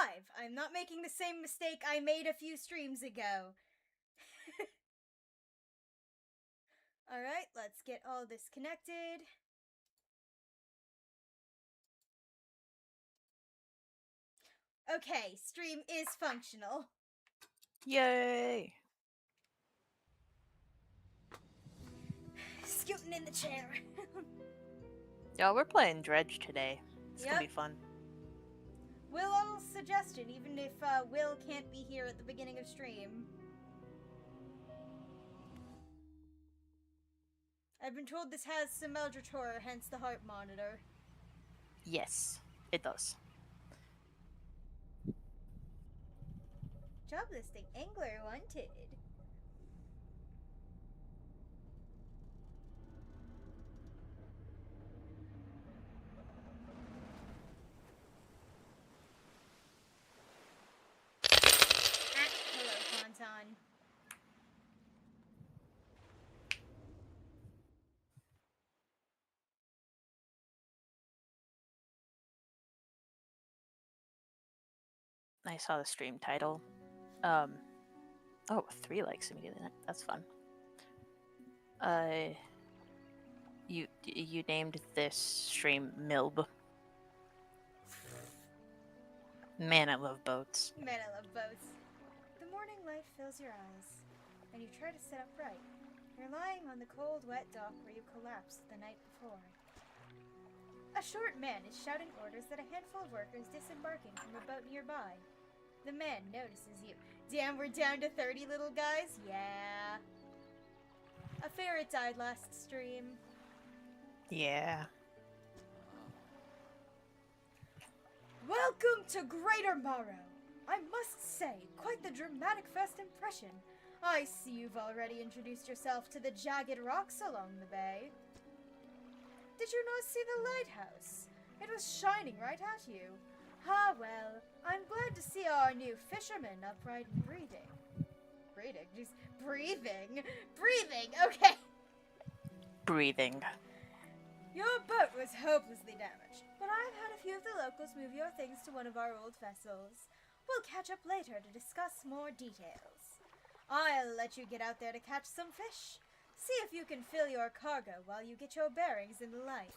live. I'm not making the same mistake I made a few streams ago. Alright, let's get all this connected. Okay, stream is functional. Yay! Scooting in the chair. Yeah, we're playing Dredge today. It's gonna be fun. Will, a little suggestion, even if Will can't be here at the beginning of stream. I've been told this has some Eldritch Horror, hence the heart monitor. Yes, it does. Job listing, Angler wanted. Hello, Ponton. I saw the stream title. Oh, 3 likes immediately. That's fun. You named this stream Milb. Man, I love boats. Man, I love boats. The morning light fills your eyes, and you try to sit upright. You're lying on the cold, wet dock where you collapsed the night before. A short man is shouting orders at a handful of workers disembarking from a boat nearby. The man notices you. Damn, we're down to 30 little guys? Yeah. A ferret died last stream. Yeah. Welcome to Greater Morrow. I must say, quite the dramatic first impression. I see you've already introduced yourself to the jagged rocks along the bay. Did you not see the lighthouse? It was shining right at you. Ah, well, I'm glad to see our new fisherman upright and breathing. Breathing? Jeez, breathing? Breathing, okay. Breathing. Your boat was hopelessly damaged, but I've had a few of the locals move your things to one of our old vessels. We'll catch up later to discuss more details. I'll let you get out there to catch some fish. See if you can fill your cargo while you get your bearings in the light.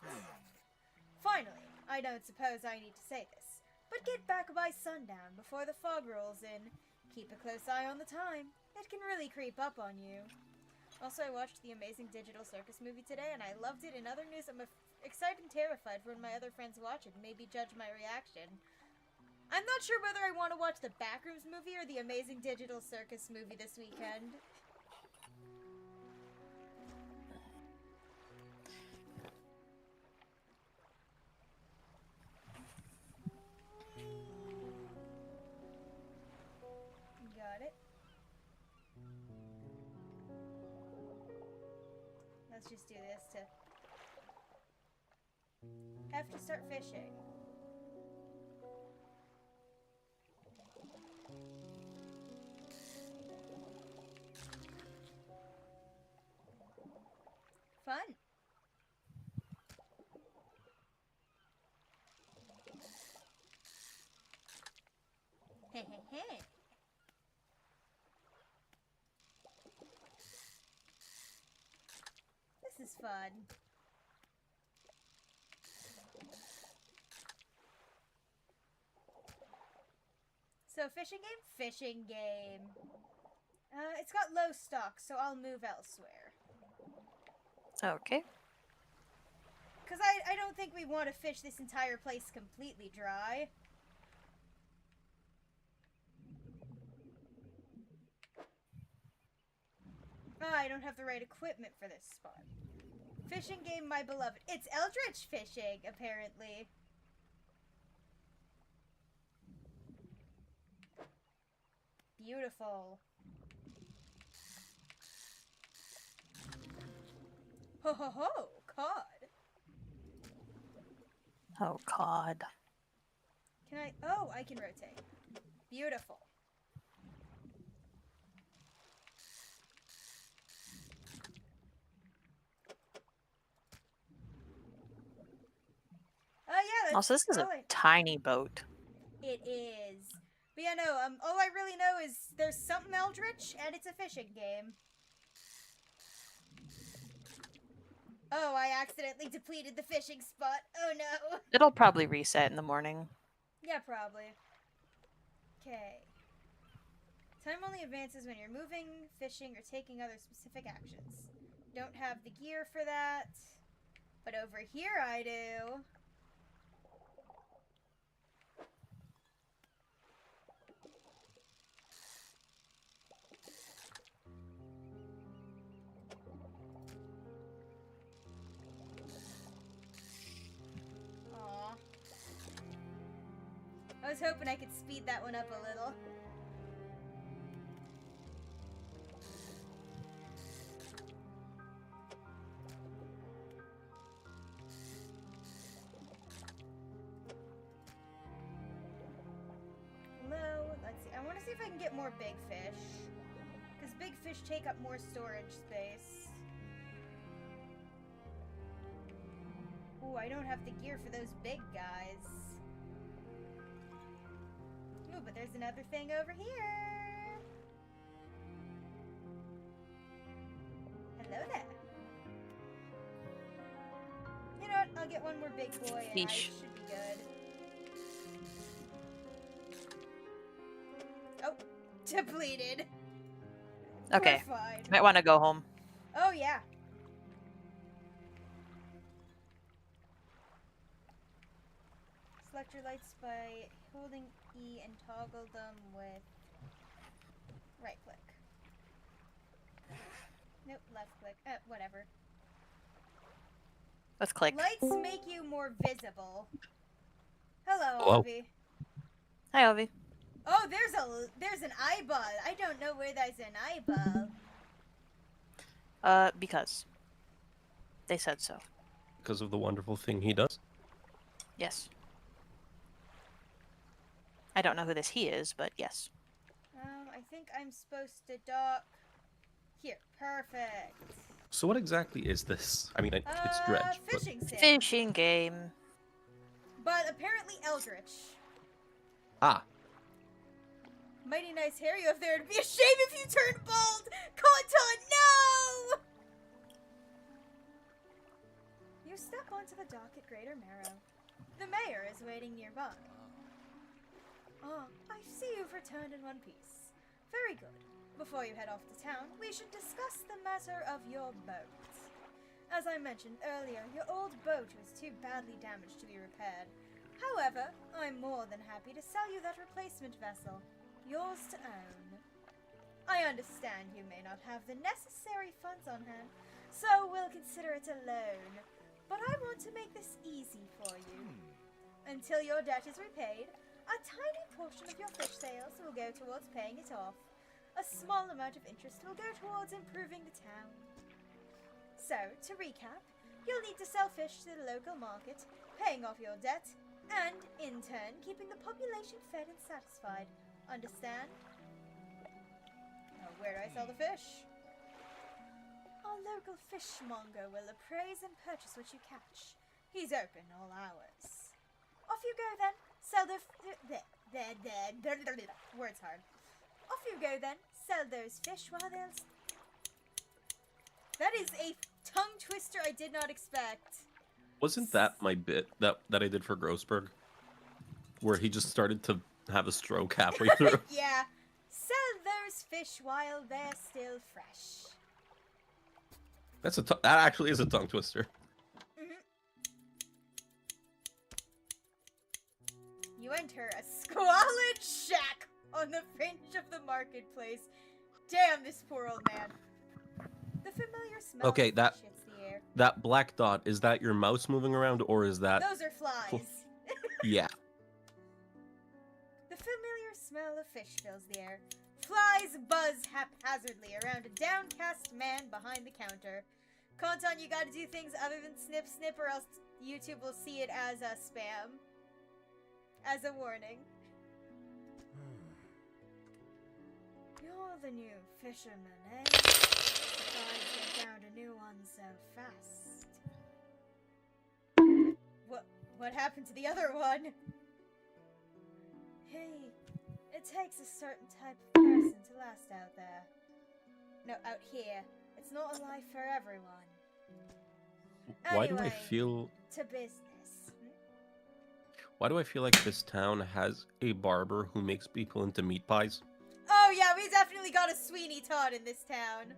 Finally, I don't suppose I need to say this, but get back by sundown before the fog rolls in. Keep a close eye on the time. It can really creep up on you. Also, I watched the Amazing Digital Circus movie today, and I loved it. In other news, I'm excited and terrified for when my other friends watch it and maybe judge my reaction. I'm not sure whether I want to watch the Backrooms movie or the Amazing Digital Circus movie this weekend. Got it. Let's just do this to have to start fishing. Fun. Hey, hey, hey. This is fun. So, fishing game? Fishing game. It's got low stock, so I'll move elsewhere. Okay. Because I don't think we want to fish this entire place completely dry. Oh, I don't have the right equipment for this spot. Fishing game, my beloved. It's Eldritch fishing, apparently. Beautiful. Ho ho ho, cod. Oh, cod. Can I? Oh, I can rotate. Beautiful. Yeah, that's Also, this is a tiny boat. It is. But yeah, no, all I really know is there's something Eldritch, and it's a fishing game. Oh, I accidentally depleted the fishing spot. Oh no. It'll probably reset in the morning. Yeah, probably. Okay. Time only advances when you're moving, fishing, or taking other specific actions. Don't have the gear for that. But over here I do. Aw. I was hoping I could speed that one up a little. Hello, let's see. I want to see if I can get more big fish. Because big fish take up more storage space. Ooh, I don't have the gear for those big guys. Ooh, but there's another thing over here. Hello there. You know what? I'll get one more big boy and I Yeesh. should be good. Oh, depleted. Okay. We're fine. Might want to go home. Oh, yeah. Select your lights by holding E and toggle them with right click. Nope, left click. Whatever. Let's click. Lights make you more visible. Hello, Hello. Ovi. Hi, Ovi. Oh, there's an eyeball. I don't know where there's an eyeball. Because they said so. Because of the wonderful thing he does. Yes. I don't know who this he is, but yes. I think I'm supposed to dock here. Perfect. So what exactly is this? I mean, it's Dredge. but- Fishing sim. Fishing game. But apparently Eldritch. Ah, Mighty nice hair you have there. It'd be a shame if you turned bald. Conton, no! You step onto the dock at Greater Marrow. The mayor is waiting nearby. Ah, I see you've returned in one piece. Very good. Before you head off to town, we should discuss the matter of your boat. As I mentioned earlier, your old boat was too badly damaged to be repaired. However, I'm more than happy to sell you that replacement vessel. Yours to own. I understand you may not have the necessary funds on hand, so we'll consider it a loan. But I want to make this easy for you. Until your debt is repaid, a tiny portion of your fish sales will go towards paying it off. A small amount of interest will go towards improving the town. So, to recap, you'll need to sell fish to the local market, paying off your debt, and, in turn, keeping the population fed and satisfied. Understand? Now, where do I sell the fish? Our local fishmonger will appraise and purchase what you catch. He's open all hours. Off you go then. Sell the words hard. Off you go then. Sell those fish while they'll. That is a tongue twister I did not expect. wasn't that my bit that I did for Grossberg? Where he just started to have a stroke halfway through. Yeah. Sell those fish while they're still fresh. That actually is a tongue twister. You enter a squalid shack on the fringe of the marketplace. Damn, this poor old man. The familiar smell Okay, of that- fish hits the air. That black dot, is that your mouse moving around, or is that... Those are flies. Yeah. The familiar smell of fish fills the air. Flies buzz haphazardly around a downcast man behind the counter. Conton, you gotta do things other than snip snip or else YouTube will see it as a spam. As a warning. You're the new fisherman, eh? Surprised they found a new one so fast. What happened to the other one? Hey, it takes a certain type of person to last out there. No, out here. It's not a life for everyone. Why do I Anyway, feel to business. why do I feel like this town has a barber who makes people into meat pies? Oh yeah, we definitely got a Sweeney Todd in this town.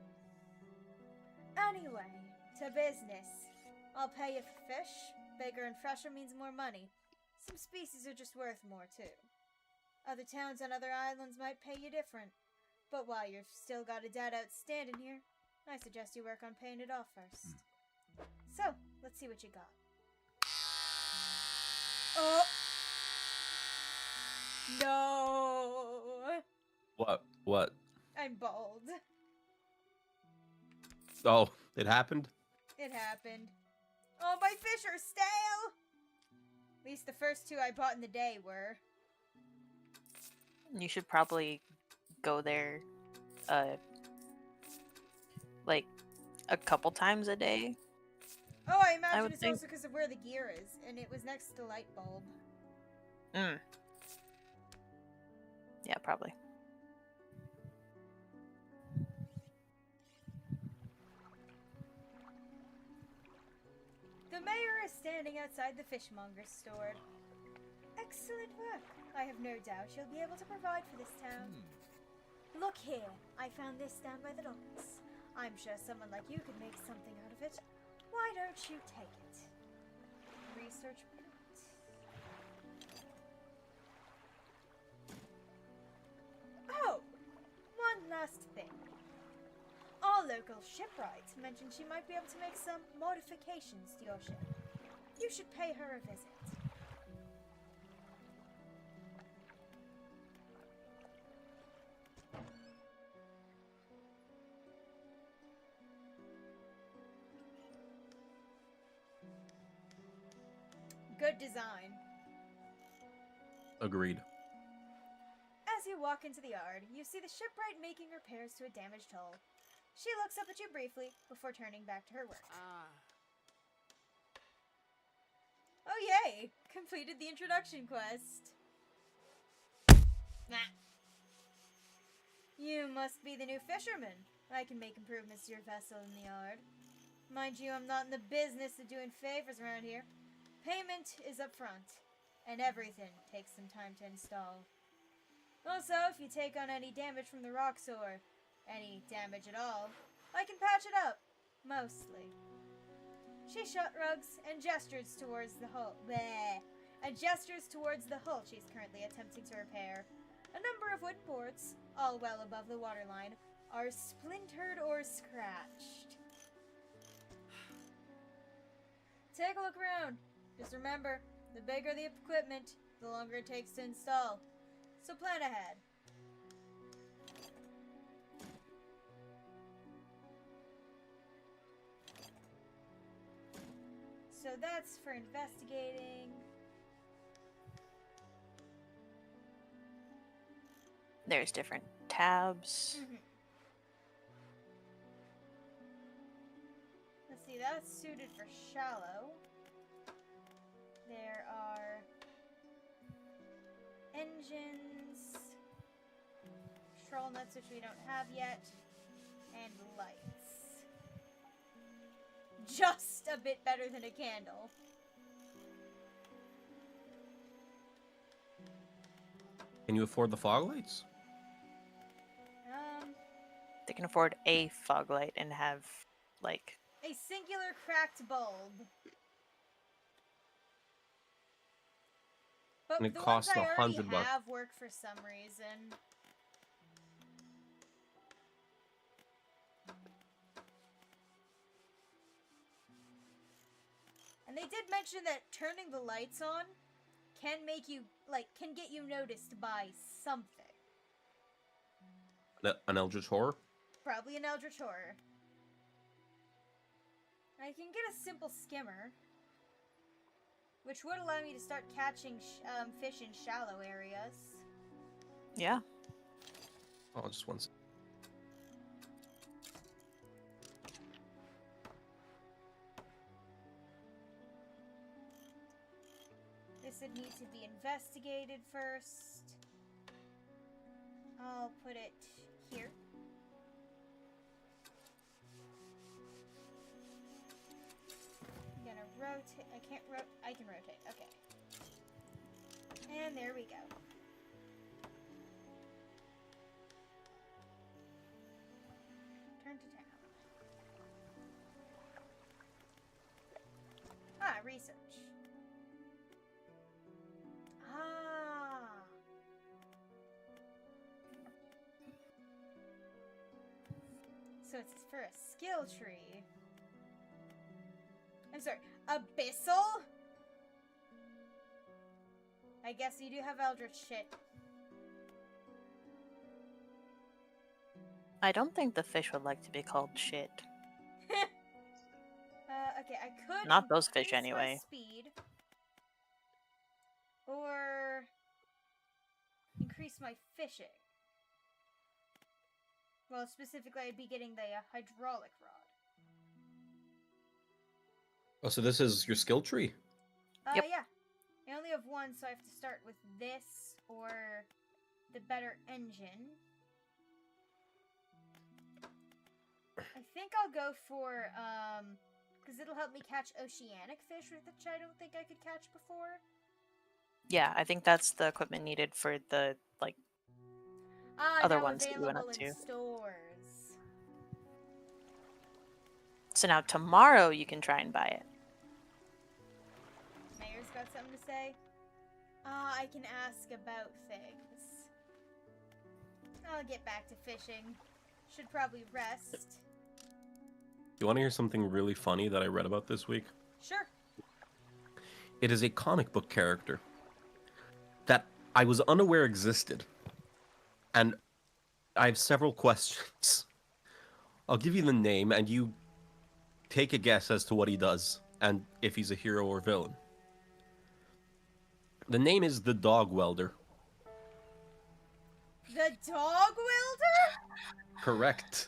Anyway, to business. I'll pay you for fish. Bigger and fresher means more money. Some species are just worth more too. Other towns on other islands might pay you different. But while you've still got a debt outstanding here, I suggest you work on paying it off first. So, let's see what you got. Oh! No! What? I'm bald. Oh, it happened? It happened. Oh, my fish are stale! At least the first two I bought in the day were. You should probably go there, like a couple times a day. Oh, I imagine would it's think- also because of where the gear is, and it was next to the light bulb. Yeah, probably. The mayor is standing outside the fishmonger's store. Excellent work. I have no doubt you'll be able to provide for this town. Look here. I found this down by the docks. I'm sure someone like you could make something out of it. Why don't you take it? Research print. Oh! One last thing. Our local shipwright mentioned she might be able to make some modifications to your ship. You should pay her a visit. Good design. Agreed. As you walk into the yard, you see the shipwright making repairs to a damaged hull. She looks up at you briefly before turning back to her work. Oh yay! Completed the introduction quest. Nah. You must be the new fisherman. I can make improvements to your vessel in the yard. Mind you, I'm not in the business of doing favors around here. Payment is up front, and everything takes some time to install. Also, if you take on any damage from the rocks or any damage at all, I can patch it up. Mostly. She shrugs and gestures towards the hull. Bleh. And gestures towards the hull she's currently attempting to repair. A number of wooden boards, all well above the waterline, are splintered or scratched. Take a look around. Just remember, the bigger the equipment, the longer it takes to install. So plan ahead. So that's for investigating. There's different tabs. Let's see, that's suited for shallow. There are engines, control nuts, which we don't have yet, and lights. Just a bit better than a candle. Can you afford the fog lights? They can afford a fog light and have, like, A singular cracked bulb. But And it the costs ones I already $100. have work for some reason. And they did mention that turning the lights on can make you, can get you noticed by something. An eldritch horror? Probably an eldritch horror. I can get a simple skimmer, which would allow me to start catching fish in shallow areas. yeah. Oh, just one. This would need to be investigated first. I'll put it here. I'm gonna rotate. I can rotate. Okay. And there we go. Turn to town. Ah, research. Ah. So it's for a skill tree. I'm sorry, abyssal? I guess you do have eldritch shit. I don't think the fish would like to be called shit. Okay, I could Not those fish increase my anyway. speed. Or increase my fishing. Well, specifically, I'd be getting the hydraulic rod. Oh, so this is your skill tree? Yep. Yeah. I only have one, so I have to start with this or the better engine. I think I'll go for, because it'll help me catch oceanic fish, which I don't think I could catch before. Yeah, I think that's the equipment needed for the, like, other now ones that you went available up in to. stores. So now tomorrow you can try and buy it. Mayor's got something to say? I can ask about things. I'll get back to fishing. Should probably rest. You want to hear something really funny that I read about this week? Sure. It is a comic book character that I was unaware existed. And I have several questions. I'll give you the name, and you take a guess as to what he does, and if he's a hero or villain. The name is the Dog Welder. The dog welder? Correct.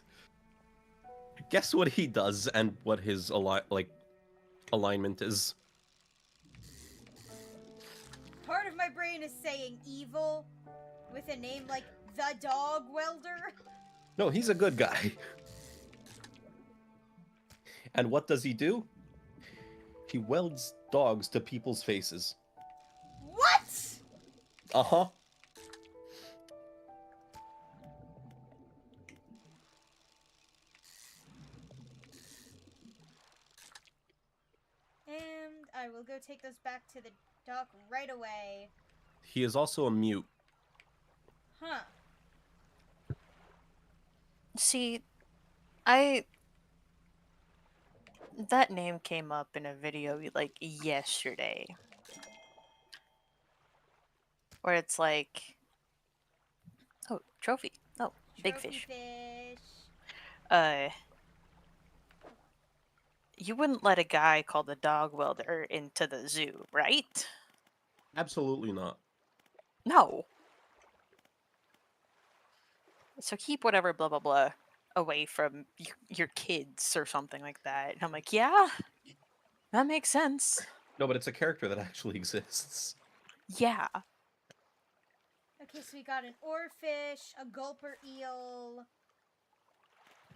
Guess what he does and what his alignment is. Part of my brain is saying evil with a name like the dog welder. No, he's a good guy. And what does he do? He welds dogs to people's faces. What? Uh-huh. And I will go take those back to the dock right away. He is also a mute. Huh. See, that name came up in a video like yesterday. Where it's like, oh, trophy. Oh, big Trophy fish. fish. You wouldn't let a guy called the dog welder into the zoo, right? Absolutely not. No. So keep whatever blah blah blah away from your kids or something like that. And I'm like, yeah, that makes sense. No, but it's a character that actually exists. Yeah. Okay, so we got an oarfish, a gulper eel.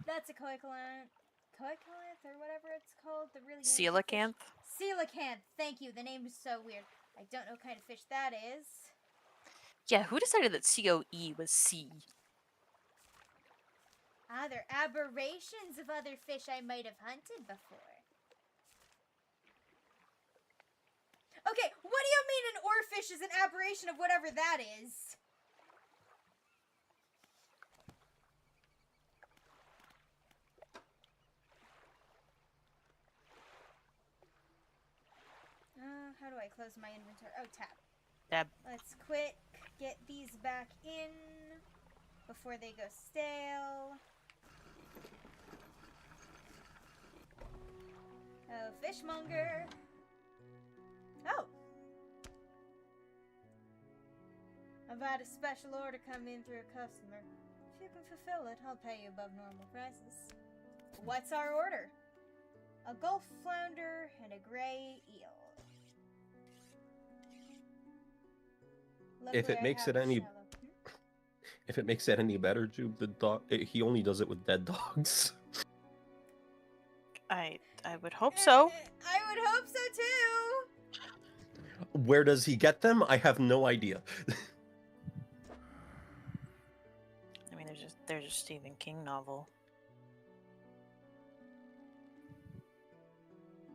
That's a coelacanth. Coelacanth or whatever it's called. The really ancient Coelacanth? fish. Coelacanth. Thank you. The name is so weird. I don't know what kind of fish that is. Yeah, who decided that COE was C? They're aberrations of other fish I might have hunted before. Okay, what do you mean an oarfish is an aberration of whatever that is? How do I close my inventory? Oh, tab. Tab. Let's quick get these back in before they go stale. Oh, fishmonger. Oh. I've had a special order come in through a customer. If you can fulfill it, I'll pay you above normal prices. What's our order? A gulf flounder and a gray eel. If it makes it any If it makes it any better, Jube, the dog he only does it with dead dogs. I would hope so. I would hope so too. Where does he get them? I have no idea. I mean, there's a Stephen King novel.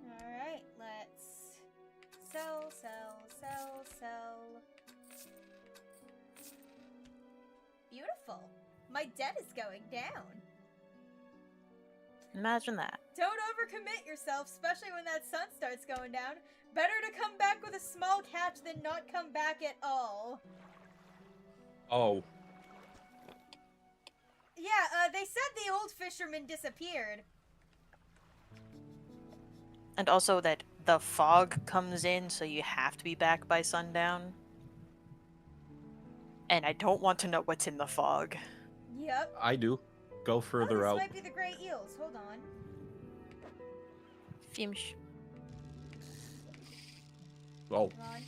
All right, let's sell. Beautiful. My debt is going down. Imagine that. Don't overcommit yourself, especially when that sun starts going down. Better to come back with a small catch than not come back at all. Oh. Yeah, they said the old fisherman disappeared. And also that the fog comes in, so you have to be back by sundown. And I don't want to know what's in the fog. Yep. I do. Go further this out. might be the great eels. Hold on. Fimsh. Oh. Hold on.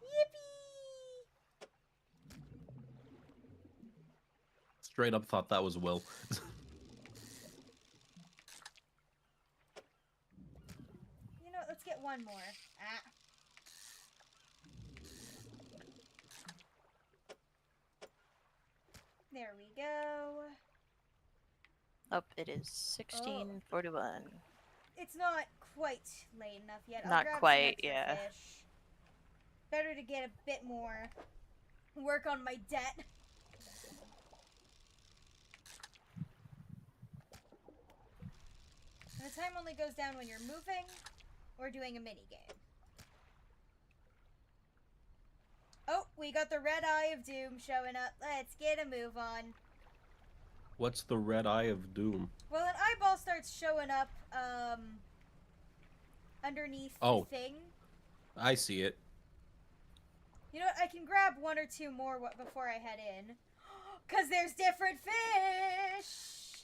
Yippee! Straight up thought that was Will. You know, let's get one more. Ah. There we go. Oh, it is 16:41. It's not quite late enough yet. I'll Not grab some quite, extra yeah. fish. Better to get a bit more work on my debt. And the time only goes down when you're moving or doing a mini game. Oh, we got the red eye of doom showing up. Let's get a move on. What's the red eye of doom? Well, an eyeball starts showing up underneath Oh. the thing. I see it. You know what? I can grab one or two more before I head in. Because there's different fish!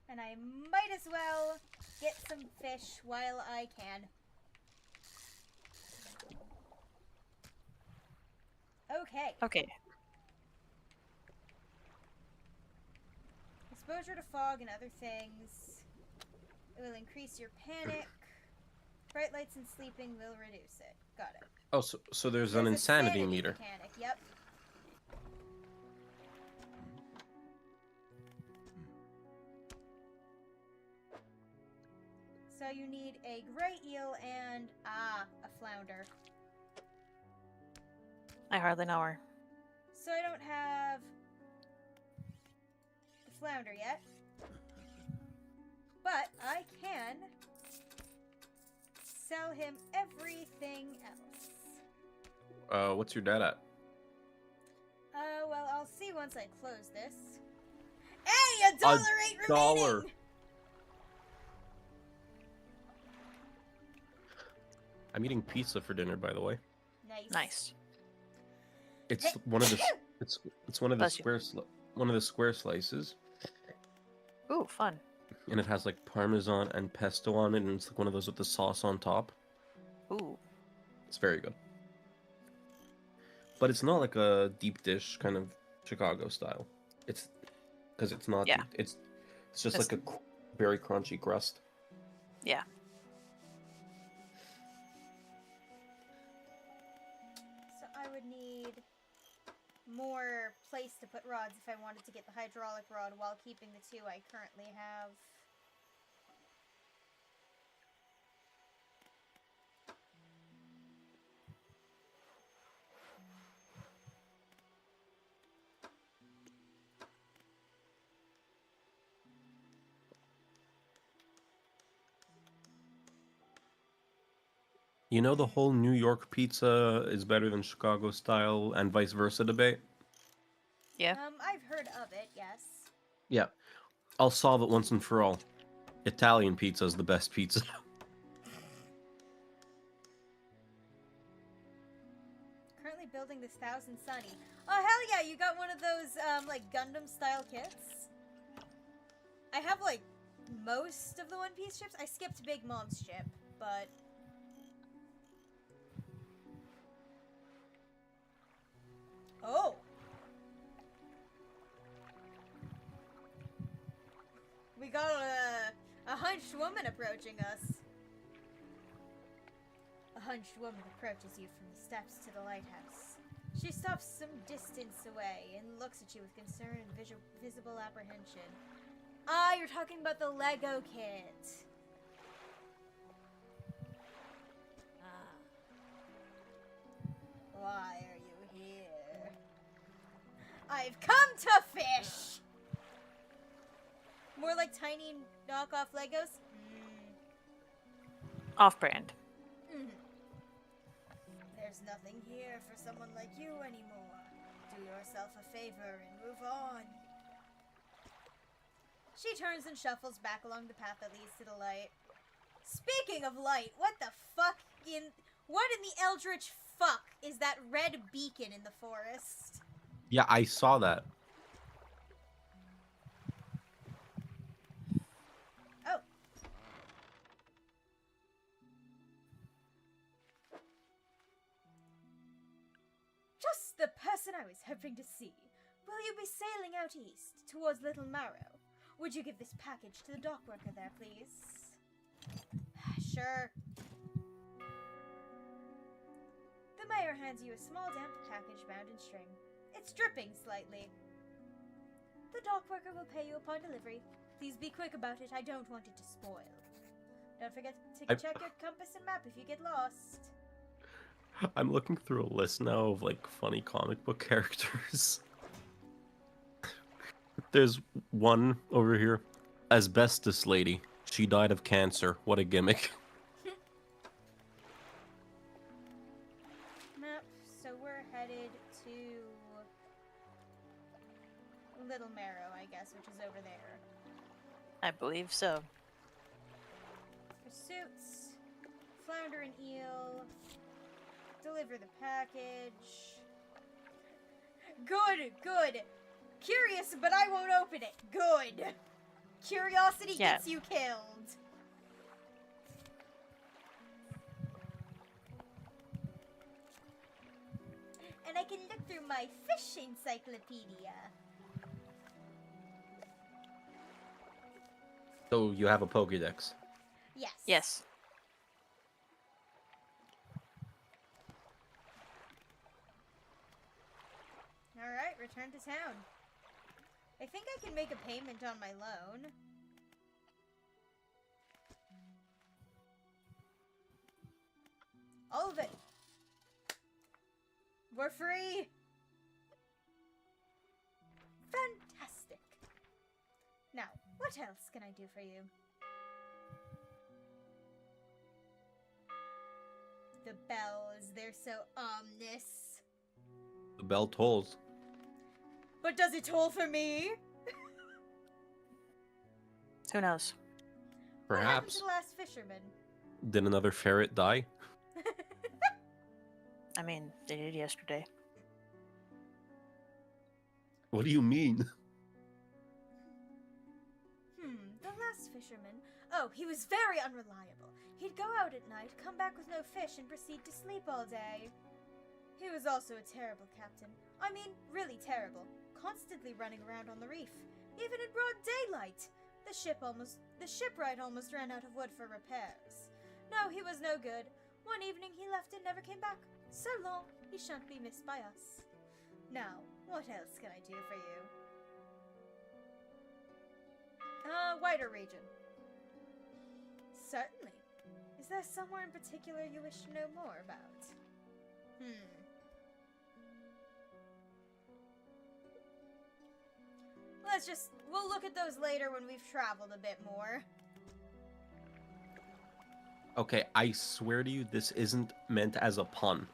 And I might as well get some fish while I can. Okay. Okay. Exposure to fog and other things. It will increase your panic. Bright lights and sleeping will reduce it. Got it. Oh, so there's an a insanity sanity meter. Mechanic. Yep. So you need a gray eel and a flounder. I hardly know her. So I don't have the flounder yet. But I can sell him everything else. What's your dad at? Well, I'll see once I close this. Hey, $1.08 $1. remaining! I'm eating pizza for dinner, by the way. Nice. Nice. It's one of the it's one of the Bless you. one of the square slices, Ooh, fun. and it has like parmesan and pesto on it, and it's like one of those with the sauce on top. Ooh. It's very good. But it's not like a deep dish kind of Chicago style. It's because it's not. Yeah. It's just It's- like a very crunchy crust. Yeah. So I would need more place to put rods if I wanted to get the hydraulic rod while keeping the two I currently have. You know the whole New York pizza is better than Chicago style and vice versa debate? Yeah. I've heard of it, yes. Yeah. I'll solve it once and for all. Italian pizza is the best pizza. Currently building this Thousand Sunny. Oh, hell yeah, you got one of those, like, Gundam-style kits? I have, like, most of the One Piece ships. I skipped Big Mom's ship, but... Oh! We got a hunched woman approaching us. A hunched woman approaches you from the steps to the lighthouse. She stops some distance away and looks at you with concern and visible apprehension. Ah, you're talking about the Lego kit. Ah. Why are you here? I've come to fish! More like tiny knockoff Legos? Off-brand. There's nothing here for someone like you anymore. Do yourself a favor and move on. She turns and shuffles back along the path that leads to the light. Speaking of light, what the fuck what in the eldritch fuck is that red beacon in the forest? Yeah, I saw that. Oh. Just the person I was hoping to see. Will you be sailing out east, towards Little Marrow? Would you give this package to the dock worker there, please? Sure. The mayor hands you a small damp package bound in string. It's dripping slightly. The dock worker will pay you upon delivery. Please be quick about it. I don't want it to spoil. Don't forget to check your compass and map if you get lost. I'm looking through a list now of like funny comic book characters. There's one over here. Asbestos lady. She died of cancer. What a gimmick. Map. So we're headed to Little Marrow, I guess, which is over there. I believe so. Pursuits. Flounder and eel. Deliver the package. Good, good. Curious, but I won't open it. Good. Curiosity gets you killed. And I can look through my fish encyclopedia. So you have a Pokédex. Yes. Yes. Alright, return to town. I think I can make a payment on my loan. All of it. We're free. Fantastic. Now, what else can I do for you? The bells, they're so ominous. The bell tolls. But does it toll for me? Who knows? What happened Perhaps. to the last fisherman? Did another ferret die? I mean, they did yesterday. What do you mean? The last fisherman. Oh, he was very unreliable. He'd go out at night, come back with no fish, and proceed to sleep all day. He was also a terrible captain. I mean, really terrible. Constantly running around on the reef, even in broad daylight. The shipwright almost ran out of wood for repairs. No, he was no good. One evening he left and never came back. So long, he shan't be missed by us. Now, what else can I do for you? Wider region. Certainly. Is there somewhere in particular you wish to know more about? We'll look at those later when we've traveled a bit more. Okay, I swear to you, this isn't meant as a pun.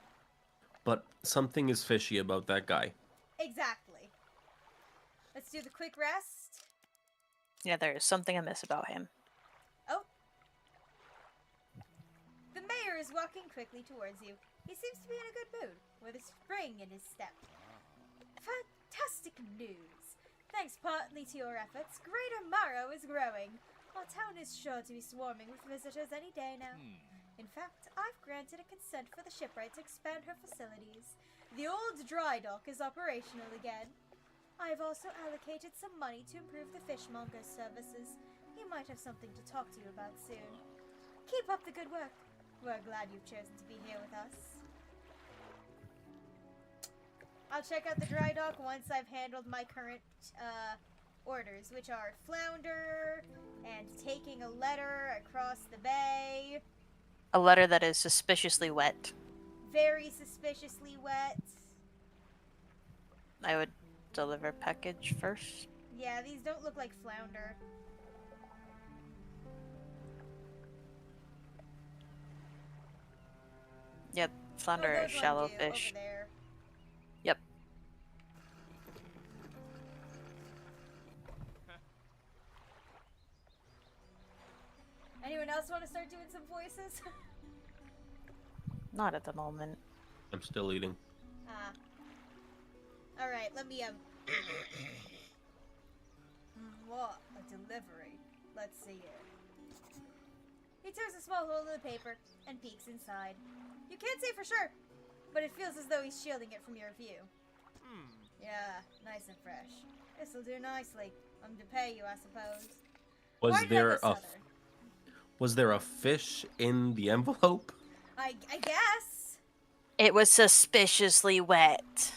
But something is fishy about that guy. Exactly. Let's do the quick rest. Yeah, there is something amiss about him. Oh. The mayor is walking quickly towards you. He seems to be in a good mood, with a spring in his step. Fantastic news! Thanks partly to your efforts, Greater Marrow is growing. Our town is sure to be swarming with visitors any day now. In fact, I've granted a consent for the shipwright to expand her facilities. The old dry dock is operational again. I've also allocated some money to improve the fishmonger's services. He might have something to talk to you about soon. Keep up the good work. We're glad you've chosen to be here with us. I'll check out the dry dock once I've handled my current orders, which are flounder and taking a letter across the bay. A letter that is suspiciously wet. Very suspiciously wet. I would deliver package first. Yeah, these don't look like flounder. Yep, flounder Oh, is shallow those ones do, fish. over there. Yep. Anyone else want to start doing some voices? Not at the moment. I'm still eating. Ah. Alright, let me, What a delivery. Let's see here. He tears a small hole in the paper and peeks inside. You can't say for sure, but it feels as though he's shielding it from your view. Yeah, nice and fresh. This'll do nicely. I'm to pay you, I suppose. Was Why did I there go a southern? was there a fish in the envelope? I guess. It was suspiciously wet.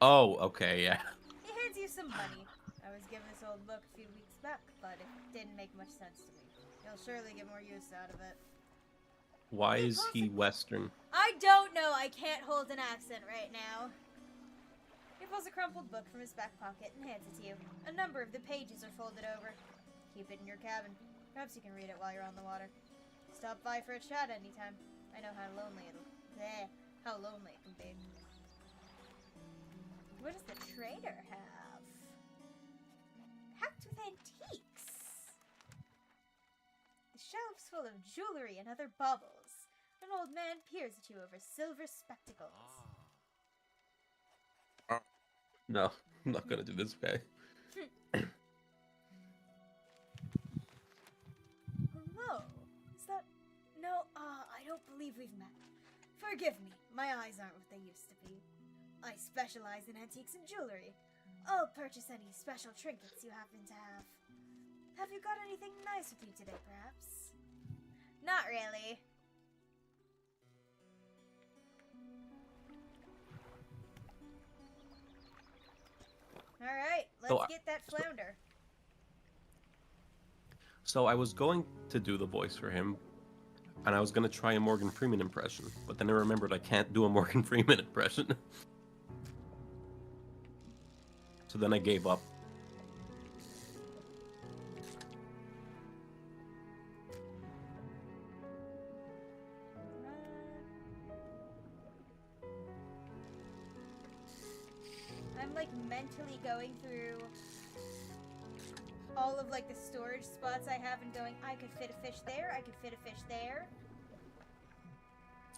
Oh, okay, yeah. He hands you some money. I was given this old book a few weeks back, but it didn't make much sense to me. You'll surely get more use out of it. Why is he Western? I don't know. I can't hold an accent right now. He pulls a crumpled book from his back pocket and hands it to you. A number of the pages are folded over. Keep it in your cabin. Perhaps you can read it while you're on the water. Stop by for a chat anytime. I know how lonely it can be. What does the trader have? Packed with antiques. The shelves full of jewelry and other baubles. An old man peers at you over silver spectacles. No, I'm not gonna do this guy. Hello? Is that... No, I don't believe we've met. Forgive me, my eyes aren't what they used to be. I specialize in antiques and jewelry. I'll purchase any special trinkets you happen to have. Have you got anything nice with you today, perhaps? Not really. Alright, let's get that flounder. So I was going to do the voice for him, and I was going to try a Morgan Freeman impression, but then I remembered I can't do a Morgan Freeman impression. So then I gave up. I'm like mentally going through all of like the storage spots I have and going, I could fit a fish there, I could fit a fish there.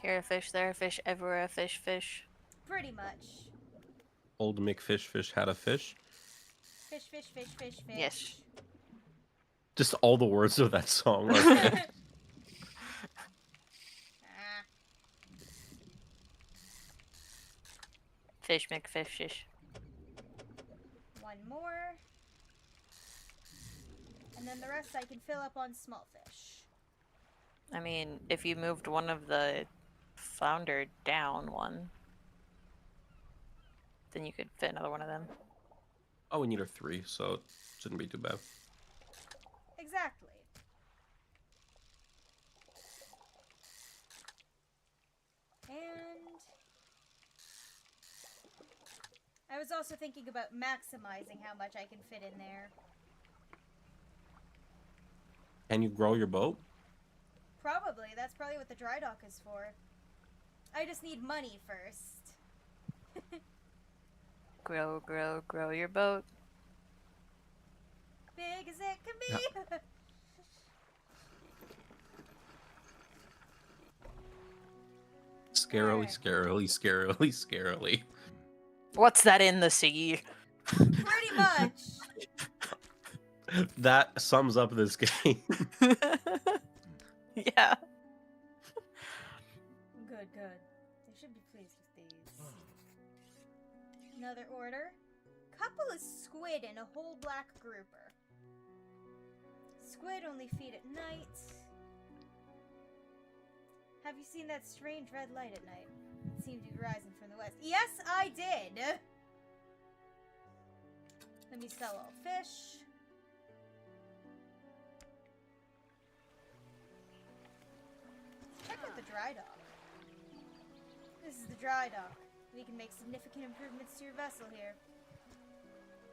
Here a fish, there a fish, everywhere a fish, fish. Pretty much. Old McFish had a fish. Fish, fish, fish, fish, fish. Yes. Just all the words of that song. Okay. Ah, Fish, McFish, fish. one more. And then the rest I can fill up on small fish. I mean, if you moved one of the flounder down one, then you could fit another one of them. Oh, we need our 3, so it shouldn't be too bad. Exactly. And I was also thinking about maximizing how much I can fit in there. Can you grow your boat? Probably. That's probably what the dry dock is for. I just need money first. Grow, grow, grow your boat. Big as it can be. Scarily, Alright. scarily, scarily, scarily. What's that in the sea? Pretty much. That sums up this game. Yeah. Good, good. They should be pleased with these. Another order. Couple of squid in a whole black grouper. Squid only feed at night. Have you seen that strange red light at night? It seemed to be rising from the west. Yes, I did! Let me sell all fish. Check out the dry dock. This is the dry dock. We can make significant improvements to your vessel here.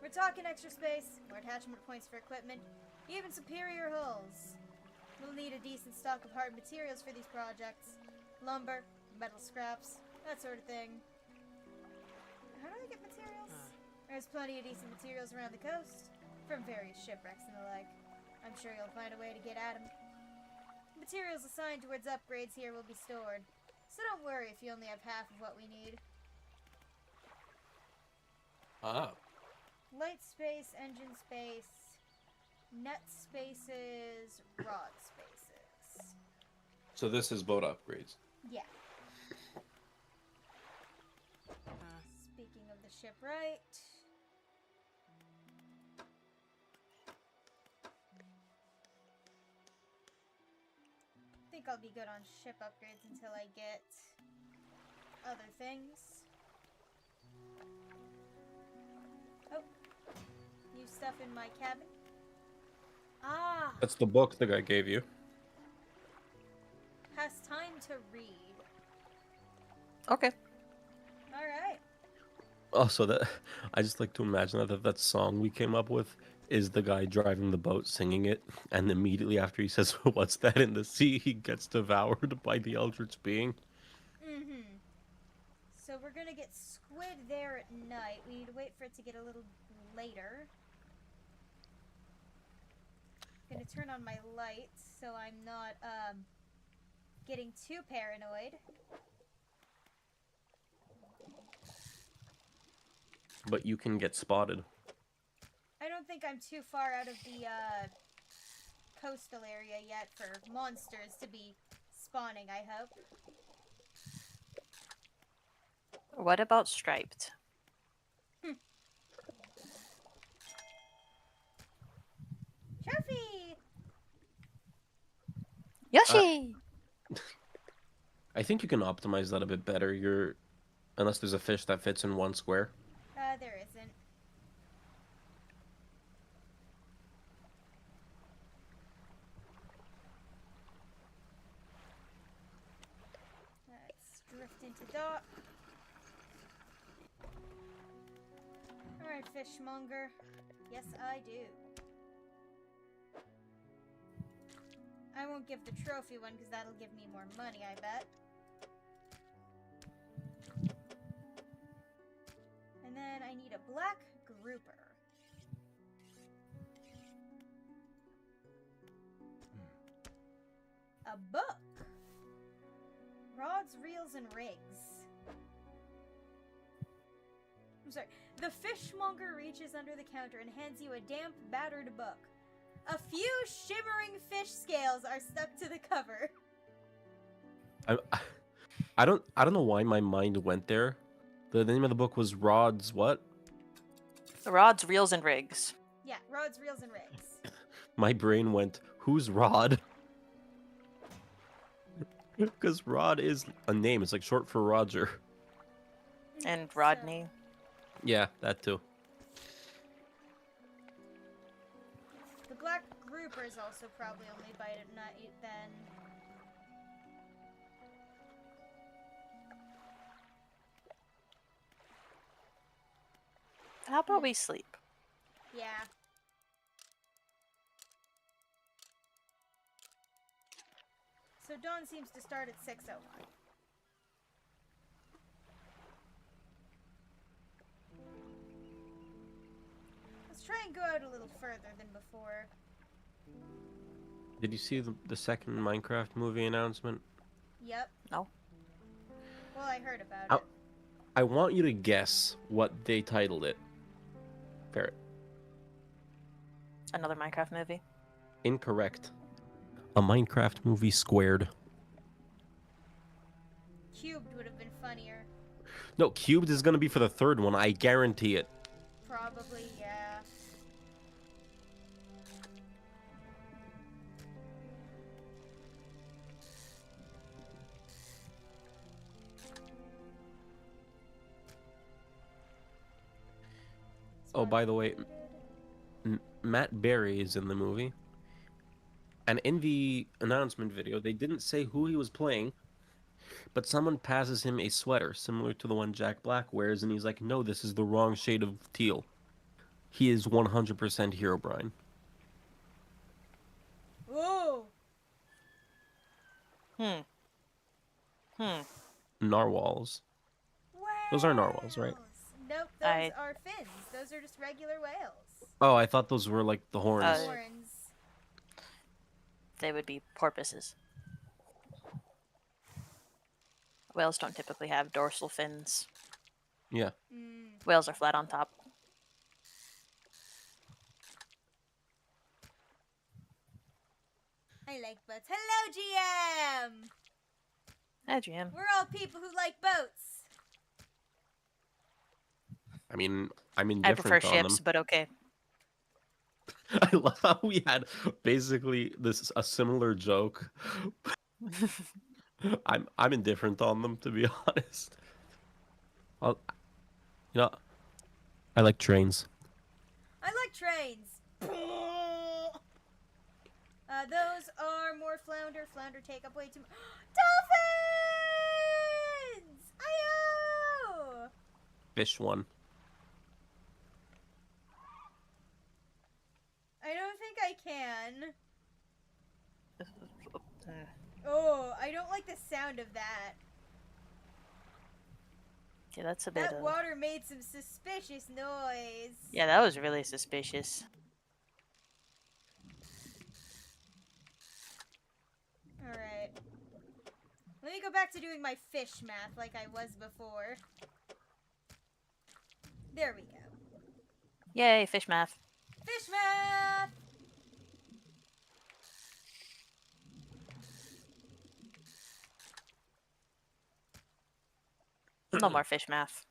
We're talking extra space, more attachment points for equipment, even superior hulls. We'll need a decent stock of hard materials for these projects. Lumber, metal scraps, that sort of thing. How do I get materials? There's plenty of decent materials around the coast, from various shipwrecks and the like. I'm sure you'll find a way to get at them. Materials assigned towards upgrades here will be stored, so don't worry if you only have half of what we need. Ah. Light space, engine space, net spaces, rod spaces. So this is boat upgrades. Yeah. Speaking of the shipwright. I think I'll be good on ship upgrades until I get other things. Oh, new stuff in my cabin. Ah, That's the book the guy gave you. has time to read. Okay. All right. Also, that I just like to imagine that song we came up with is the guy driving the boat singing it, and immediately after he says, "What's that in the sea?" he gets devoured by the eldritch being. Mm-hmm. So we're gonna get squid there at night. We need to wait for it to get a little later. Gonna turn on my lights so I'm not getting too paranoid. But you can get spotted. I don't think I'm too far out of the coastal area yet for monsters to be spawning, I hope. What about striped? Trophy! Yoshi! I think you can optimize that a bit better. Unless there's a fish that fits in one square. There isn't. Let's drift into dock. Alright, fishmonger. Yes, I do. I won't give the trophy one because that'll give me more money, I bet. And then I need a black grouper. A book. Rods, reels, and rigs. I'm sorry. The fishmonger reaches under the counter and hands you a damp, battered book. A few shimmering fish scales are stuck to the cover. I don't know why my mind went there. The name of the book was Rod's what? The rods, reels, and rigs. Yeah, rods, reels, and rigs. My brain went, who's Rod? Because Rod is a name. It's like short for Roger. And So- Rodney. Yeah, that too. The black groupers also probably only bite at night then. How about we sleep? Yeah. So dawn seems to start at 6:01. Let's try and go out a little further than before. Did you see the second Minecraft movie announcement? Yep. No. Well, I heard about Ow. it. I want you to guess what they titled it. Ferret. Another Minecraft movie. Incorrect. A Minecraft movie squared. Cubed would have been funnier. No, cubed is gonna be for the third one. I guarantee it. Probably, yeah. Oh, by the way, Matt Berry is in the movie. And in the announcement video, they didn't say who he was playing, but someone passes him a sweater similar to the one Jack Black wears, and he's like, no, this is the wrong shade of teal. He is 100% Herobrine. Ooh! Narwhals. Those are narwhals, right? Nope, those are fins. Those are just regular whales. Oh, I thought those were like the horns. Horns. They would be porpoises. Whales don't typically have dorsal fins. Yeah. Whales are flat on top. I like boats. Hello, GM! Hi, GM. We're all people who like boats. I mean, I'm I indifferent prefer on ships, them. but okay. I love how we had basically a similar joke. I'm indifferent on them, to be honest. You know, I like trains. I like trains. Those are more flounder. Flounder take up way too much. Dolphins! Ayo! Fish one. I don't think I can. Oh, I don't like the sound of that. Yeah, that's a bit That water made some suspicious noise. Yeah, that was really suspicious. Alright. Let me go back to doing my fish math like I was before. There we go. Yay, fish math. Fish math! No more fish math.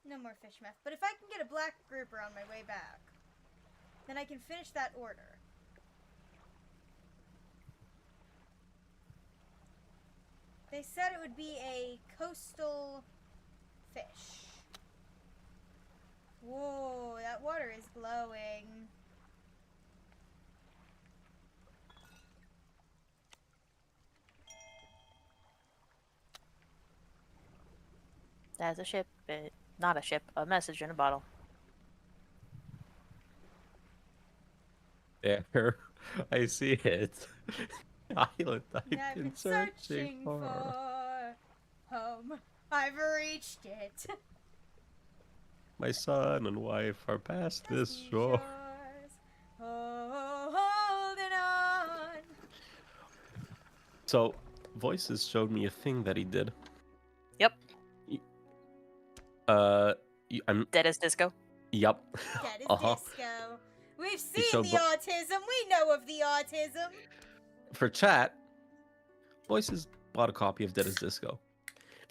No more fish math. But if I can get a black grouper on my way back, then I can finish that order. They said it would be a coastal fish. Whoa, that water is glowing. That's a ship, but not a ship. A message in a bottle. There, I see it. Island I've I've been searching for home. I've reached it. My son and wife are past this shore. Oh, holding on. So, Voices showed me a thing that he did. Yep. I'm Dead as disco. Yep. That is Uh-huh. disco. We've seen showed the autism. We know of the autism. For chat, Voices bought a copy of Dead as Disco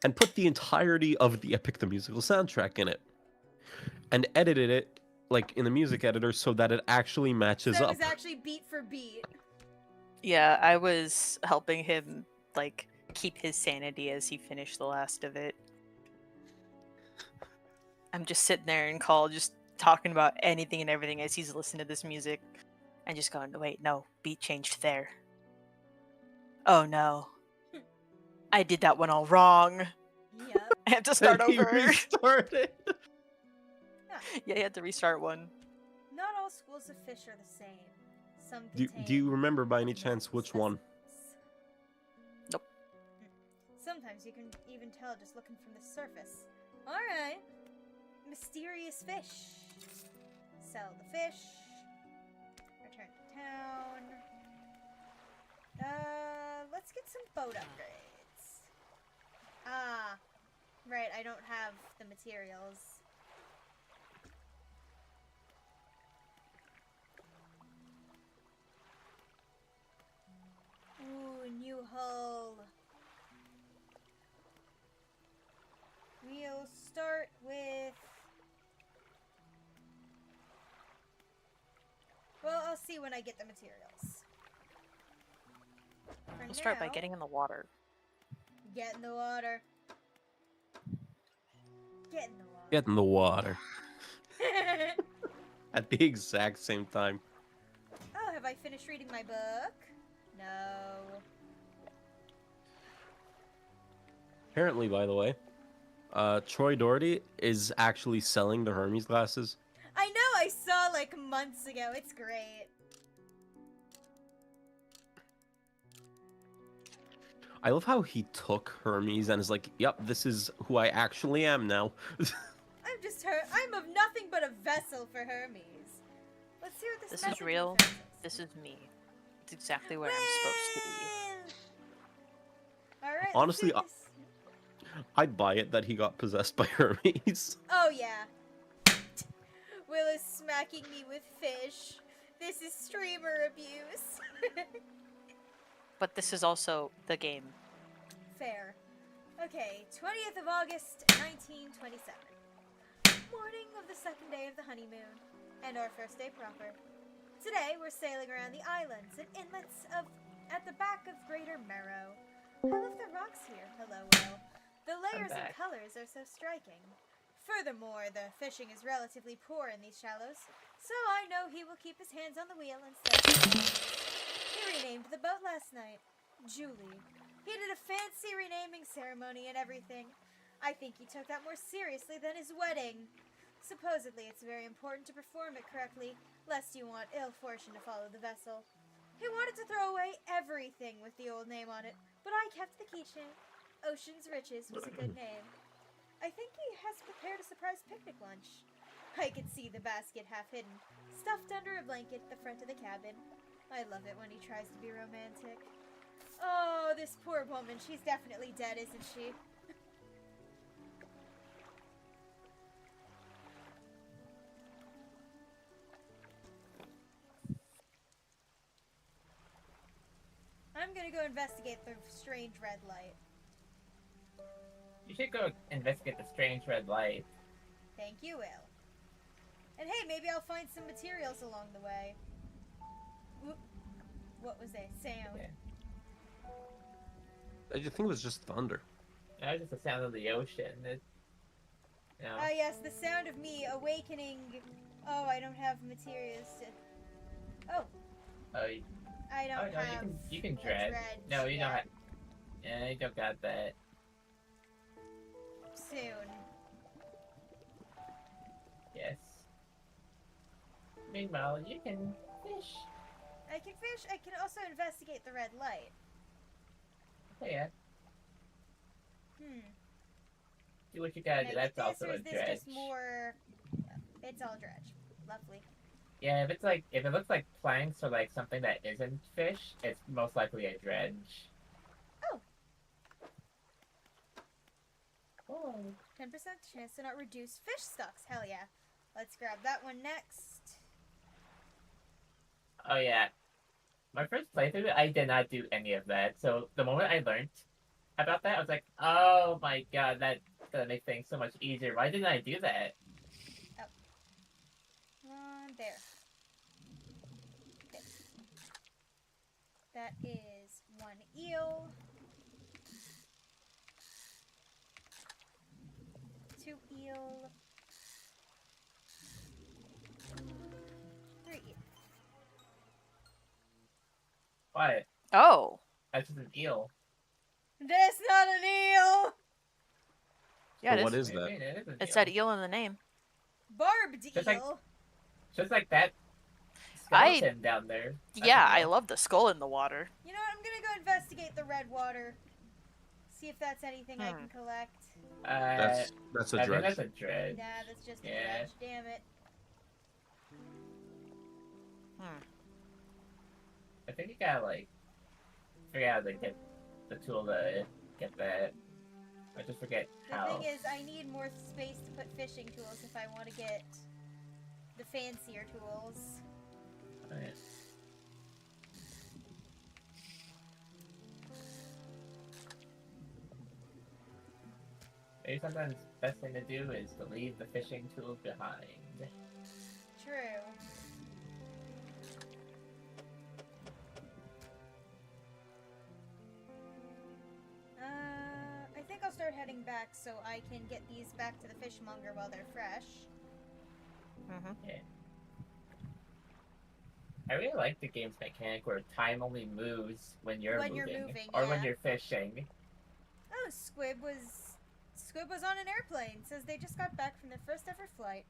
and put the entirety of the Epic the Musical soundtrack in it and edited it like in the music editor so that it actually matches So it up. was actually beat for beat. Yeah, I was helping him, like, keep his sanity as he finished the last of it. I'm just sitting there in call, just talking about anything and everything as he's listening to this music. And just going, wait, no, beat changed there. Oh no. I did that one all wrong. Yep. I have to start And he over. restarted. Yeah, you had to restart one. Not all schools of fish are the same. Some Do contain you remember by any chance which one? specimens. Nope. Sometimes you can even tell just looking from the surface. Alright. Mysterious fish. Sell the fish. Return to town. Let's get some boat upgrades. Ah. Right, I don't have the materials. when I get the materials. For We'll start by now, getting in the water. get in the water. Get in the water. Get in the water. At the exact same time. Oh, have I finished reading my book? No. Apparently, by the way, Troy Doherty is actually selling the Hermes glasses. I know, I saw like months ago. It's great. I love how he took Hermes and is like, yep, this is who I actually am now. I'm of nothing but a vessel for Hermes. Let's see what this This is message real. says. This is me. It's exactly where I'm supposed to be. Alright, Honestly, let's see this. I'd buy it that he got possessed by Hermes. Oh yeah. Will is smacking me with fish. This is streamer abuse. But this is also the game. Fair. Okay, 20th of August, 1927. Morning of the second day of the honeymoon, and our first day proper. Today we're sailing around the islands and inlets at the back of Greater Marrow. I love the rocks here. Hello, Will. The layers and colors are so striking. Furthermore, the fishing is relatively poor in these shallows, so I know he will keep his hands on the wheel instead of his arms. He renamed the boat last night. Julie. He did a fancy renaming ceremony and everything. I think he took that more seriously than his wedding. Supposedly, it's very important to perform it correctly, lest you want ill fortune to follow the vessel. He wanted to throw away everything with the old name on it, but I kept the keychain. Ocean's Riches was a good name. I think he has prepared a surprise picnic lunch. I could see the basket half hidden, stuffed under a blanket at the front of the cabin. I love it when he tries to be romantic. Oh, this poor woman. She's definitely dead, isn't she? I'm gonna go investigate the strange red light. You should go investigate the strange red light. Thank you, Will. And hey, maybe I'll find some materials along the way. Whoop. What was that sound? Yeah. I think it was just thunder. That was just the sound of the ocean. Ah, yes, the sound of me awakening. Oh, I don't have materials to. Oh. I don't have. You can dredge. No, you don't have. Yeah, you don't got that. Soon. Yes. Meanwhile, you can fish. I can fish. I can also investigate the red light. Oh yeah. Do what you gotta do. That's also a dredge. Or is this just more? It's all dredge. Lovely. Yeah, if it looks like planks or like something that isn't fish, it's most likely a dredge. Oh. Oh. 10% chance to not reduce fish stocks. Hell yeah. Let's grab that one next. Oh yeah. My first playthrough, I did not do any of that. So the moment I learned about that, I was like, oh my god, that's gonna make things so much easier. Why didn't I do that? Oh. There. Okay. That is one eel. 2 eel. 3 eel. What? Oh. That's just an eel. That's not an eel! Yeah, But what it is is. that? It is an It's eel. that eel in the name. Barbed Just eel. Just like that skeleton down there. That's Yeah, an I eel. love the skull in the water. You know what? I'm gonna go investigate the red water. See if that's anything I can collect. That's a I dredge. think that's a dredge. Nah, that's just a Yeah. dredge. Damn it. I think you gotta like figure out how to get the tool to get that. I just forget The how. thing is, I need more space to put fishing tools if I want to get the fancier tools. Alright. Maybe sometimes the best thing to do is to leave the fishing tools behind. True. start heading back so I can get these back to the fishmonger while they're fresh. Mm-hmm. Yeah. I really like the game's mechanic where time only moves when you're moving, or when yeah. you're fishing. Oh, Squib was on an airplane. Says they just got back from their first ever flight.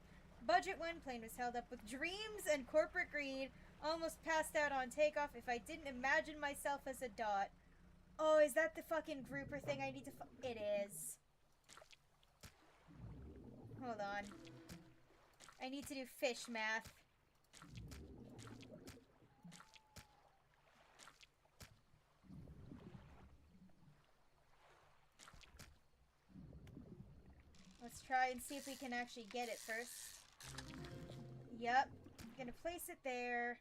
Budget one plane was held up with dreams and corporate greed. Almost passed out on takeoff if I didn't imagine myself as a dot. Oh, is that the fucking grouper thing I need to It is. Hold on. I need to do fish math. Let's try and see if we can actually get it first. Yep. Gonna place it there.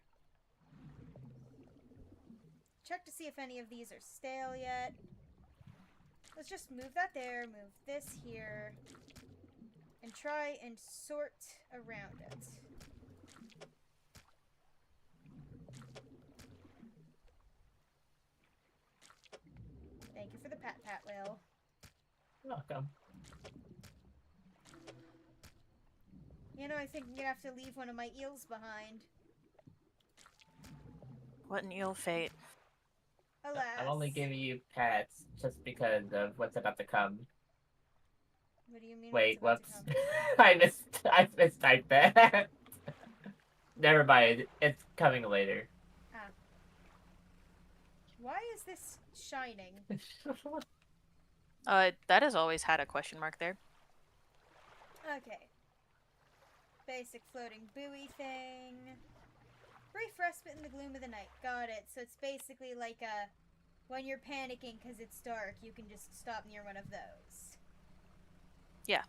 Check to see if any of these are stale yet. Let's just move that there, move this here, and try and sort around it. Thank you for the pat, Will. You're welcome. You know, I think I'm gonna have to leave one of my eels behind. What an eel fate. Alas. I'm only giving you pets just because of what's about to come. What do you mean? Wait, what's whoops. about to come? I mistyped that. Never mind. It's coming later. Why is this shining? That has always had a question mark there. Okay. Basic floating buoy thing. Brief respite in the gloom of the night. Got it. So it's basically like when you're panicking because it's dark, you can just stop near one of those. Yeah.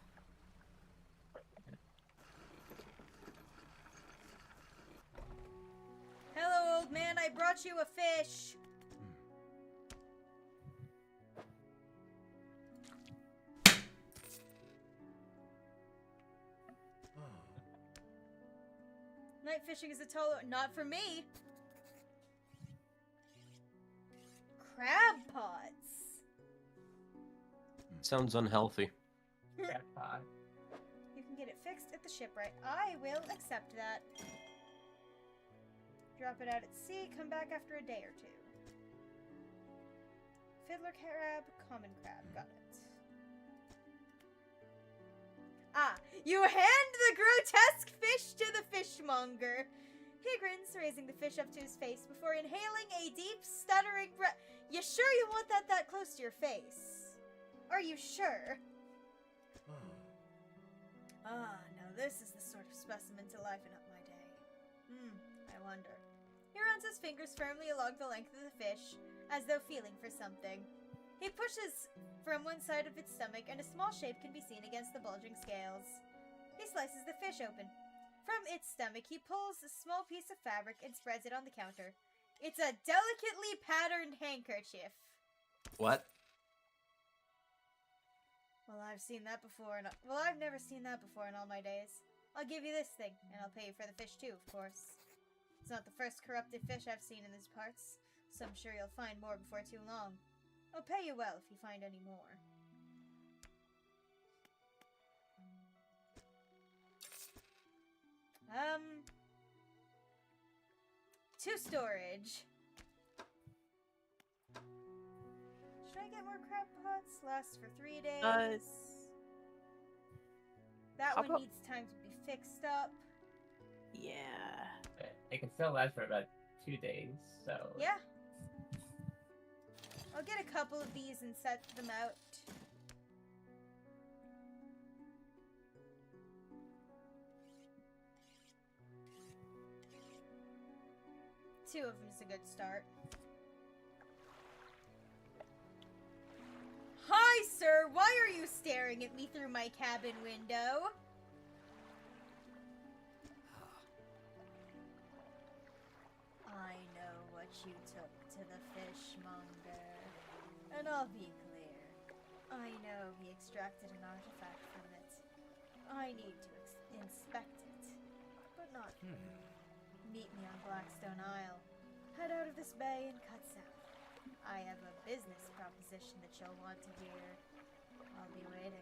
Hello, old man. I brought you a fish. Night fishing is a not for me. Crab pots. Sounds unhealthy. Grandpa. You can get it fixed at the shipwright. I will accept that. Drop it out at sea. Come back after a day or two. Fiddler crab, common crab. Got it. Ah, you hand the grotesque fish to the fishmonger. He grins, raising the fish up to his face before inhaling a deep, stuttering breath. You sure you want that close to your face? Are you sure? Ah, now this is the sort of specimen to liven up my day. I wonder. He runs his fingers firmly along the length of the fish, as though feeling for something. He pushes from one side of its stomach, and a small shape can be seen against the bulging scales. He slices the fish open. From its stomach, he pulls a small piece of fabric and spreads it on the counter. It's a delicately patterned handkerchief. What? Well, I've seen that before, I've never seen that before in all my days. I'll give you this thing, and I'll pay you for the fish too, of course. It's not the first corrupted fish I've seen in these parts, so I'm sure you'll find more before too long. I'll pay you well if you find any more. To storage. Should I get more crab pots? Lasts for 3 days. That how one about- needs time to be fixed up. Yeah. It can still last for about 2 days, so... Yeah. I'll get a couple of these and set them out. Two of them is a good start. Hi, sir! Why are you staring at me through my cabin window? I know what you took to the fishmonger. And I'll be clear. I know he extracted an artifact from it. I need to inspect it, but not here. Meet me on Blackstone Isle. Head out of this bay and cut south. I have a business proposition that you'll want to hear. I'll be waiting.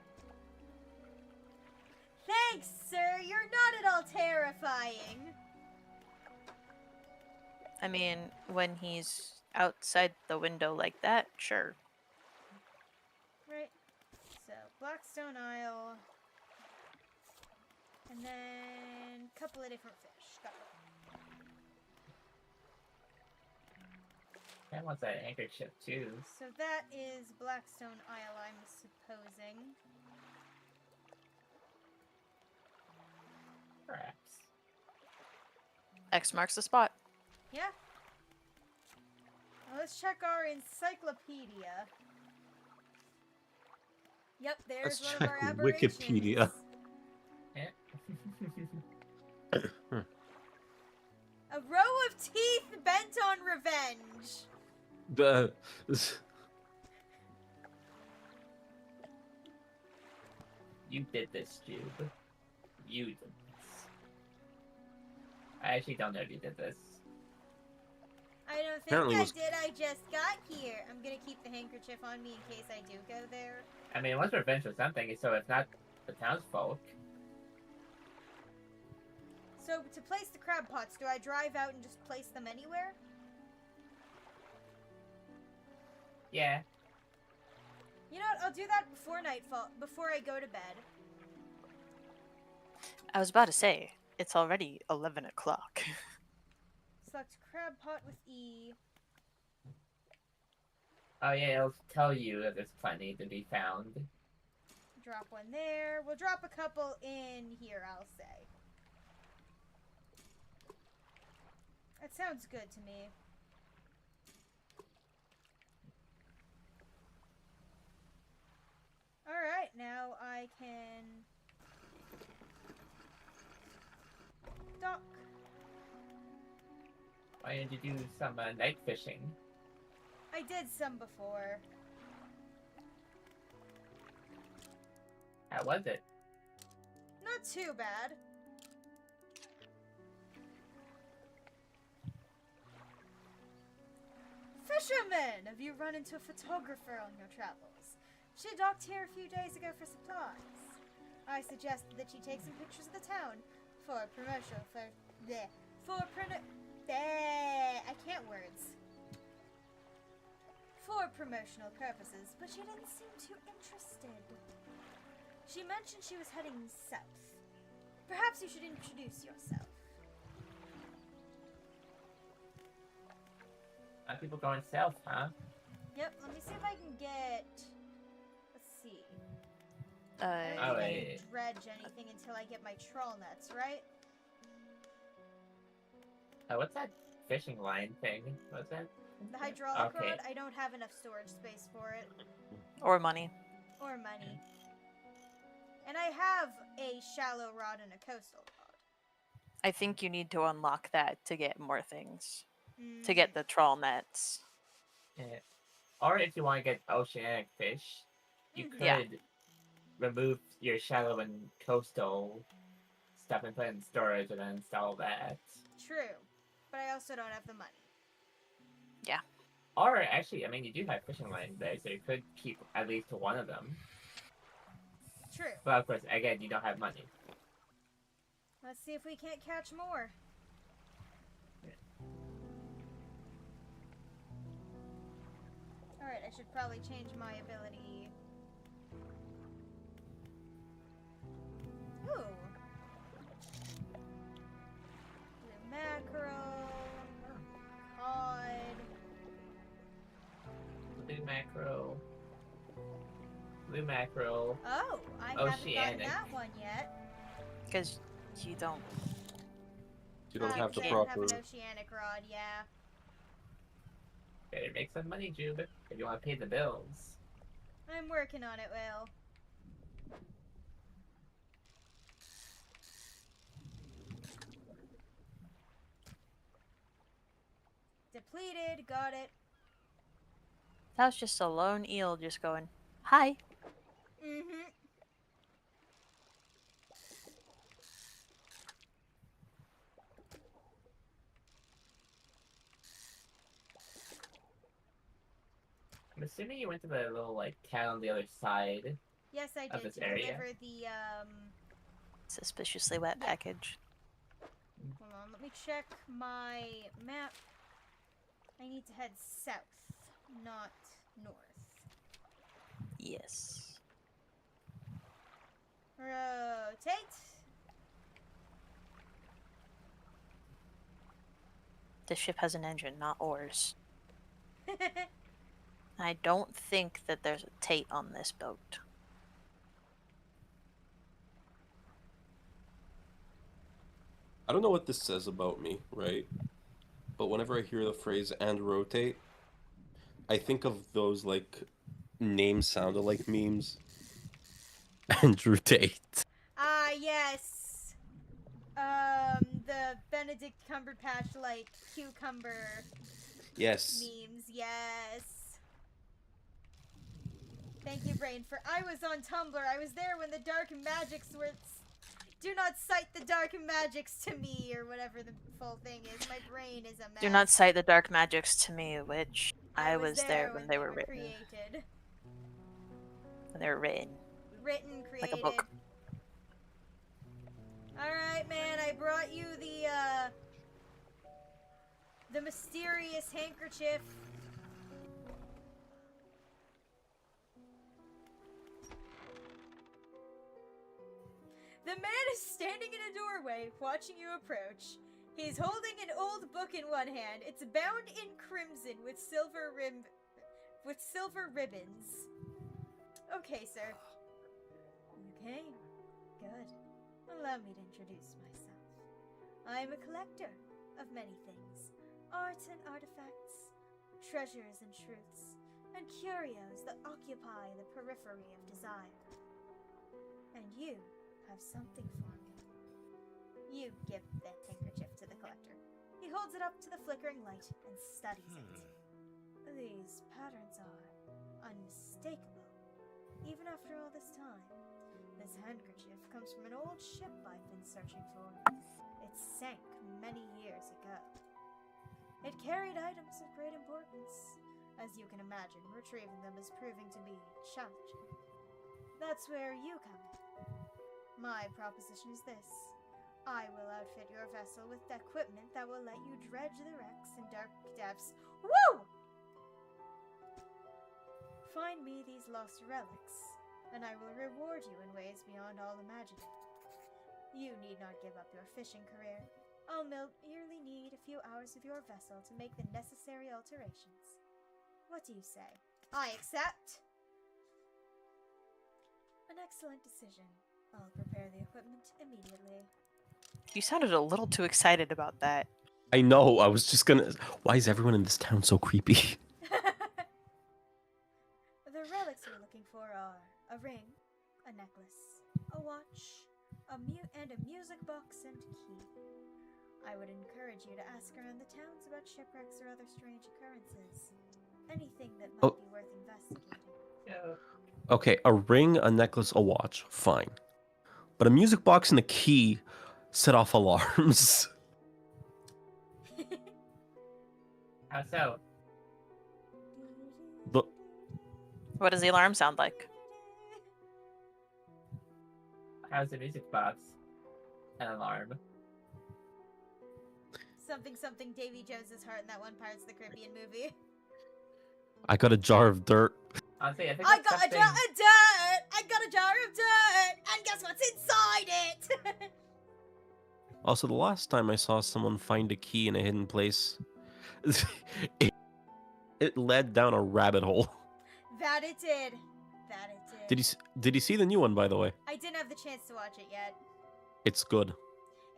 Thanks, sir. You're not at all terrifying. I mean, when he's outside the window like that, sure. Right. So, Blackstone Isle. And then a couple of different fish. Got it. That wants that anchor chip too. So that is Blackstone Isle, I'm supposing. Perhaps. X marks the spot. Yeah. Now let's check our encyclopedia. Yep, there's Let's one of check our aberrations. Wikipedia. A row of teeth bent on revenge. The You did this, Jube. You did this. I actually don't know if you did this. I don't think Apparently I was- did. I just got here. I'm gonna keep the handkerchief on me in case I do go there. I mean, once revenge for something, so it's not the townsfolk. So to place the crab pots, do I drive out and just place them anywhere? Yeah. You know what? I'll do that before nightfall, before I go to bed. I was about to say, it's already 11 o'clock. Select crab pot with E. Oh yeah, it'll tell you that there's plenty to be found. Drop one there. We'll drop a couple in here, I'll say. That sounds good to me. Alright, now I can dock. Why didn't you do some night fishing? I did some before. How was it? Not too bad. Fisherman! Have you run into a photographer on your travels? She docked here a few days ago for supplies. I suggested that she take some pictures of the town for promotional I can't words. For promotional purposes, but she didn't seem too interested. She mentioned she was heading south. Perhaps you should introduce yourself. People going south, huh? Yep, let me see if I can get... Let's see. I Uh, don't think I wait. can dredge anything until I get my trawl nets, right? What's that fishing line thing? What's that? The hydraulic Okay. rod, I don't have enough storage space for it. or money. Or money. And I have a shallow rod and a coastal rod. I think you need to unlock that to get more things. To Mm, get the trawl nets. Yeah. Or if you want to get oceanic fish, you Mhm. could Yeah. remove your shallow and coastal stuff and put it in storage and then install that. True. But I also don't have the money. Or actually, I mean, you do have fishing lines there, so you could keep at least one of them. True. But of course, again, you don't have money. Let's see if we can't catch more. Alright, I should probably change my ability. Ooh. Blue mackerel. Cod. Blue mackerel. Blue mackerel. Oh, I haven't gotten Oceanic. that one yet. Because you don't. you don't have the I proper. have an oceanic rod, yeah. Better make some money, Jube, if you want to pay the bills. I'm working on it, Will. Depleted, got it. That was just a lone eel just going, hi. Mm-hmm. I'm assuming you went to the little, like, town on the other side. Yes, I Of did this to area. deliver the Suspiciously wet Yeah. package. Hold on, let me check my map. I need to head south, not north. Yes. Rotate. This ship has an engine, not oars. I don't think that there's a Tate on this boat. I don't know what this says about me, right? But whenever I hear the phrase "and rotate," I think of those like names sounded like memes. Andrew Tate. Ah, yes. The Benedict Cumberbatch like cucumber Yes. memes. Yes. Thank you, brain. For I was on Tumblr. I was there when the dark magics were. Do not cite the dark magics to me, or whatever the full thing is. My brain is a mess. Do not cite the dark magics to me, which I was there when when they were written. created. When they were written. Written, created. Like a book. Alright, man, I brought you the mysterious handkerchief. The man is standing in a doorway, watching you approach. He's holding an old book in one hand. It's bound in crimson with silver ribbons. Okay, sir. Okay, good. Allow me to introduce myself. I am a collector of many things. Art and artifacts, treasures and truths, and curios that occupy the periphery of desire. And you have something for me. You give the handkerchief to the collector. He holds it up to the flickering light and studies it. These patterns are unmistakable, even after all this time. This handkerchief comes from an old ship I've been searching for. It sank many years ago. It carried items of great importance. As you can imagine, retrieving them is proving to be challenging. That's where you come in. My proposition is this. I will outfit your vessel with equipment that will let you dredge the wrecks in dark depths. Woo! Find me these lost relics, and I will reward you in ways beyond all imagining. You need not give up your fishing career. I'll merely need a few hours of your vessel to make the necessary alterations. What do you say? I accept! An excellent decision. I'll prepare the equipment immediately. You sounded a little too excited about that. I know. I was just gonna. Why is everyone in this town so creepy? The relics you're looking for are a ring, a necklace, a watch, and a music box and key. I would encourage you to ask around the towns about shipwrecks or other strange occurrences. Anything that might be worth investigating. Yeah. Okay, a ring, a necklace, a watch. Fine. But a music box and a key set off alarms. How so? Look, What does the alarm sound like? How's the music box? An alarm. Something something Davy Jones's heart in that one Pirates of the Caribbean movie. I got a jar of dirt. Honestly, I think I it's got a something... jar of dirt! I got a jar of dirt! And guess what's inside it? Also, the last time I saw someone find a key in a hidden place, it led down a rabbit hole. That it did. That it did. Did you see the new one, by the way? I didn't have the chance to watch it yet. It's good.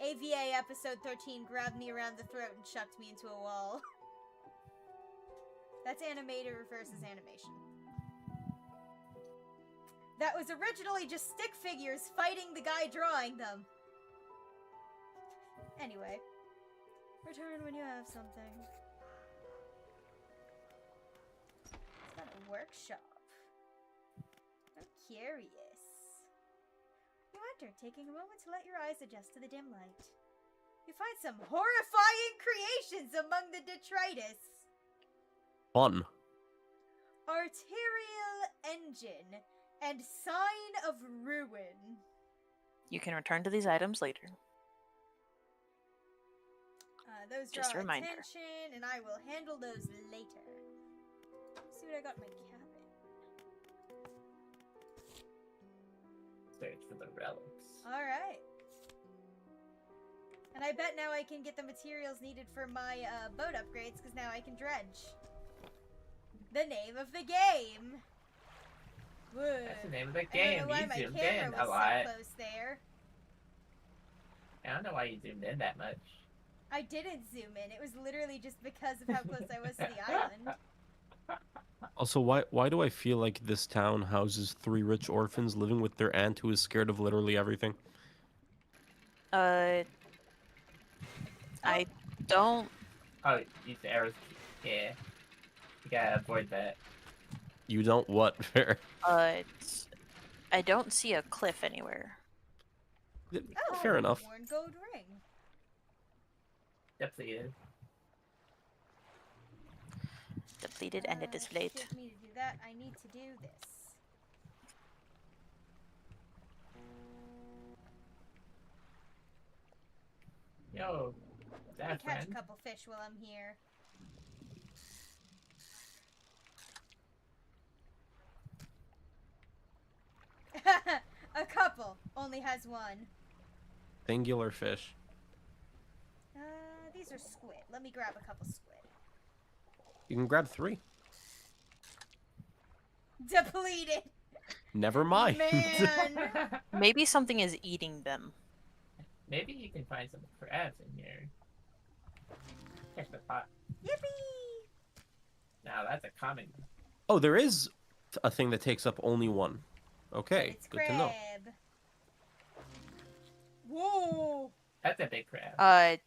AVA episode 13 grabbed me around the throat and chucked me into a wall. That's animator versus animation. That was originally just stick figures fighting the guy drawing them. Anyway. Return when you have something. It's not a workshop. I'm curious. You enter, taking a moment to let your eyes adjust to the dim light. You find some horrifying creations among the detritus. Fun. Arterial engine and sign of ruin. You can return to these items later. Those Just a draw reminder. attention, and I will handle those later. See what I got in my cabin. Search for the relics. Alright. And I bet now I can get the materials needed for my boat upgrades, because now I can dredge. The name of the game! Whoa. That's the name of the I game. don't know why You my zoomed camera in was a lot. so close there. I don't know why you zoomed in that much. I didn't zoom in. It was literally just because of how close I was to the island. Also, why do I feel like this town houses 3 rich orphans living with their aunt who is scared of literally everything? I don't. Oh, use the arrows. Yeah. You gotta avoid that. You don't what? Fair. I don't see a cliff anywhere. Oh, Fair enough. worn gold ring. Depleted. Depleted and it is late. Shift me to do that. I need to do this. Yo, Let me that catch a friend. couple fish while I'm here. A couple. Only has one. Singular fish. These are squid. Let me grab a couple squid. You can grab 3. Depleted! Never mind. Man! Maybe something is eating them. Maybe you can find some crabs in here. Catch the pot. Yippee! Now that's a common. Oh, there is a thing that takes up only 1. Okay, It's good crab. to know. Whoa! That's a big crab.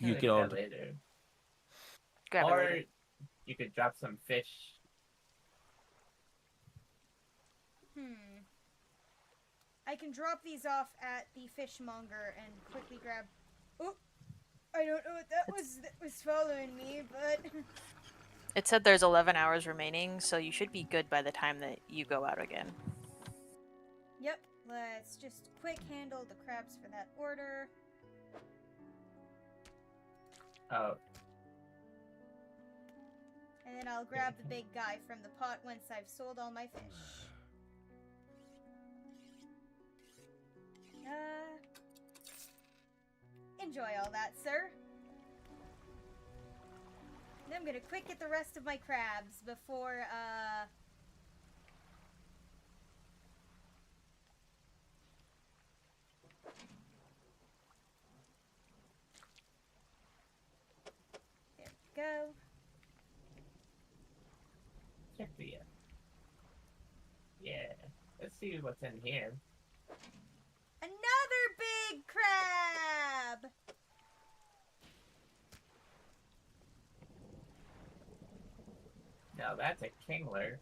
You Look can at that later. Grab it Or later. you could drop some fish. I can drop these off at the fishmonger and quickly grab. Oh, I don't know what that was following me, but It said there's 11 hours remaining, so you should be good by the time that you go out again. yep. Let's just quick handle the crabs for that order. Oh, And then I'll grab the big guy from the pot once I've sold all my fish. Enjoy all that, sir. And I'm gonna quick get the rest of my crabs before, there we go. check the. Yeah. Let's see what's in here. Another big crab! Now that's a kingler.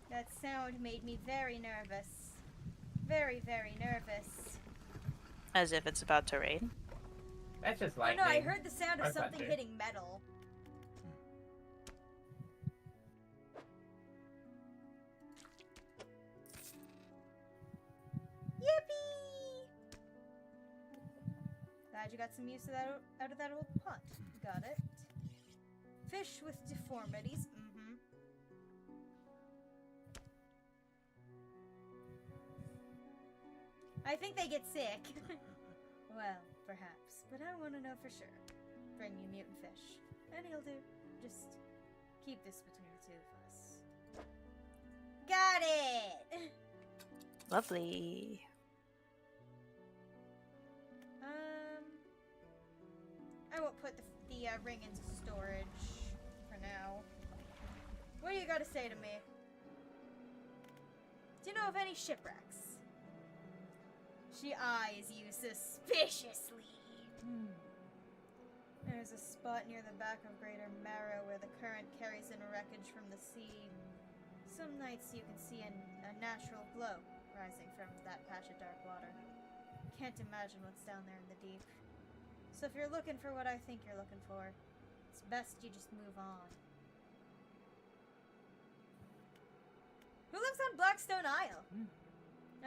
That sound made me very nervous. Very, very nervous. As if it's about to rain. That's just Oh lightning. no, I heard the sound of Or something thunder. hitting metal. Yippee! Glad you got some use of that out of that old pot. Got it. Fish with deformities. I think they get sick. Well, perhaps. But I want to know for sure. Bring me mutant fish. And he'll do. Just keep this between the two of us. Got it! Lovely. I won't put the ring into storage for now. What do you got to say to me? Do you know of any shipwrecks? She eyes you suspiciously. There's a spot near the back of Greater Marrow where the current carries in wreckage from the sea. Some nights you can see a natural glow rising from that patch of dark water. Can't imagine what's down there in the deep. So if you're looking for what I think you're looking for, it's best you just move on. Who lives on Blackstone Isle?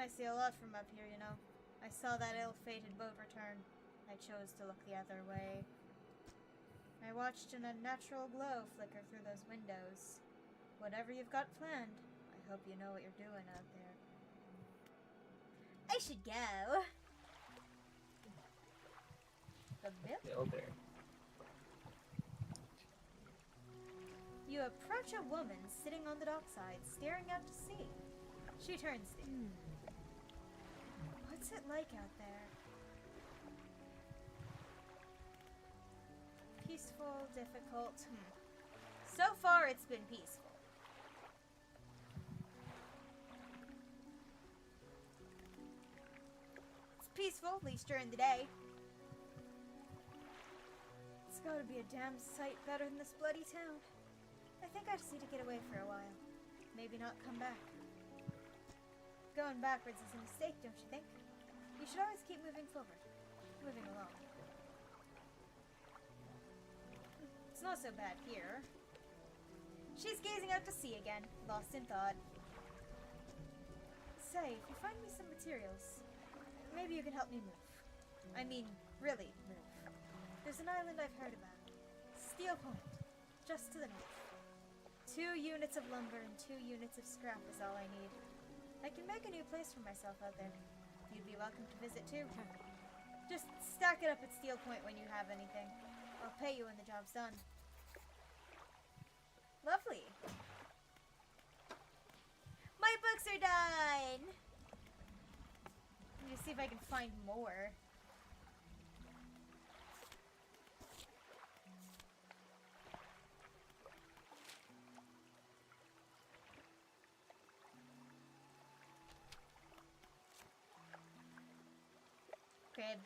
I see a lot from up here, you know. I saw that ill-fated boat return. I chose to look the other way. I watched an unnatural glow flicker through those windows. Whatever you've got planned, I hope you know what you're doing out there. I should go. The milk? Builder. You approach a woman sitting on the dockside, staring out to sea. She turns to you. What's it like out there? Peaceful, difficult. So far, it's been peaceful. It's peaceful, at least during the day. It's gotta be a damn sight better than this bloody town. I think I just need to get away for a while. Maybe not come back. Going backwards is a mistake, don't you think? You should always keep moving forward. Moving along. It's not so bad here. She's gazing out to sea again, lost in thought. Say, if you find me some materials, maybe you can help me move. I mean, really move. There's an island I've heard about. Steel Point, just to the north. 2 units of lumber and 2 units of scrap is all I need. I can make a new place for myself out there. You'd be welcome to visit too. Just stack it up at Steel Point when you have anything. I'll pay you when the job's done. Lovely. My books are done! Let me see if I can find more. Crib.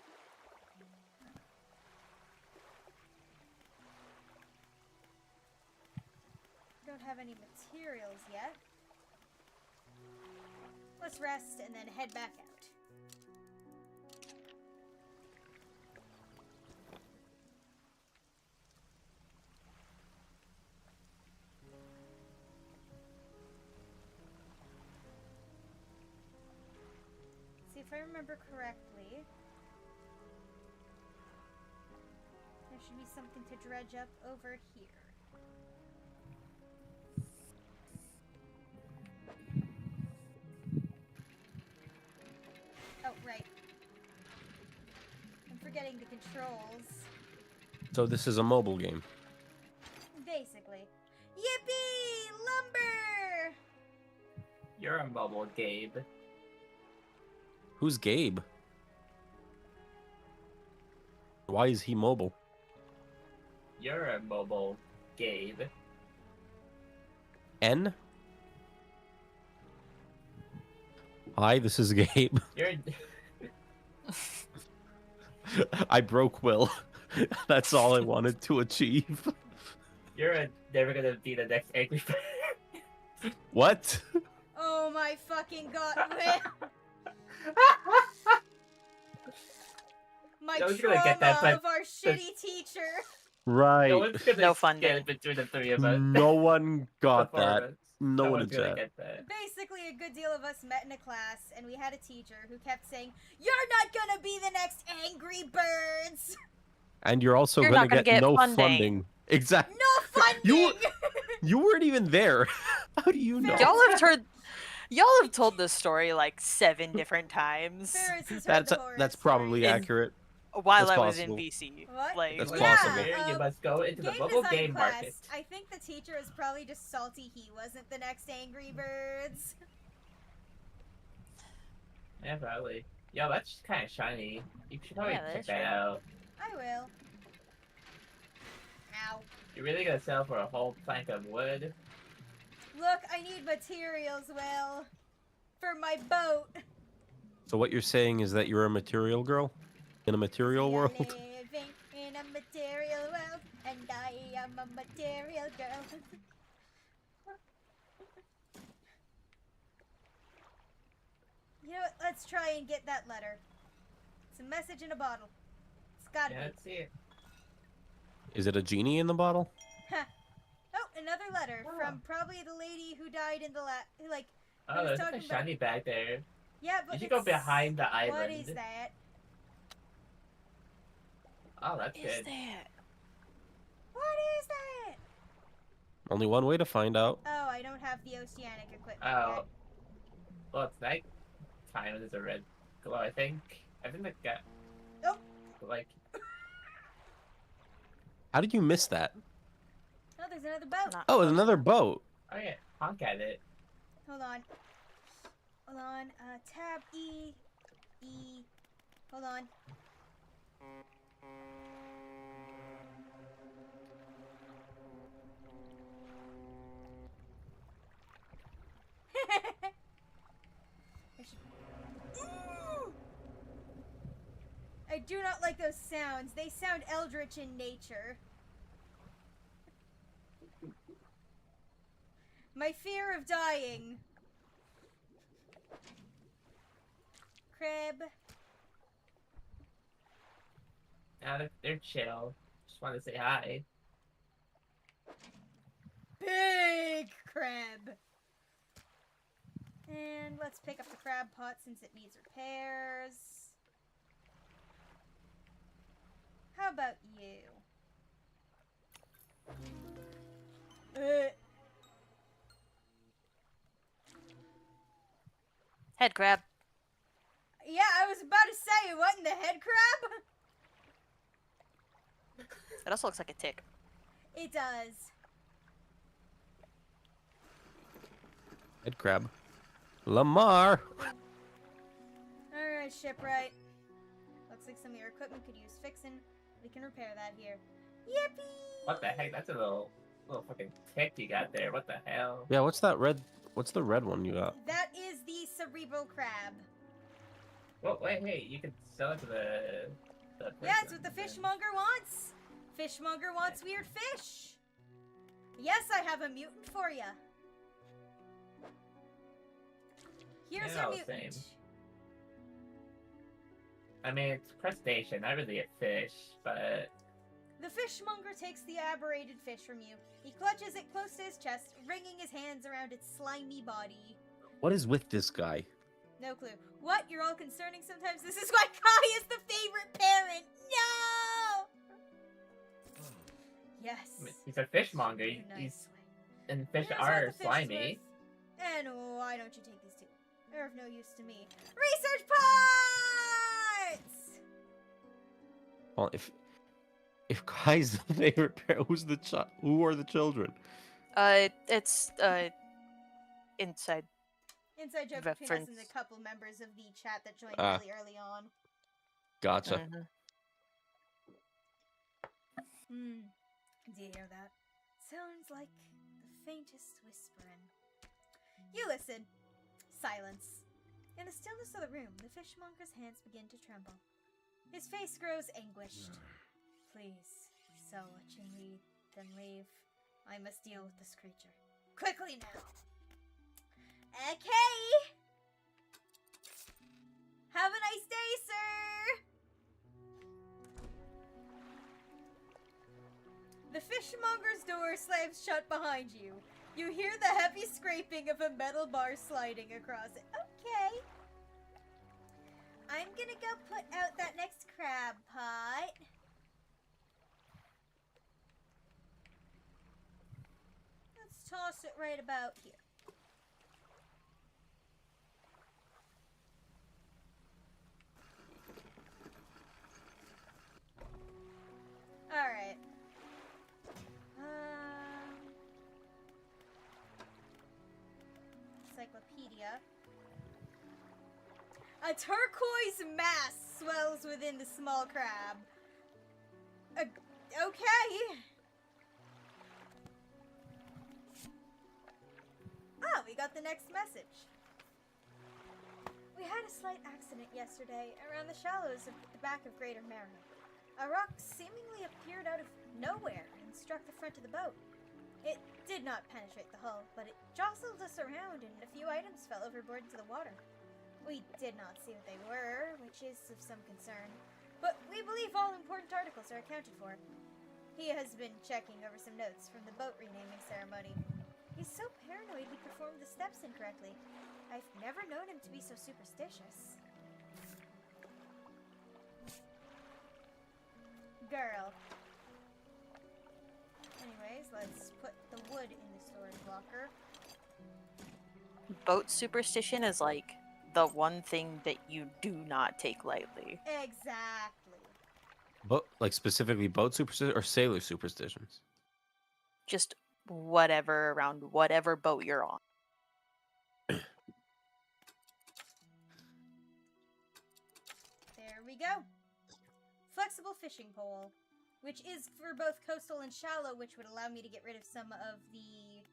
Don't have any materials yet. Let's rest and then head back out. See if I remember correctly. There should be something to dredge up over here. Oh, right. I'm forgetting the controls. So this is a mobile game. Basically. Yippee! Lumber! You're a mobile, Gabe. Who's Gabe? Why is he mobile? You're a mobile, Gabe. N? Hi, this is Gabe. You're I broke Will. That's all I wanted to achieve. never gonna be the next angry bird. What? Oh my fucking god, Will! My I was trauma gonna get that, but of our shitty teacher. Right. No one's gonna No funding. get it between the 3 of us. No one got that. Performance. No one one's did gonna that. get that. Basically, a good deal of us met in a class, and we had a teacher who kept saying, "You're not gonna be the next Angry Birds! And you're also You're gonna not gonna get get no funding. Exactly. No funding!" You weren't even there. How do you know? Y'all have told this story like 7 different times Ferris has heard the horror That's probably stories. accurate. while That's I was in possible. BC. What? Like, That's When Yeah, possible. you're here, you must go into the Game mobile design game class. market. I think the teacher is probably just salty he wasn't the next Angry Birds. Yeah, probably. Yo, that's kind of shiny. You should probably Yeah, that check is that shiny. out. I will. Ow. You're really gonna sell for a whole plank of wood? Look, I need materials, Will. For my boat. So what you're saying is that you're a material girl in a material We are world? living in a material world, and I am a material girl. You know what? Let's try and get that letter. It's a message in a bottle. It's gotta Yeah, be. let's see it. Is it a genie in the bottle? Oh, another letter Oh. from probably the lady who died in the Oh, was there's talking a about- shiny bag there. Yeah, but You should go it's- behind the island. What is that? Oh, that's Is good. that? What is that? Only one way to find out. Oh, I don't have the oceanic equipment Oh, yet. well, it's night time. There's a red glow. I think that got. Oh. Like, How did you miss that? Oh, there's another boat. Not Oh, close another enough. boat. oh yeah, honk at it. Hold on. Hold on. Tab E. E. Hold on. I should- Ooh! I do not like those sounds. They sound eldritch in nature. My fear of dying. Crib. Now they're chill. Just want to say hi. Big crab. And let's pick up the crab pot since it needs repairs. How about you? Head crab. Yeah, I was about to say, what in the head crab? It also looks like a tick. It does. Head crab. Lamar. Alright, shipwright. Looks like some of your equipment could use fixing. We can repair that here. Yippee! What the heck? That's a little fucking tick you got there. What the hell? Yeah, what's that red? What's the red one you got? That is the cerebral crab. Well, wait. You can sell it to the Yeah, it's person what the then. fishmonger wants. Fishmonger wants weird fish. Yes, I have a mutant for you. Here's Yeah, your the mutant. same. I mean, it's crustacean, not really a fish, but The fishmonger takes the aberrated fish from you. He clutches it close to his chest, wringing his hands around its slimy body. What is with this guy? No clue. What? You're all concerning sometimes? This is why Kai is the favorite parent! No! Yes. I mean, he's a fishmonger. In a He's nice way. and fish Here's what are the fish is slimy. worth. And why don't you take these two? They're of no use to me. Research parts! Well, if Kai's the favorite parent, who's the who are the children? It's inside. Inside joke between us and the Reference. couple members of the chat that joined Ah. really early on. Gotcha. Mhm. Do you hear that? Sounds like the faintest whispering. You listen. Silence. In the stillness of the room, the fishmonger's hands begin to tremble. His face grows anguished. Please, sell what you need, then leave. I must deal with this creature. Quickly now. Okay. Have a nice day, sir. The fishmonger's door slams shut behind you. You hear the heavy scraping of a metal bar sliding across it. Okay. I'm gonna go put out that next crab pot. Let's toss it right about here. Alright. Encyclopedia. A turquoise mass swells within the small crab. Okay. Oh, we got the next message. We had a slight accident yesterday around the shallows of the back of Greater Mariner. A rock seemingly appeared out of nowhere and struck the front of the boat. It did not penetrate the hull, but it jostled us around and a few items fell overboard into the water. We did not see what they were, which is of some concern, but we believe all important articles are accounted for. He has been checking over some notes from the boat renaming ceremony. He's so paranoid he performed the steps incorrectly. I've never known him to be so superstitious. Girl. Anyways, let's put the wood in the storage locker. Boat superstition is like the one thing that you do not take lightly. Exactly. But like specifically boat superstition or sailor superstitions. Just whatever around whatever boat you're on. There we go. Flexible fishing pole, which is for both coastal and shallow, which would allow me to get rid of some of the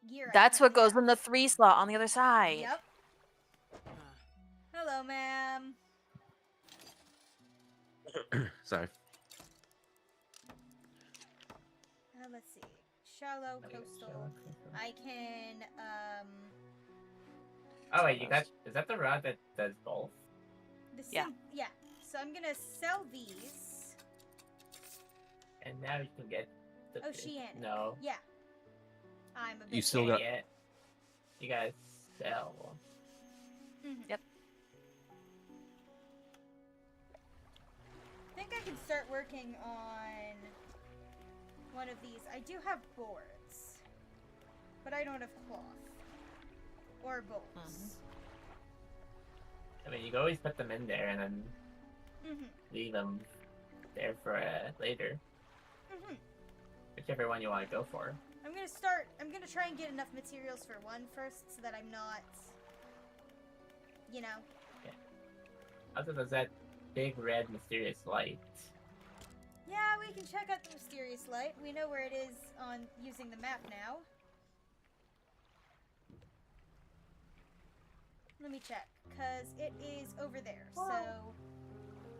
gear. That's what goes in the 3 slot on the other side. Yep. Hello, ma'am. Sorry. Let's see. Shallow, coastal. I can, Oh wait, you got. Is that the rod that does both? Yeah. Yeah. So I'm gonna sell these. And now you can get the fish. Oceanic. No. Yeah. I'm a bit You still Can't got- yet. You gotta sell. Mhm. Yep. I think I can start working on one of these. I do have boards, but I don't have cloth or bolts. I mean, you can always put them in there and then leave them there for later. Whichever one you want to go for. I'm gonna try and get enough materials for one first, so that I'm not, you know. Also, there's that big red mysterious light. Yeah, we can check out the mysterious light. We know where it is on using the map now. Let me check, because it is over there. So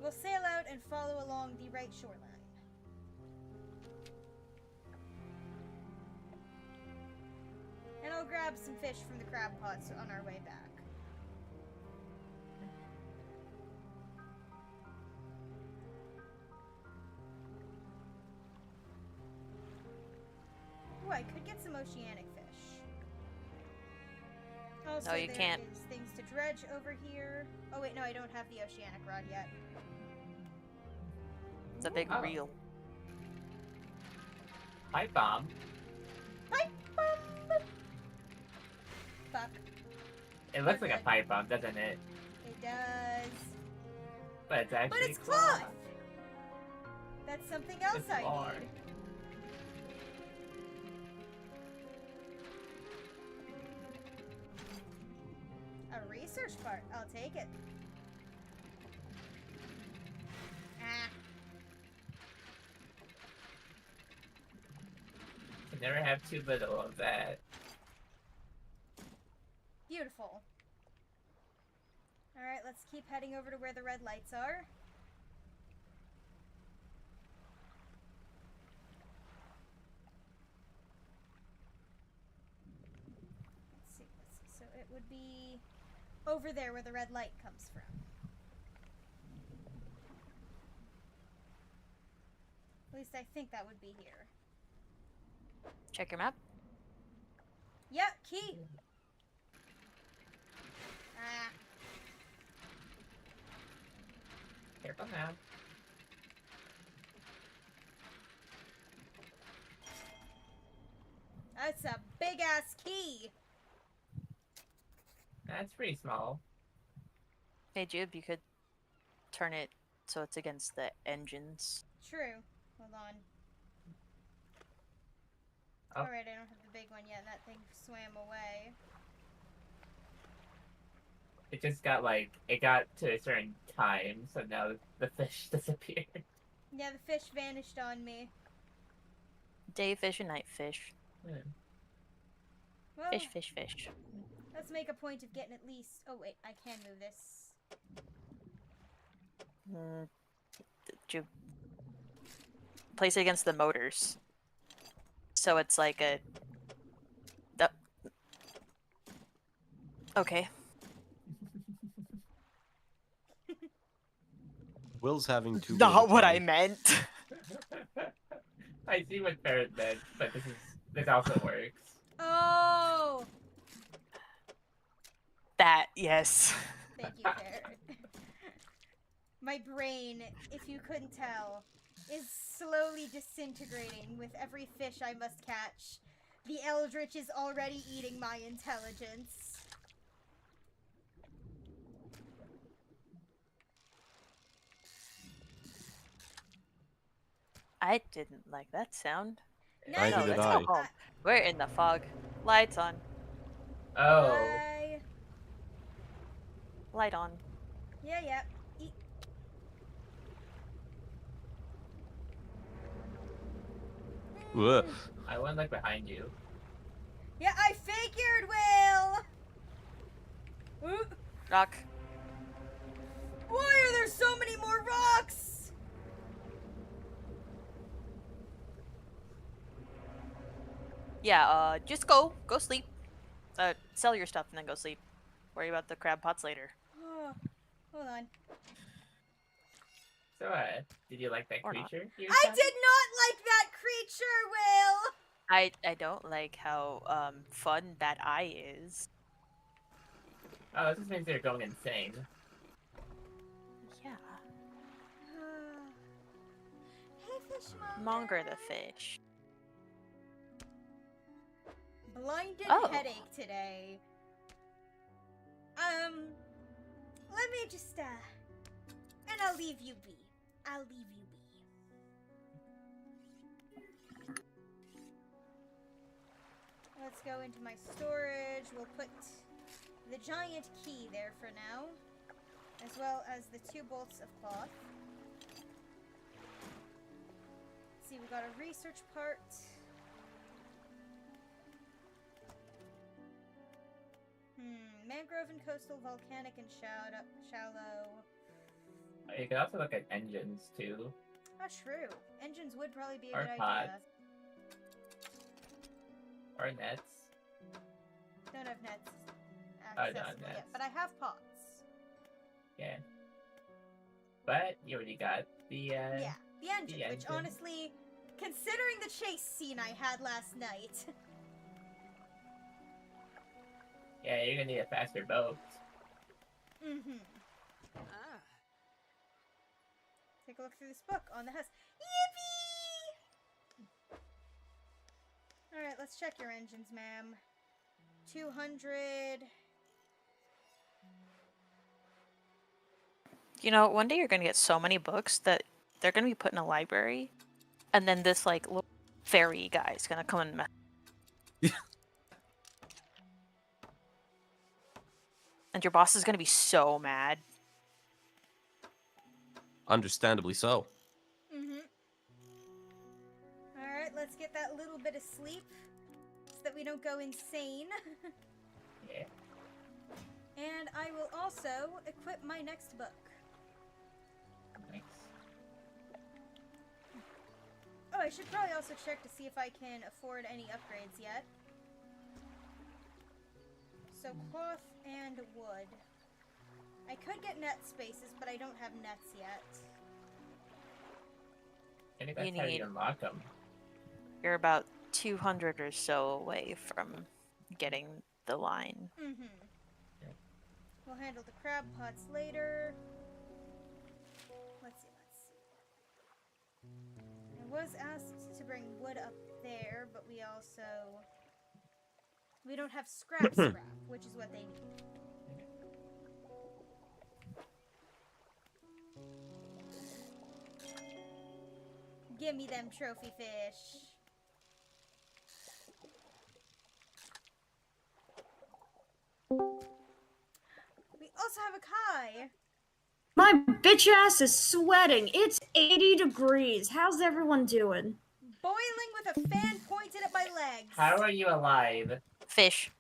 we'll sail out and follow along the right shoreline. And I'll grab some fish from the crab pots on our way back. Ooh, I could get some oceanic fish. Also, No, you can't. There is things to dredge over here. Oh wait, no, I don't have the oceanic rod yet. It's a big Oh. reel. Pipe bomb. Pipe bomb! Fuck. It looks like a pipe bomb, doesn't it? It does. But it's actually. But it's cloth! That's something else It's I hard. need. A research part. I'll take it. Ah. You never have too little of that. Beautiful. Alright, let's keep heading over to where the red lights are. Let's see. So it would be over there where the red light comes from. At least I think that would be here. Check your map. Yep, key! Ah. Careful now. That's a big ass key! That's pretty small. Hey, Jib, you could turn it so it's against the engines. True. Hold on. Oh. Alright, I don't have the big one yet. That thing swam away. It just got like, it got to a certain time, so now the fish disappeared. Yeah, the fish vanished on me. Day fish and night fish. Well, Fish, fish, fish. let's make a point of getting at least... Oh, wait, I can move this. Jib. Place it against the motors. So it's like a... Okay. Will's having too. Not what I meant. I see what Parrot meant, but this also works. Oh! That, yes. Thank you, Ferret. My brain, if you couldn't tell, is slowly disintegrating with every fish I must catch. The Eldritch is already eating my intelligence. I didn't like that sound. Neither No, did let's go I. home. We're in the fog. Lights on. Oh. Bye. Light on. Yeah. Ugh. I went like behind you. Yeah, I figured, Will! Ooh. Rock. Why are there so many more rocks? Yeah, just go. Go sleep. Sell your stuff and then go sleep. Worry about the crab pots later. Oh, hold on. So, did you like that Or not. creature? You I found? did not like that creature, Will! I don't like how fun that eye is. Oh, this just means they're going insane. Yeah. Hey, fishmonger. Monger the fish. Blinded Oh. headache today. Let me just, and I'll leave you be. I'll leave you be. Let's go into my storage. We'll put the giant key there for now, as well as the 2 bolts of cloth. Let's see, we got a research part. Mangrove and coastal, volcanic and shallow. You can also look at engines too. Oh, true. Engines would probably be a Or good pods. idea. Or nets. Don't have nets Oh, accessible not yet, nets. but I have pots. Yeah. But you already got the Yeah, the engine, which engine. honestly, considering the chase scene I had last night, Yeah, you're gonna need a faster boat. Take a look through this book on the house. Yippee! Alright, let's check your engines, ma'am. 200. You know, one day you're gonna get so many books that they're gonna be put in a library, and then this like little fairy guy's gonna come and mess. And your boss is gonna be so mad. Understandably so. Alright, let's get that little bit of sleep so that we don't go insane. Yeah. And I will also equip my next book. Nice. Oh, I should probably also check to see if I can afford any upgrades yet. So cloth and wood. I could get net spaces, but I don't have nets yet. I think that's You how need- you unlock them. You're about 200 or so away from getting the line. Yeah. We'll handle the crab pots later. Let's see. I was asked to bring wood up there, but we don't have scrap, which is what they need. Give me them trophy fish. We also have a Kai. My bitch ass is sweating. It's 80 degrees. How's everyone doing? Boiling with a fan pointed at my legs. How are you alive? Fish.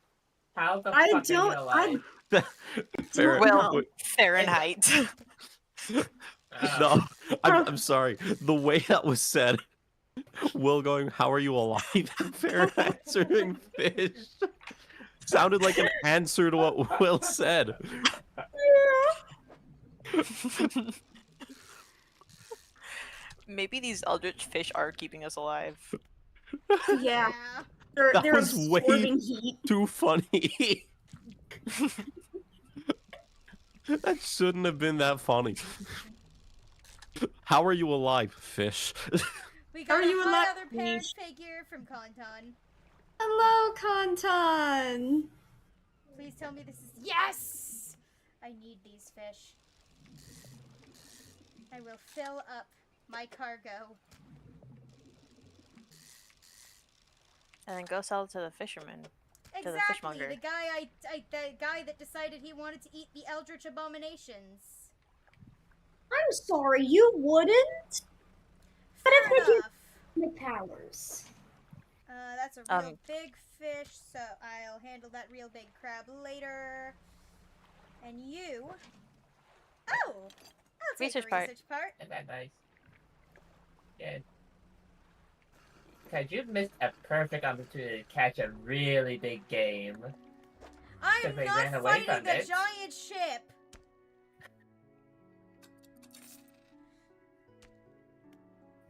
How the I fuck are don't- you alive? Fair- Well, No. Fahrenheit. No, I'm sorry. The way that was said, Will going, "How are you alive?" and Farron answering fish sounded like an answer to what Will said. Maybe these eldritch fish are keeping us alive. Yeah. That They're was way- absorbing heat. Too funny. That shouldn't have been that funny. How are you alive, fish? We Are got a you high alive, other parent fish? figure from Konton. Hello, Konton. Please tell me this is yes. I need these fish. I will fill up my cargo. And then go sell it to the fisherman. To the Exactly, fishmonger. the guy that decided he wanted to eat the eldritch abominations. I'm sorry, you wouldn't? What if Fair we enough. get the powers? That's a real big fish, so I'll handle that real big crab later. And you? Oh, I'll take Research the part. research part. Isn't that nice? Yeah. Cause you've missed a perfect opportunity to catch a really big game. I'm 'Cause they not ran away fighting from the it. giant ship.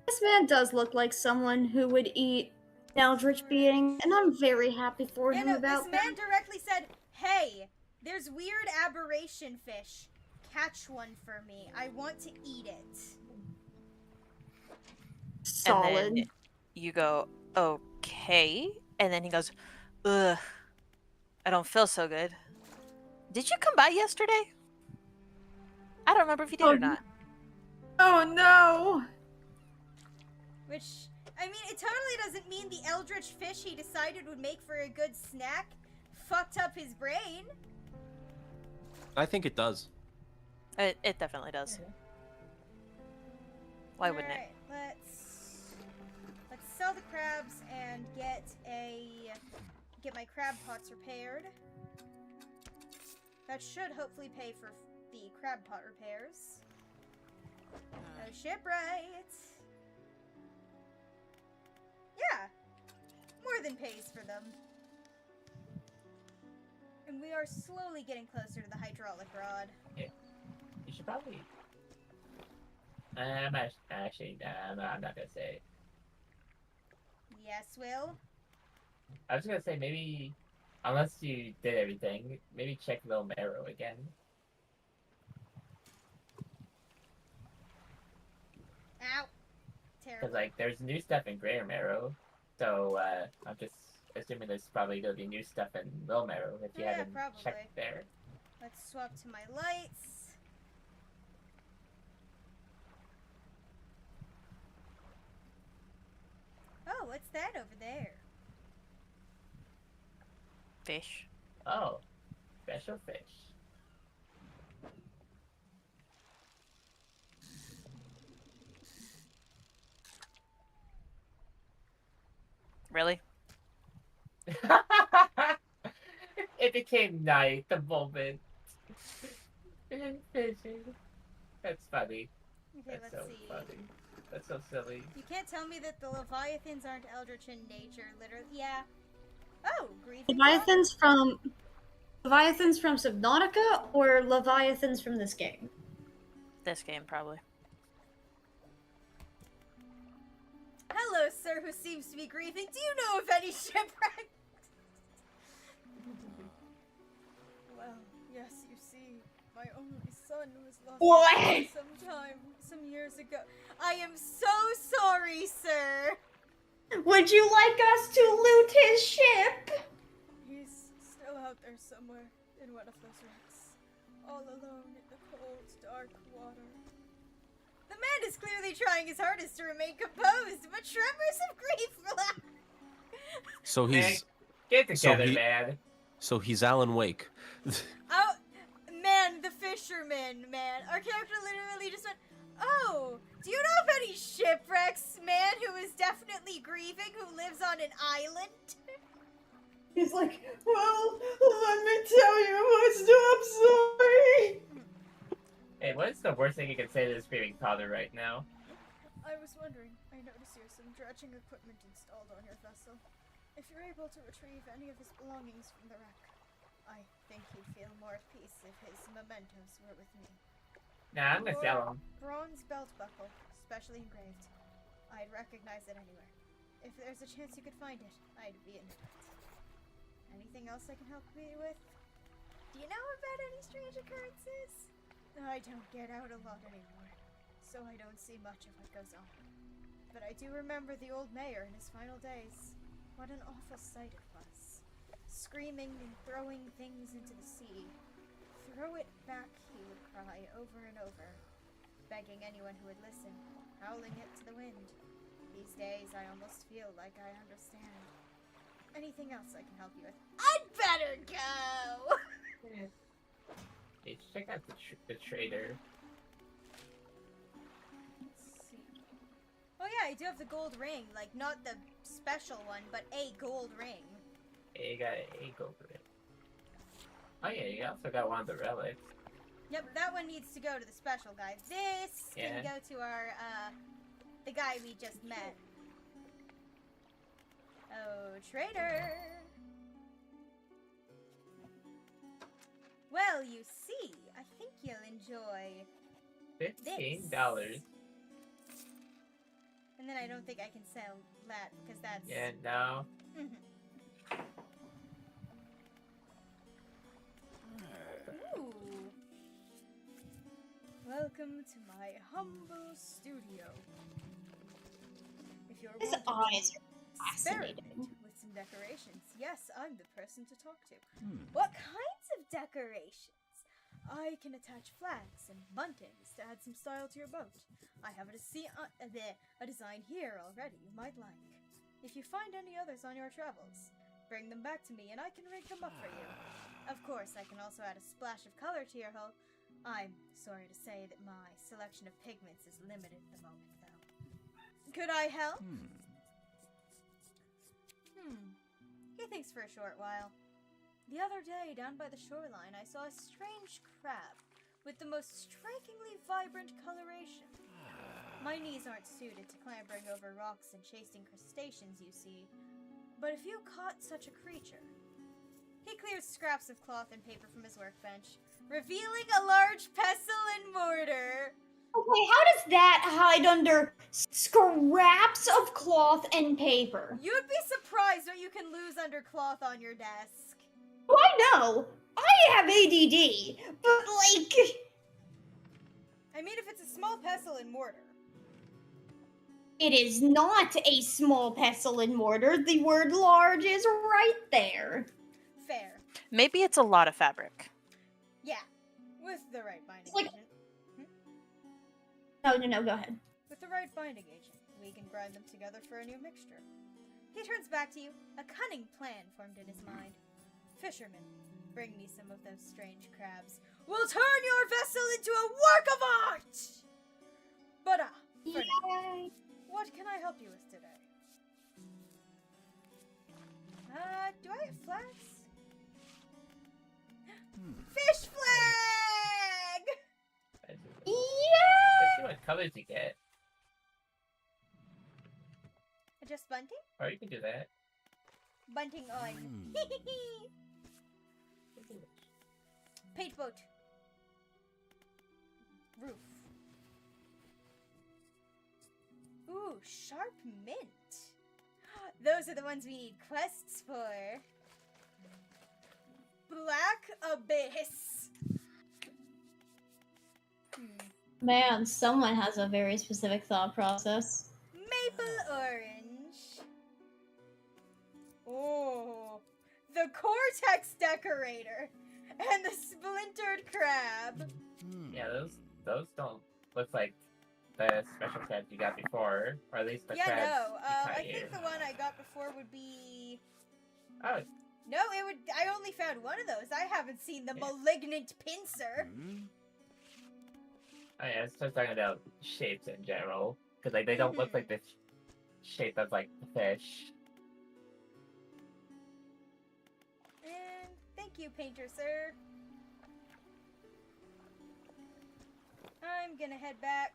This man does look like someone who would eat an eldritch being, and I'm very happy for You him know, about this that. man directly said, "Hey, there's weird aberration fish. Catch one for me. I want to eat it." Solid. And then you go, okay. And then he goes, ugh, I don't feel so good. Did you come by yesterday? I don't remember if you did or not. Oh no! Which, I mean, it totally doesn't mean the eldritch fish he decided would make for a good snack fucked up his brain. I think it does. It definitely does. Why wouldn't it? Alright, let's sell the crabs and get my crab pots repaired. That should hopefully pay for the crab pot repairs. Oh, shipwright. Yeah, more than pays for them. And we are slowly getting closer to the hydraulic rod. You should probably. Actually, no, I'm not gonna say it. Yes, Will? I was gonna say maybe, unless you did everything, maybe check Lil Marrow again. Ow. Terrible. Because, like, there's new stuff in Greater Marrow, so, I'm just assuming there's probably gonna be new stuff in Lil Marrow if you Yeah, haven't probably. checked there. Let's swap to my lights. Oh, what's that over there? Fish. Oh, special fish. Really? It became night the moment. Fishing. That's funny. Okay, That's let's so see. funny. That's so silly. You can't tell me that the Leviathans aren't eldritch in nature, literally. Yeah. Oh, grieving. Leviathans from Subnautica or Leviathans from this game? This game, probably. Hello, sir, who seems to be grieving. Do you know of any shipwreck? Well, yes, you see, my only son was lost What? some years ago. I am so sorry, sir. Would you like us to loot his ship? He's still out there somewhere in one of those wrecks, all alone in the cold, dark water. The man is clearly trying his hardest to remain composed, but tremors of grief. So he's Get together, he- man. so he's Alan Wake. Oh, man, the fisherman, man. Our character literally just went, "Oh, do you know of any shipwrecks, man, who is definitely grieving, who lives on an island?" He's like, well, let me tell you, I'm sorry. Hey, what's the worst thing you can say to this screaming toddler right now? I was wondering, I notice you have some dredging equipment installed on your vessel. If you're able to retrieve any of his belongings from the wreck, I think he'd feel more at peace if his mementos were with me. Nah, I'm gonna sell him. Bronze belt buckle, specially engraved. I'd recognize it anywhere. if there's a chance you could find it, I'd be into it. Anything else I can help you with? Do you know about any strange occurrences? I don't get out a lot anymore, so I don't see much of what goes on. But I do remember the old mayor in his final days. What an awful sight it was. Screaming and throwing things into the sea. Throw it back, he would cry over and over, begging anyone who would listen, howling it to the wind. These days, I almost feel like I understand. Anything else I can help you with? I'd better go! Hey, check out the trader. Let's see. Oh yeah, I do have the gold ring. Like, not the special one, but a gold ring. Hey, you got a gold ring. Oh yeah, you also got one of the relics. Yep, that one needs to go to the special guy. This can go to our, the guy we just met. Oh, trader! Well, you see, I think you'll enjoy $15. And then I don't think I can sell that, because that's... Yeah, no. Ooh. Welcome to my humble studio. If you're His wanting eyes to are fascinating. experiment with some decorations, yes, I'm the person to talk to. What kinds of decorations? I can attach flags and buntings to add some style to your boat. I have a design here already you might like. If you find any others on your travels, bring them back to me and I can rig them up for you. Of course, I can also add a splash of color to your hull. I'm sorry to say that my selection of pigments is limited at the moment, though. Could I help? He thinks for a short while. The other day, down by the shoreline, I saw a strange crab with the most strikingly vibrant coloration. My knees aren't suited to clambering over rocks and chasing crustaceans, you see. But if you caught such a creature... He clears scraps of cloth and paper from his workbench, revealing a large pestle and mortar. Okay, how does that hide under scraps of cloth and paper? You'd be surprised what you can lose under cloth on your desk. Oh, I know. I have ADD, but like... I mean, if it's a small pestle and mortar. It is not a small pestle and mortar. The word large is right there. Fair. Maybe it's a lot of fabric. Yeah. With the right binding Like- agent. No, go ahead. With the right binding agent, we can grind them together for a new mixture. He turns back to you, a cunning plan formed in his mind. Fisherman, bring me some of those strange crabs. We'll turn your vessel into a work of art! But for now, Yay. what can I help you with today? Do I have flags? Fish flag! Let's Yeah. see what colors you get. Just bunting? Or you can do that. Bunting on. Paint boat. Roof. Ooh, sharp mint. Those are the ones we need quests for. Black abyss. Man, someone has a very specific thought process. Maple orange. Oh, the cortex decorator and the splintered crab. Yeah, those don't look like the special crabs you got before, or at least the Yeah, crabs no. you I caught think here. the one I got before would be. Oh, No, it would. I only found one of those. I haven't seen the Yeah. malignant pincer. oh yeah, it's just talking about shapes in general, because like they don't look like the shape of like the fish. And thank you, painter sir. I'm gonna head back.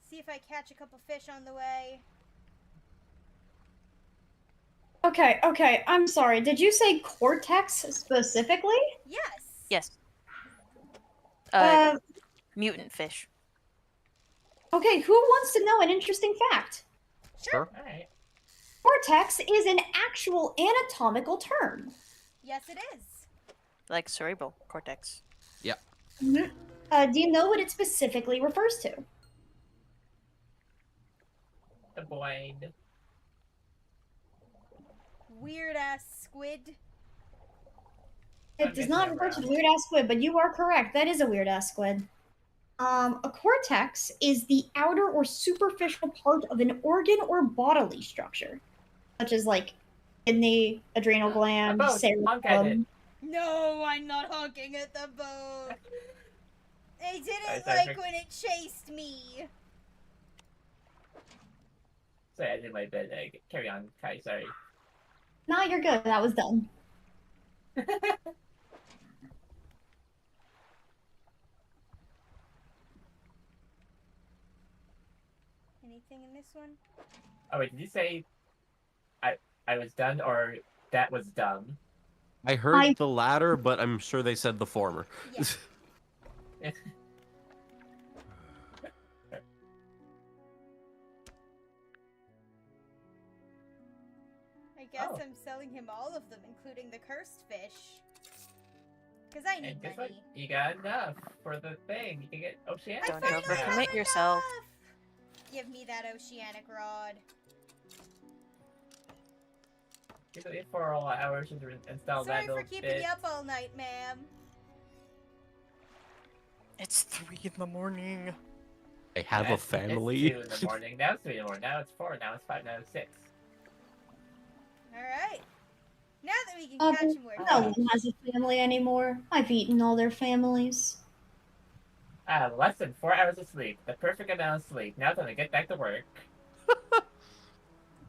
See if I catch a couple fish on the way. Okay, I'm sorry. Did you say cortex specifically? Yes. Yes. Uh, Mutant fish. Okay, who wants to know an interesting fact? Sure. All right. Cortex is an actual anatomical term. Yes, it is. Like cerebral cortex. Do you know what it specifically refers to? The blind. Weird ass squid. It I'm does messing not refer to the around. weird ass squid, but you are correct. That is a weird ass squid. A cortex is the outer or superficial part of an organ or bodily structure, such as like kidney, adrenal gland, boat. Honk at it. cerebellum. No, I'm not honking at the boat. I didn't Sorry, like when it chased me. Sorry, I did my bed. Carry on, Kai. Sorry. No, you're good. That was done. Anything in this one? Oh wait, did you say I was done or that was dumb? I heard the latter, but I'm sure they said the former. Yeah. I guess Oh. I'm selling him all of them, including the cursed fish. Because I need And guess what? money. You got enough for the thing. You can get Oceanic. Don't finally overcommit have yourself. enough! Give me that oceanic rod. You can wait for all hours to install Sorry that for little keeping bit. you up all night, ma'am. It's 3 in the morning. I have a It's family. 2 in the morning. Now it's 3 in the morning. Now it's 4. Now it's 5. Now it's 6. Alright. Now that we can Oh, catch him where no one has a family anymore. I've eaten all their families. Less than 4 hours of sleep. The perfect amount of sleep. Now time to get back to work.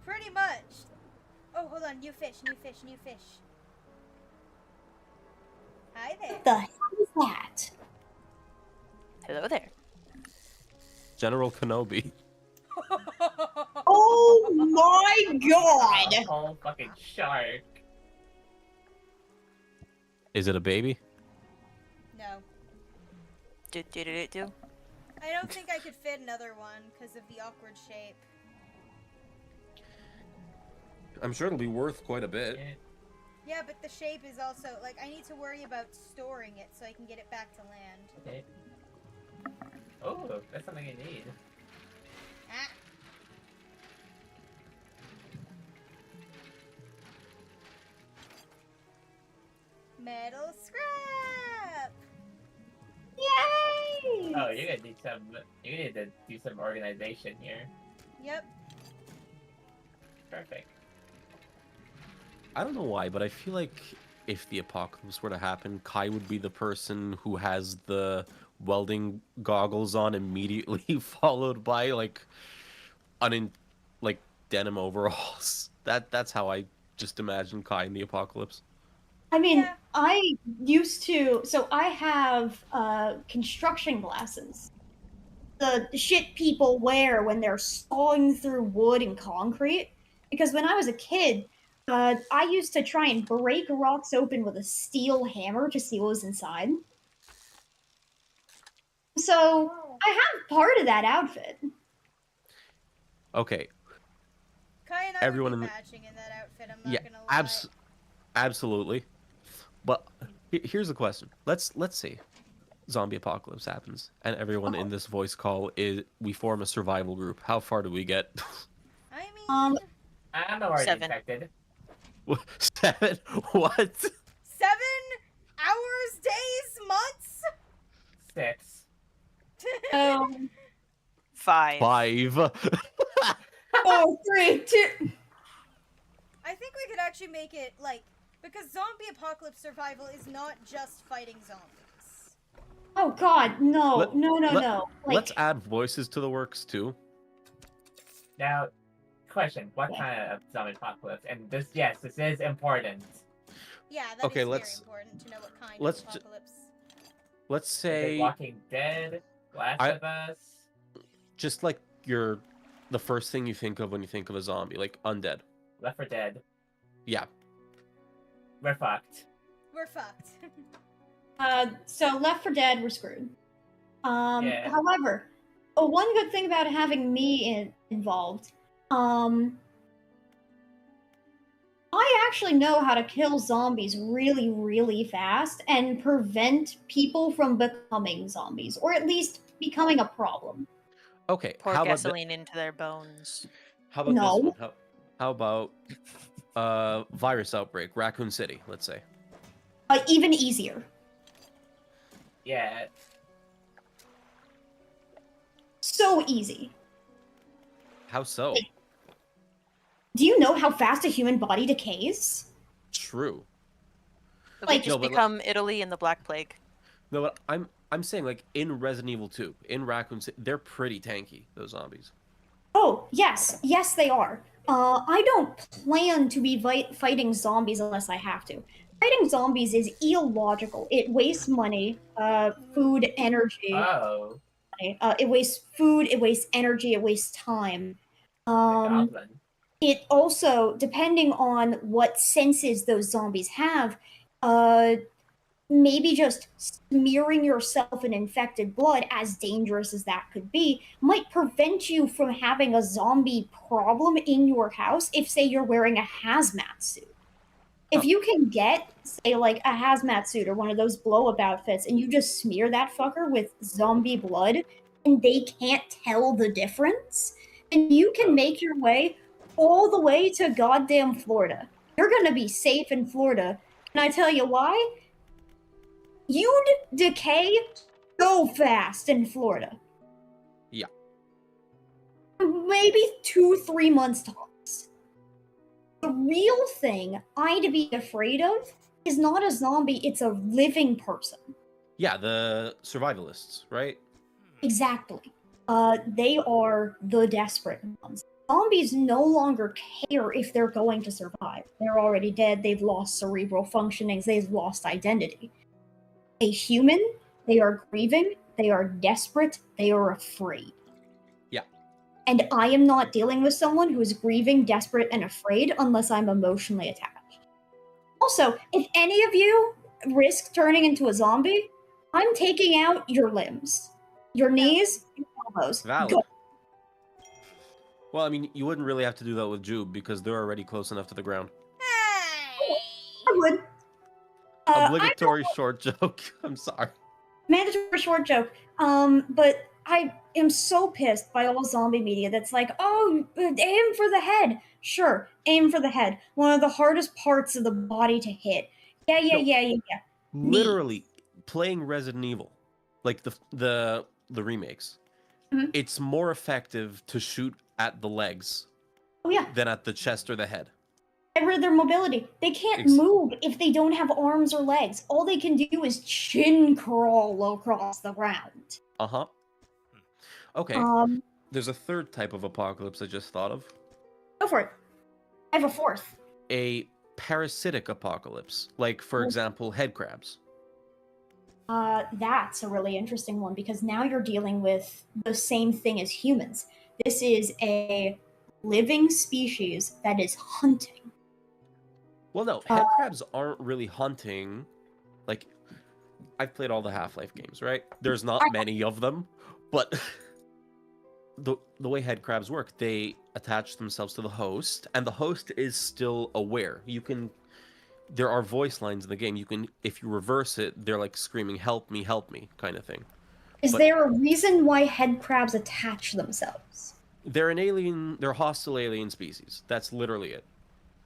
Pretty much. Oh, hold on. New fish, new fish, new fish. Hi there. What the hell is that? Hello there. General Kenobi. Oh my god! A whole fucking shark. Is it a baby? No. Do do do do do. I don't think I could fit another one because of the awkward shape. I'm sure it'll be worth quite a bit. Yeah, but the shape is also, like, I need to worry about storing it so I can get it back to land. Okay. Oh, that's something you need. Ah. Metal scrap! Yay! Oh, you're gonna need some. You need to do some organization here. Yep. Perfect. I don't know why, but I feel like if the apocalypse were to happen, Kai would be the person who has the welding goggles on immediately, followed by like like denim overalls. That's how I just imagine Kai in the apocalypse. I mean, Yeah. I used to. So I have construction glasses. The shit people wear when they're sawing through wood and concrete. Because when I was a kid, I used to try and break rocks open with a steel hammer to see what was inside. So I have part of that outfit. Okay, Kai and I Everyone would in be the- matching in that outfit, I'm not yeah, gonna lie. absolutely. But here's the question: Let's say zombie apocalypse happens, and everyone in this voice call we form a survival group. How far do we get? I mean, I'm already 7. infected. 7? What? 7 hours, days, months? 6. Oh, 5. 5. 4, 3, 2. I think we could actually make it, like, because zombie apocalypse survival is not just fighting zombies. Oh god, no, Let- no. Like, Let's add voices to the works too. Now, question: what Yeah. kind of zombie apocalypse? And this, yes, this is important. Yeah, that is Okay, very let's- important to know what kind let's of ju- apocalypse. Let's Is it say Walking Dead, Last of Us. just like the first thing you think of when you think of a zombie, like undead. Left 4 Dead. Yeah. We're fucked. We're fucked. so Left 4 Dead, we're screwed. Yeah. However, one good thing about having me involved, actually know how to kill zombies really, really fast and prevent people from becoming zombies, or at least becoming a problem. Okay, Pour how about gasoline into their bones. how about No. this one? How about virus outbreak, Raccoon City, let's say. Even easier. Yeah. So easy. How so? Do you know how fast a human body decays? True. We Like- just No, but become Italy in the Black Plague. No, but I'm saying like in Resident Evil 2, in Raccoon City, they're pretty tanky, those zombies. Oh, yes. Yes, they are. I don't plan to be fighting zombies unless I have to. Fighting zombies is illogical. It wastes money, food, energy. Oh. It wastes food, it wastes energy, it wastes time. The goblin. It also, depending on what senses those zombies have, maybe just smearing yourself in infected blood, as dangerous as that could be, might prevent you from having a zombie problem in your house if, say, you're wearing a hazmat suit. If you can get, say, like a hazmat suit or one of those blow-up outfits, and you just smear that fucker with zombie blood, and they can't tell the difference, then you can make your way all the way to goddamn Florida. You're gonna be safe in Florida. Can I tell you why? You'd decay so fast in Florida. Yeah. Maybe 2-3 months tops. The real thing I'd be afraid of is not a zombie, it's a living person. Yeah, the survivalists, right? Exactly. They are the desperate ones. Zombies no longer care if they're going to survive. They're already dead, they've lost cerebral functionings, they've lost identity. A human, they are grieving, they are desperate, they are afraid. Yeah. And I am not dealing with someone who is grieving, desperate, and afraid unless I'm emotionally attached. Also, if any of you risk turning into a zombie, I'm taking out your limbs. Your knees, your elbows. Valid. Go. Well, I mean, you wouldn't really have to do that with Jube because they're already close enough to the ground. Hey! I would. Obligatory short joke. I'm sorry. Mandatory short joke. But I am so pissed by all zombie media that's like, oh, aim for the head. Sure, aim for the head. One of the hardest parts of the body to hit. Yeah. Literally, playing Resident Evil, like the remakes, Mhm. it's more effective to shoot at the legs Oh yeah, than at the chest or the head. ever their mobility. They can't Ex- move if they don't have arms or legs. All they can do is chin crawl across the ground. Uh-huh. Okay, Um, there's a third type of apocalypse I just thought of. go for it. I have a fourth. A parasitic apocalypse, like, for Oh. example, head crabs. That's a really interesting one because now you're dealing with the same thing as humans. This is a living species that is hunting. Well, no, head crabs aren't really hunting. Like, I've played all the Half-Life games, right? There's not many of them, but the way head crabs work, they attach themselves to the host, and the host is still aware. There are voice lines in the game. You can, if you reverse it, they're like screaming, help me," kind of thing. Is But- there a reason why head crabs attach themselves? They're they're hostile alien species. That's literally it.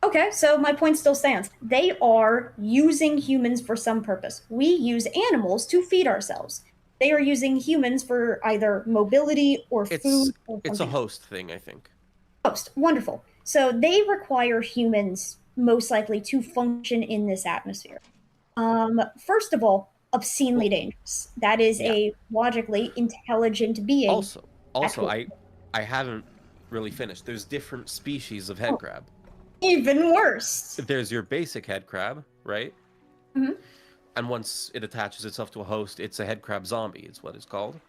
Okay, so my point still stands. They are using humans for some purpose. We use animals to feed ourselves. They are using humans for either mobility or It's food or it's a something. host thing, I think. Host. Wonderful. So they require humans most likely to function in this atmosphere. First of all, obscenely dangerous. That is a logically intelligent being. Also, Actual- I haven't really finished. There's different species of head crab. Even worse. There's your basic head crab, right? Mhm. And once it attaches itself to a host, it's a head crab zombie. It's what it's called.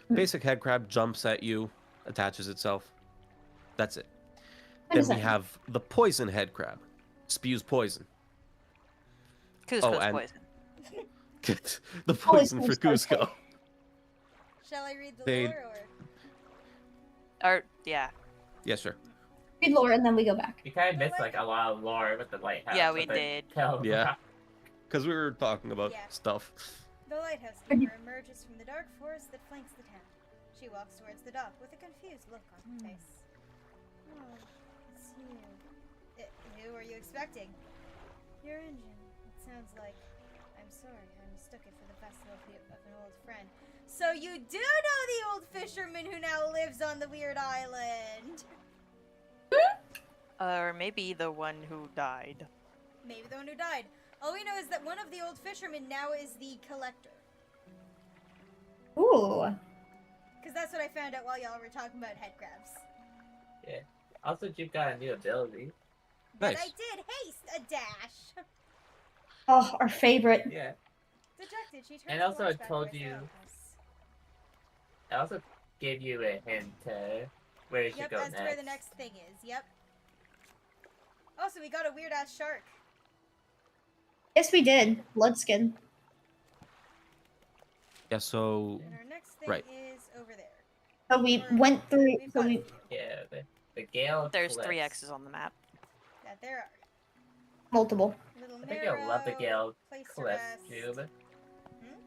Mhm. Basic head crab jumps at you, attaches itself. That's it. What Then is we that? have the poison head crab. Spews poison. Cusco's and- poison. The poison for Cusco's Cusco. Shall I read the They- lore or? Or yeah. Yeah, sure. Read lore and then we go back. We kind of missed like a lot of lore with the lighthouse. Yeah, we with the did. Yeah. Because we were talking about Yeah. stuff. The lighthouse keeper emerges from the dark forest that flanks the town. She walks towards the dock with a confused look on her face. Oh, it's you. Who are you expecting? Your engine. It sounds like... I'm sorry, I mistook it for the vessel of an old friend. So you do know the old fisherman who now lives on the weird island! Or maybe the one who died. Maybe the one who died. All we know is that one of the old fishermen now is the collector. Ooh. Because that's what I found out while y'all were talking about head crabs. Yeah. Also, you've got a new ability. But Nice. I did haste a dash! Oh, our favorite. Yeah. Dejected, she turns And also towards I told back you- towards the office. I also gave you a hint to where you should Yep, go as next. to where the next thing is. Yep. Also, we got a weird ass shark. Yes, we did. Bloodskin. Yeah, so And our next thing Right. is over there. So we Or- went through. We've So got a we few Yeah, the Gale There's 3 Cliffs. X's on the map. that there are. multiple. Little I think you'll love the marrow, Gale place to Cliffs, rest. Jube. Hmm?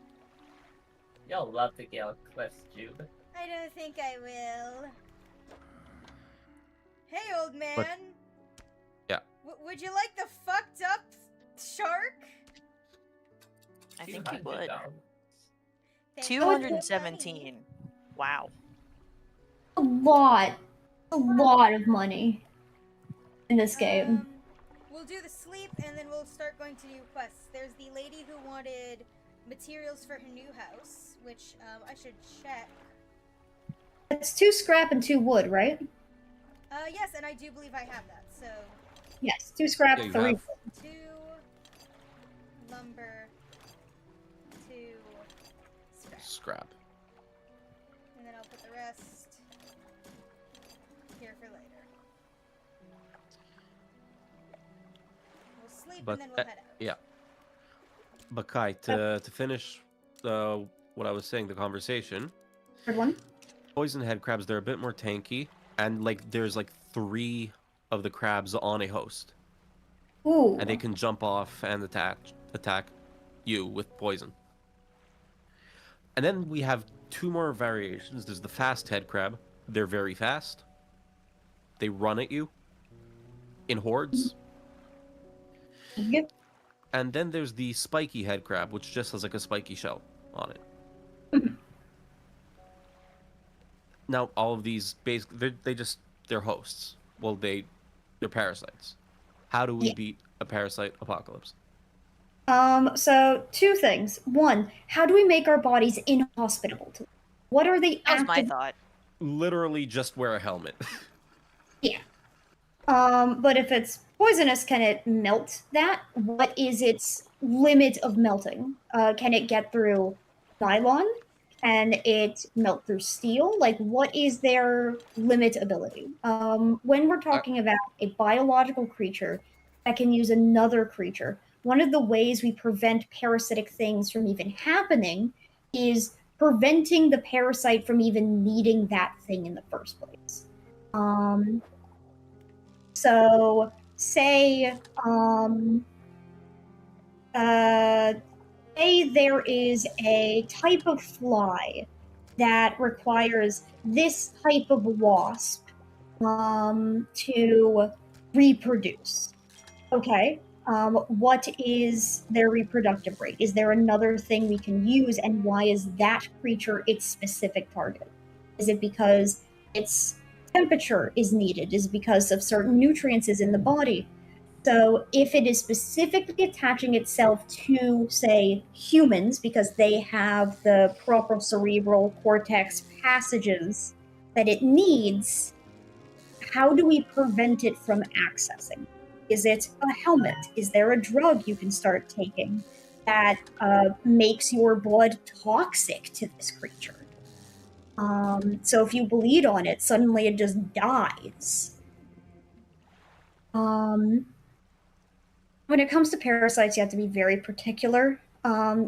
You'll love the Gale Cliffs, Jube. I don't think I will. Hey, old man. Yeah. Would you like the fucked up shark? I think you would. $200. Thank you for the money. 217. Wow. A lot of money in this game. We'll do the sleep and then we'll start going to do quests. There's the lady who wanted materials for her new house, which I should check. It's 2 scrap and 2 wood, right? Yes, and I do believe I have that. So Yes, 2 scrap, Yeah, you 3. have. 2 lumber, 2 scrap, scrap. and then I'll put the rest here for later. We'll sleep But and then we'll head out. yeah. But Kai, to finish what I was saying, the conversation, Third one. poison head crabs, they're a bit more tanky, and like there's like 3 of the crabs on a host, Ooh. and they can jump off and attack you with poison. And then we have 2 more variations. There's the fast head crab. They're very fast. They run at you in hordes. Yep. And then there's the spiky head crab, which just has like a spiky shell on it. Now, all of these basically they're hosts. Well, they're parasites. How do we Yeah. beat a parasite apocalypse? So 2 things. 1, how do we make our bodies inhospitable to them? What are they That was my active? thought. Literally just wear a helmet. Yeah. But if it's poisonous, can it melt that? What is its limit of melting? Can it get through nylon? Can it melt through steel? Like, what is their limit ability? When we're talking about a biological creature that can use another creature, one of the ways we prevent parasitic things from even happening is preventing the parasite from even needing that thing in the first place. So, say there is a type of fly that requires this type of wasp to reproduce. Okay. What is their reproductive rate? Is there another thing we can use, and why is that creature its specific target? Is it because its temperature is needed? Is it because of certain nutrients is in the body? So if it is specifically attaching itself to, say, humans, because they have the proper cerebral cortex passages that it needs, how do we prevent it from accessing? Is it a helmet? Is there a drug you can start taking that makes your blood toxic to this creature? So if you bleed on it, suddenly it just dies. When it comes to parasites, you have to be very particular.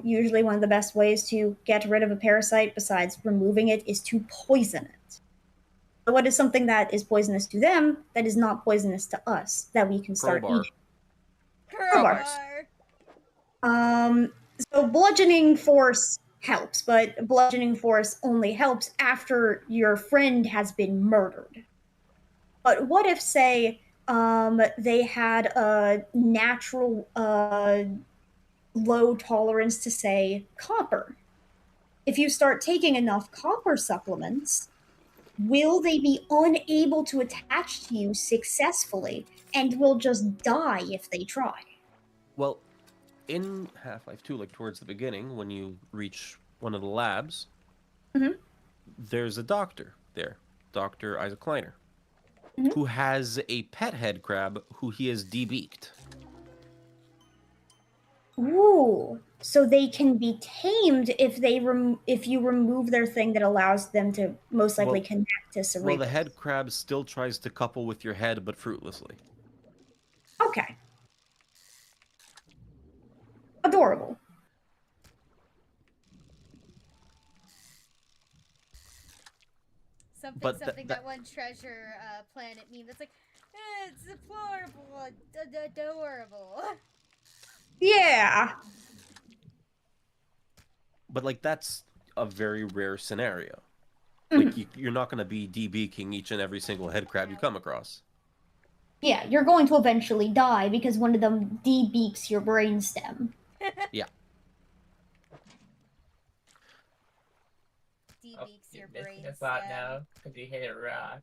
Usually one of the best ways to get rid of a parasite, besides removing it, is to poison it. So what is something that is poisonous to them that is not poisonous to us that we can start Crowbar. eating? Crowbar. So bludgeoning force helps, but bludgeoning force only helps after your friend has been murdered. But what if, say, they had a natural low tolerance to, say, copper? If you start taking enough copper supplements, will they be unable to attach to you successfully and will just die if they try? Well, in Half-Life 2, like towards the beginning, when you reach one of the labs, Mhm. there's a doctor there, Dr. Isaac Kleiner, Mhm. who has a pet head crab who he has debeaked. Ooh, so they can be tamed if if you remove their thing that allows them to most likely Well- connect to Well, cerebral. the head crab still tries to couple with your head, but fruitlessly. Okay. Adorable. But That one treasure planet meme that's like, it's deplorable, adorable. Yeah. But like that's a very rare scenario. Mhm. Like you're not going to be debeaking each and every single head crab you come across. Yeah, you're going to eventually die because one of them debeaks your brainstem. Yeah. Debeaks You're your missing brain a spot stem. now because you hit a rock.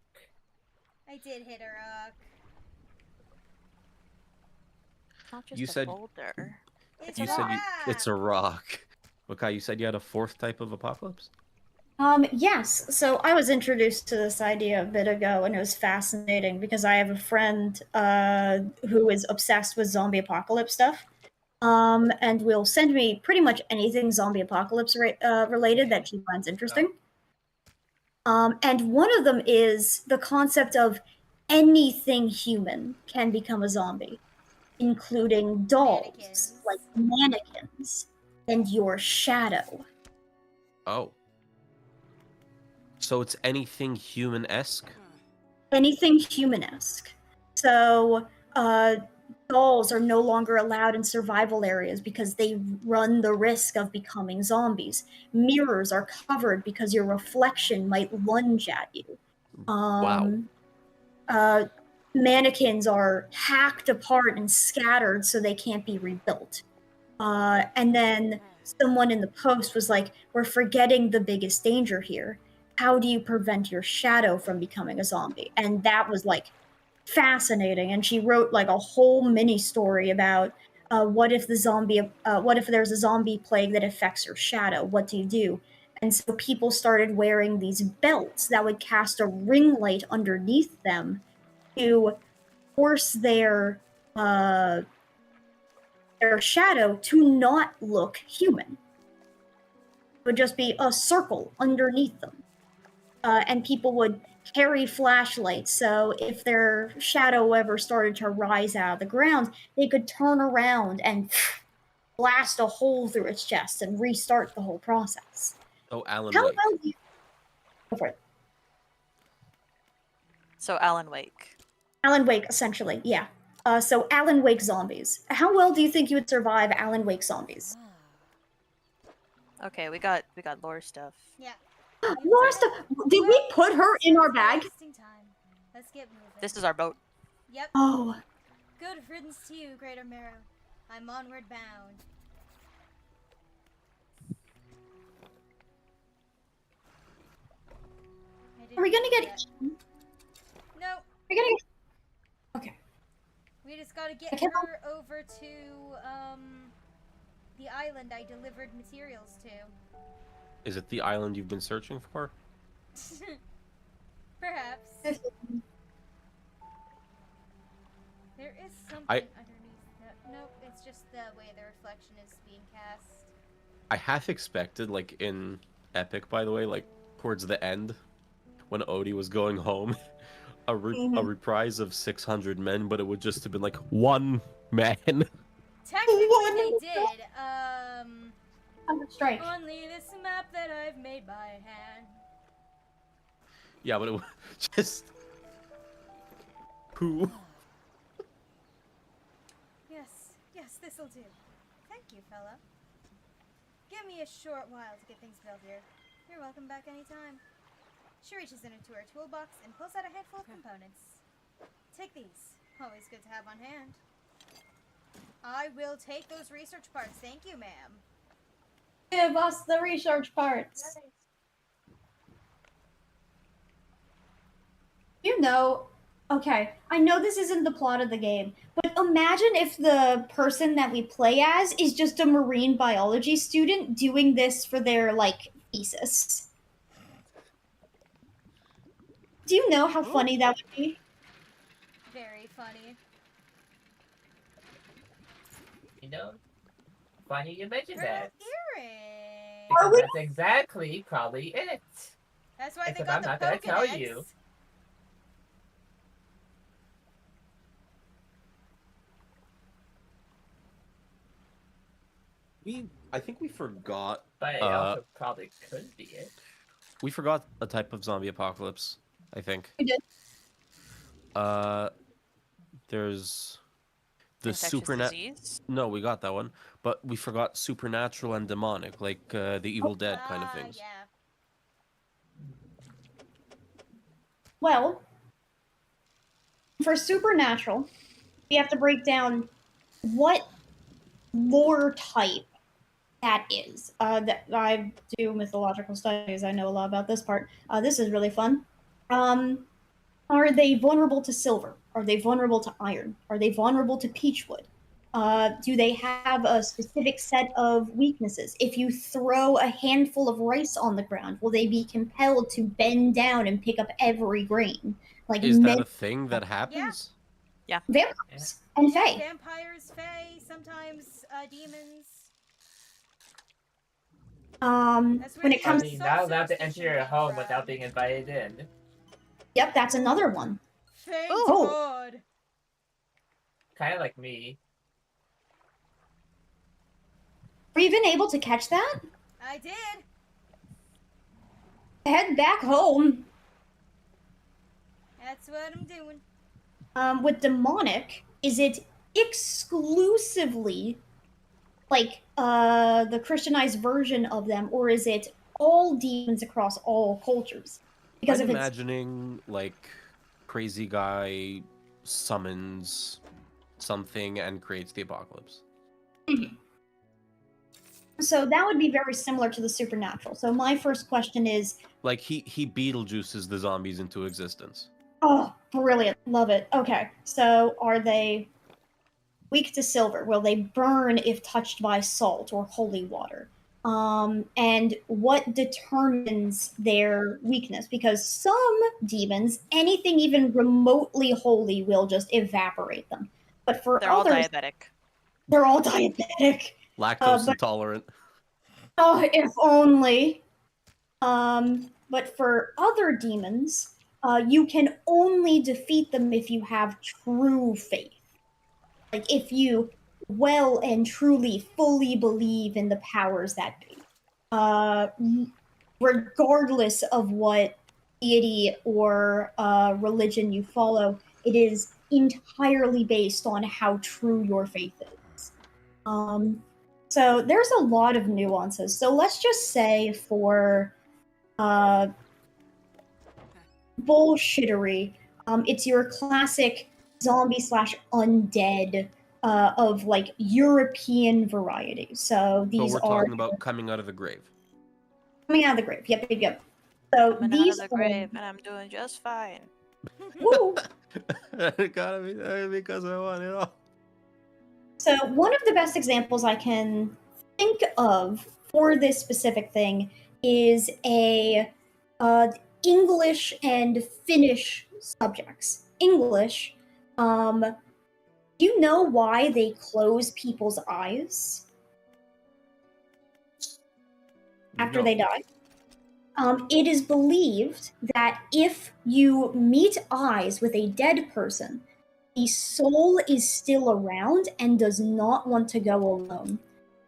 I did hit a rock. It's not just You a said- boulder. It's You a said rock. it's a rock. Okay, you said you had a fourth type of apocalypse? Yes. So I was introduced to this idea a bit ago, and it was fascinating because I have a friend who is obsessed with zombie apocalypse stuff. And will send me pretty much anything zombie apocalypse related that she finds interesting. And one of them is the concept of anything human can become a zombie, including dolls, Mannequins. like mannequins, and your shadow. Oh. So it's anything human-esque? Anything human-esque. So, dolls are no longer allowed in survival areas because they run the risk of becoming zombies. Mirrors are covered because your reflection might lunge at you. Wow. Mannequins are hacked apart and scattered so they can't be rebuilt. And then someone in the post was like, "We're forgetting the biggest danger here. How do you prevent your shadow from becoming a zombie?" And that was like fascinating. And she wrote like a whole mini story about what if what if there's a zombie plague that affects your shadow? What do you do? And so people started wearing these belts that would cast a ring light underneath them to force their shadow to not look human. It would just be a circle underneath them. And people would carry flashlights, so if their shadow ever started to rise out of the ground, they could turn around and blast a hole through its chest and restart the whole process. Oh, Alan How Wake. well do you... Go for it. So Alan Wake. Alan Wake, essentially, yeah. So Alan Wake zombies. How well do you think you would survive Alan Wake zombies? Okay, we got lore stuff. Yeah. Laura, did we put her in our bag? Wasting time. Let's get moving. This is our boat. Yep. Oh, Good riddance to you, Greater Marrow. I'm onward bound. are we gonna get... Nope. We're gonna get... Okay. We just gotta get I can't- her over to the island I delivered materials to. Is it the island you've been searching for? Perhaps. There is something underneath that. Nope, it's just the way the reflection is being cast. I half expected, like in Epic, by the way, like towards the end, when Odie was going home, a reprise of 600 men, but it would just have been like one man. Technically, they did. Strike. Only this map that I've made by hand. Yeah, but it was just who? Yes, this'll do. Thank you, fella. Give me a short while to get things built here. You're welcome back anytime. She reaches into her toolbox and pulls out a handful of components. Take these. Always good to have on hand. I will take those research parts. Thank you, ma'am. Give us the research parts. You know, okay, I know this isn't the plot of the game, but imagine if the person that we play as is just a marine biology student doing this for their, like, thesis. Do you know how funny that would be? Very funny. You know, funny you mentioned Pearl that. earring. Because we- that's exactly probably it. That's why they Except got I'm the not gonna tell Pokédex. you. I think we forgot. But it also probably could be it. We forgot a type of zombie apocalypse. I think. We did. There's the Infectious supernatural. disease? No, we got that one, but we forgot supernatural and demonic, like the Evil Dead kind of things. Yeah. Well, for supernatural, we have to break down what lore type that is. That I do mythological studies. I know a lot about this part. This is really fun. Are they vulnerable to silver? Are they vulnerable to iron? Are they vulnerable to peachwood? Do they have a specific set of weaknesses? If you throw a handful of rice on the ground, will they be compelled to bend down and pick up every grain? Like Is that a thing that happens? vampires and fae. Vampires, fae, sometimes demons. That's where When it the, comes, Probably not allowed to enter your home without being invited in. yep, that's another one. Thank Oh. God. Kind of like me. Were you even able to catch that? I did. Head back home. That's what I'm doing. With demonic, is it exclusively like the Christianized version of them, or is it all demons across all cultures? Because I'm if it's imagining like crazy guy summons something and creates the apocalypse. so, that would be very similar to the supernatural. So my first question is, Like he Beetlejuices the zombies into existence. oh, brilliant, love it. Okay, so are they weak to silver? Will they burn if touched by salt or holy water? And what determines their weakness? Because some demons, anything even remotely holy will just evaporate them. But for They're all others, diabetic. they're all diabetic. Lactose but- intolerant. Oh, if only. But for other demons, you can only defeat them if you have true faith. Like if you well and truly, fully believe in the powers that be. Regardless of what deity or religion you follow, it is entirely based on how true your faith is. So there's a lot of nuances. So let's just say for bullshittery, it's your classic zombie / undead of like European variety. So So these we're are talking about coming out of the grave. coming out of the grave. Yep. So Coming these out of the grave, and I'm doing just fine. Woo! It gotta be because I want it all. So one of the best examples I can think of for this specific thing is a English and Finnish subjects. English, do you know why they close people's eyes after they die? It is believed that if you meet eyes with a dead person, the soul is still around and does not want to go alone.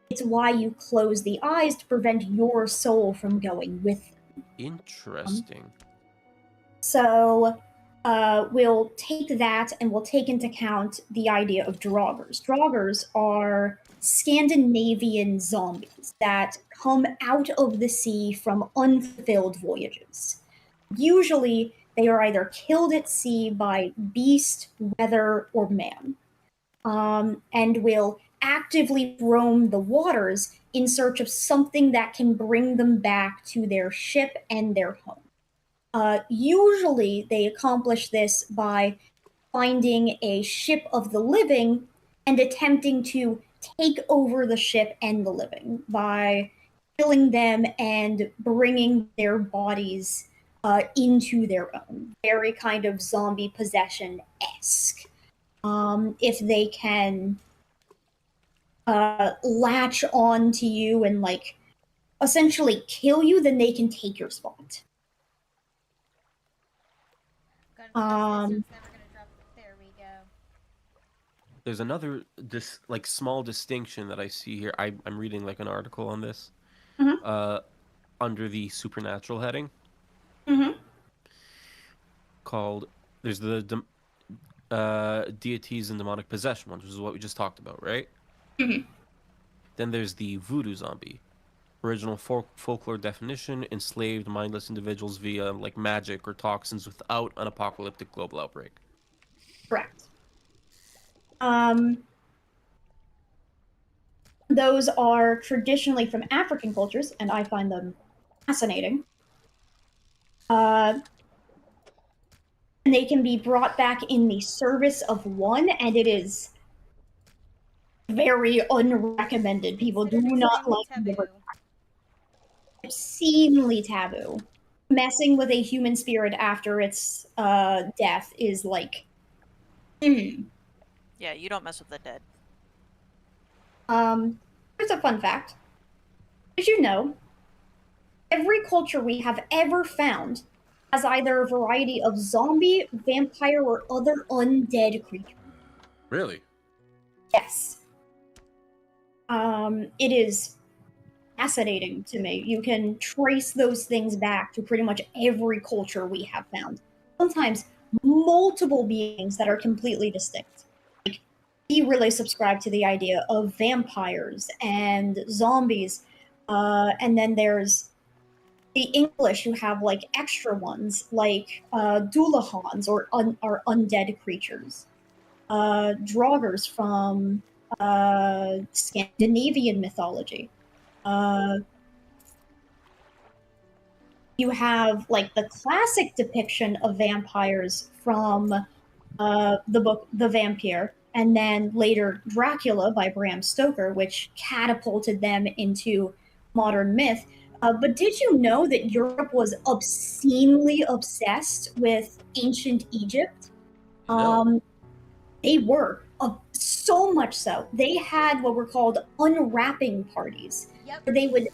It's why you close the eyes to prevent your soul from going with them. Interesting. So we'll take that and we'll take into account the idea of draugrs. Draugrs are Scandinavian zombies that come out of the sea from unfulfilled voyages. Usually, they are either killed at sea by beast, weather, or man, and will actively roam the waters in search of something that can bring them back to their ship and their home. Usually, they accomplish this by finding a ship of the living and attempting to take over the ship and the living by killing them and bringing their bodies into their own. Very kind of zombie possession esque. If they can latch on to you and like essentially kill you, then they can take your spot. Never gonna drop it. There we go. There's another small distinction that I see here. I'm reading like an article on this, under the supernatural heading, called there's the deities and demonic possession one, which is what we just talked about, right? Then there's the voodoo zombie. Original folklore definition: enslaved, mindless individuals via like magic or toxins without an apocalyptic global outbreak. Correct. Those are traditionally from African cultures, and I find them fascinating. And they can be brought back in the service of one, and it is very unrecommended. People do not like taboo. Obscenely taboo. Messing with a human spirit after its death is like. Yeah, you don't mess with the dead. Here's a fun fact. Did you know every culture we have ever found has either a variety of zombie, vampire, or other undead creatures? Really? Yes. It is fascinating to me. You can trace those things back to pretty much every culture we have found. Sometimes multiple beings that are completely distinct. Like, we really subscribe to the idea of vampires and zombies, and then there's the English who have like extra ones, like Dullahans or undead creatures. Draugrs from Scandinavian mythology. You have like the classic depiction of vampires from the book The Vampire, and then later Dracula by Bram Stoker, which catapulted them into modern myth. But did you know that Europe was obscenely obsessed with ancient Egypt? No. They were. So much so. They had what were called unwrapping parties. Yep. Where they would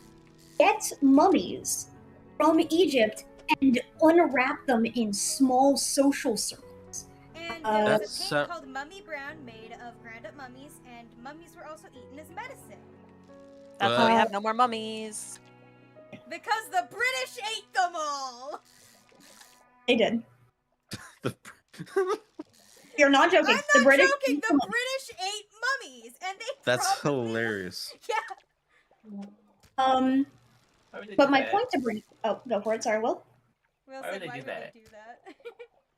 get mummies from Egypt and unwrap them in small social circles. And there was That's, a paint called Mummy Brown made of ground up mummies, and mummies were also eaten as medicine. That's why we have no more mummies. Because the British ate them all! They did. You're not joking. I'm The not British joking! The British ate mummies! And they That's probably... hilarious. Yeah. Why would they But do my that? point to bring... Oh, go for it. Sorry, Will. Will Why said, would they why do would that? they do that?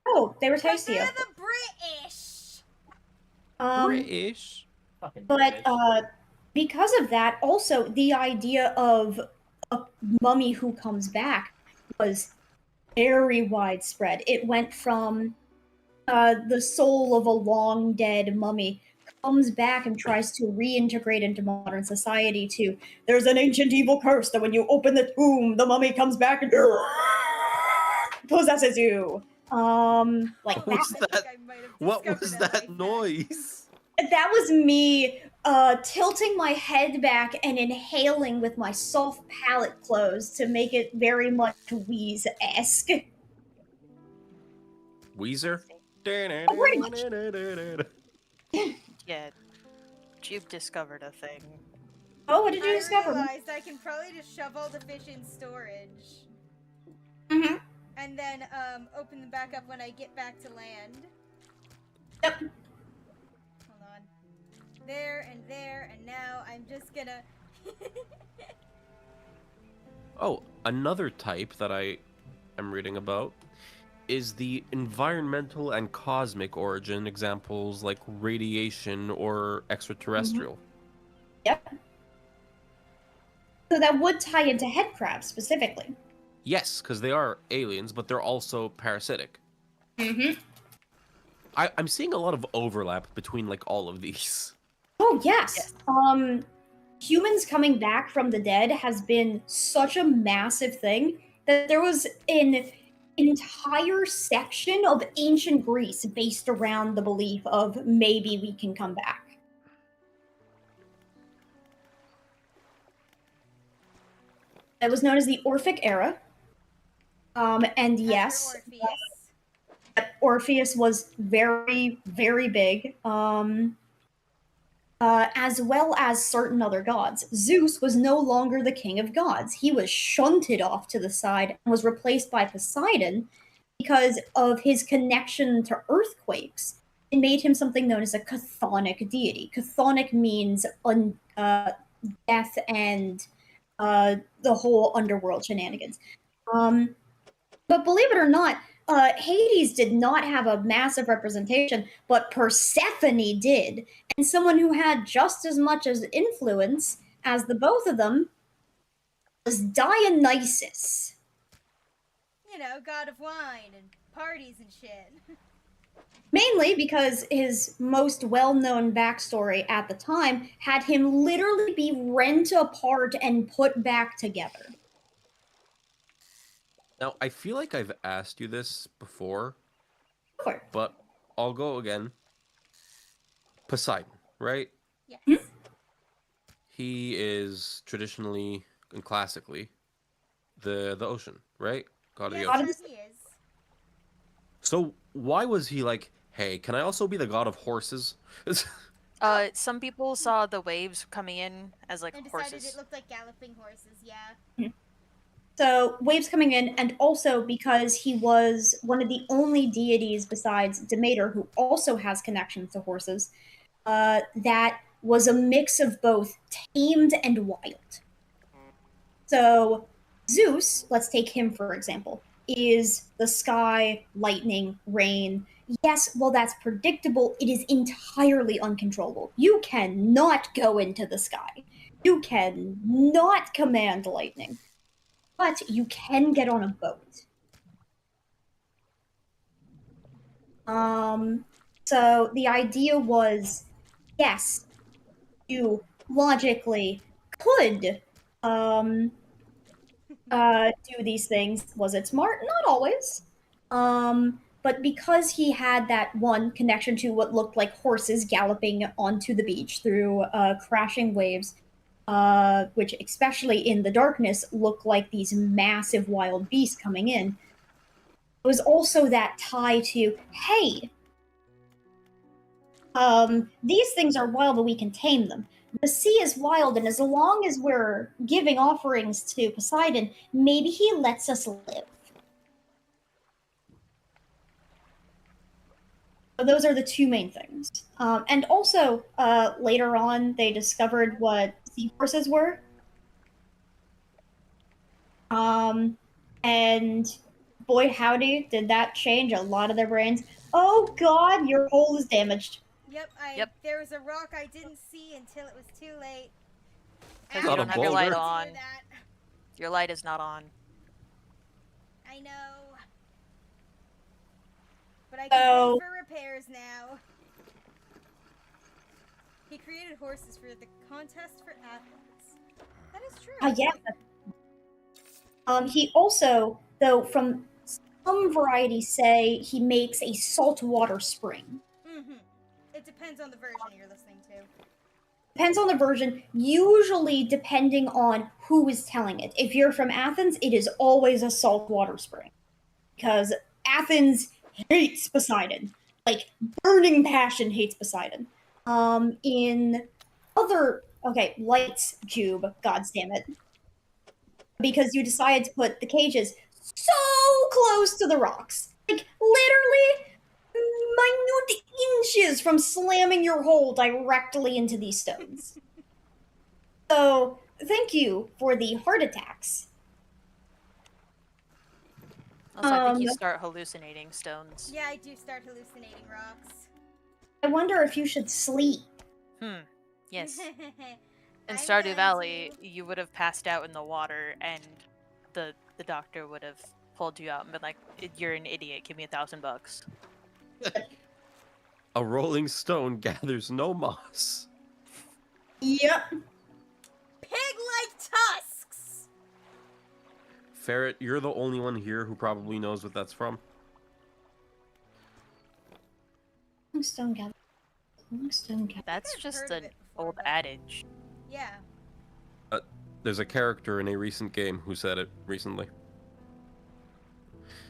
Oh, they were Because tasty. they're the British! British. Fucking But British. because of that, also the idea of a mummy who comes back was very widespread. It went from the soul of a long dead mummy comes back and tries to reintegrate into modern society to there's an ancient evil curse that when you open the tomb, the mummy comes back and possesses you. Like What was I think that? I might have What discovered was a that life hack. noise? That was me tilting my head back and inhaling with my soft palate closed to make it very much Wheeze-esque. Weezer? Pretty much. Yeah, you've discovered a thing. Oh, what did you I discover? realized I can probably just shove all the fish in storage. Mm-hmm. and then open them back up when I get back to land. Yep. Hold on. There, and now I'm just gonna... Oh, another type that I am reading about is the environmental and cosmic origin, examples like radiation or extraterrestrial. Yep. So that would tie into head crabs specifically. Yes, because they are aliens, but they're also parasitic. Mm-hmm. I'm seeing a lot of overlap between like all of these. Oh yes. Humans coming back from the dead has been such a massive thing that there was an entire section of ancient Greece based around the belief of maybe we can come back. It was known as the Orphic era. And yes, Orpheus. Orpheus was very, very big. As well as certain other gods. Zeus was no longer the king of gods. He was shunted off to the side and was replaced by Poseidon because of his connection to earthquakes. It made him something known as a chthonic deity. Chthonic means death and the whole underworld shenanigans. But believe it or not, Hades did not have a massive representation, but Persephone did. And someone who had just as much as influence as the both of them was Dionysus. You know, god of wine and parties and shit. Mainly because his most well-known backstory at the time had him literally be rent apart and put back together. Now, I feel like I've asked you this before, Sure. but I'll go again. Poseidon, right? Yes. He is traditionally and classically the ocean, right? God of the Yes, ocean. yes, he is. So why was he like, hey, can I also be the god of horses? Some people saw the waves coming in as like And decided horses. it looked like galloping horses, yeah. So waves coming in, and also because he was one of the only deities besides Demeter who also has connections to horses, that was a mix of both tamed and wild. So Zeus, let's take him for example, is the sky, lightning, rain. Yes, well, that's predictable. It is entirely uncontrollable. You cannot go into the sky. You cannot command lightning. But you can get on a boat. So the idea was, yes, you logically could do these things. Was it smart? Not always. But because he had that one connection to what looked like horses galloping onto the beach through crashing waves, which especially in the darkness look like these massive wild beasts coming in. It was also that tie to, hey, these things are wild, but we can tame them. The sea is wild, and as long as we're giving offerings to Poseidon, maybe he lets us live. So those are the two main things. And also, later on, they discovered what seahorses were. And boy howdy, did that change a lot of their brains. Oh god, your hole is damaged. Yep, there was a rock I didn't see until it was too late. Because Not you a don't have your light boulder. on. Your light is not on. I know. But I can pay for repairs now. He created horses for the contest for Athens. That is true. Yeah. He also, though, from some varieties say he makes a saltwater spring. Mm-hmm. It depends on the version you're listening to. Depends on the version, usually depending on who is telling it. If you're from Athens, it is always a saltwater spring. Because Athens hates Poseidon. Like, burning passion hates Poseidon. In other... Okay, lights, Jube, goddamn it. Because you decided to put the cages so close to the rocks. Like, literally minute inches from slamming your hole directly into these stones. So, thank you for the heart attacks. Also, I think you Um, start hallucinating stones. Yeah, I do start hallucinating rocks. I wonder if you should sleep. Yes. In I'm Stardew going Valley, to. you would have passed out in the water, and the doctor would have pulled you out and been like, "You're an idiot. Give me $1,000." A rolling stone gathers no moss. Yep. Pig-like tusks! Ferret, you're the only one here who probably knows what that's from. Stone gather. Stone gather. That's I've just heard of an it before, old but- adage. Yeah. There's a character in a recent game who said it recently.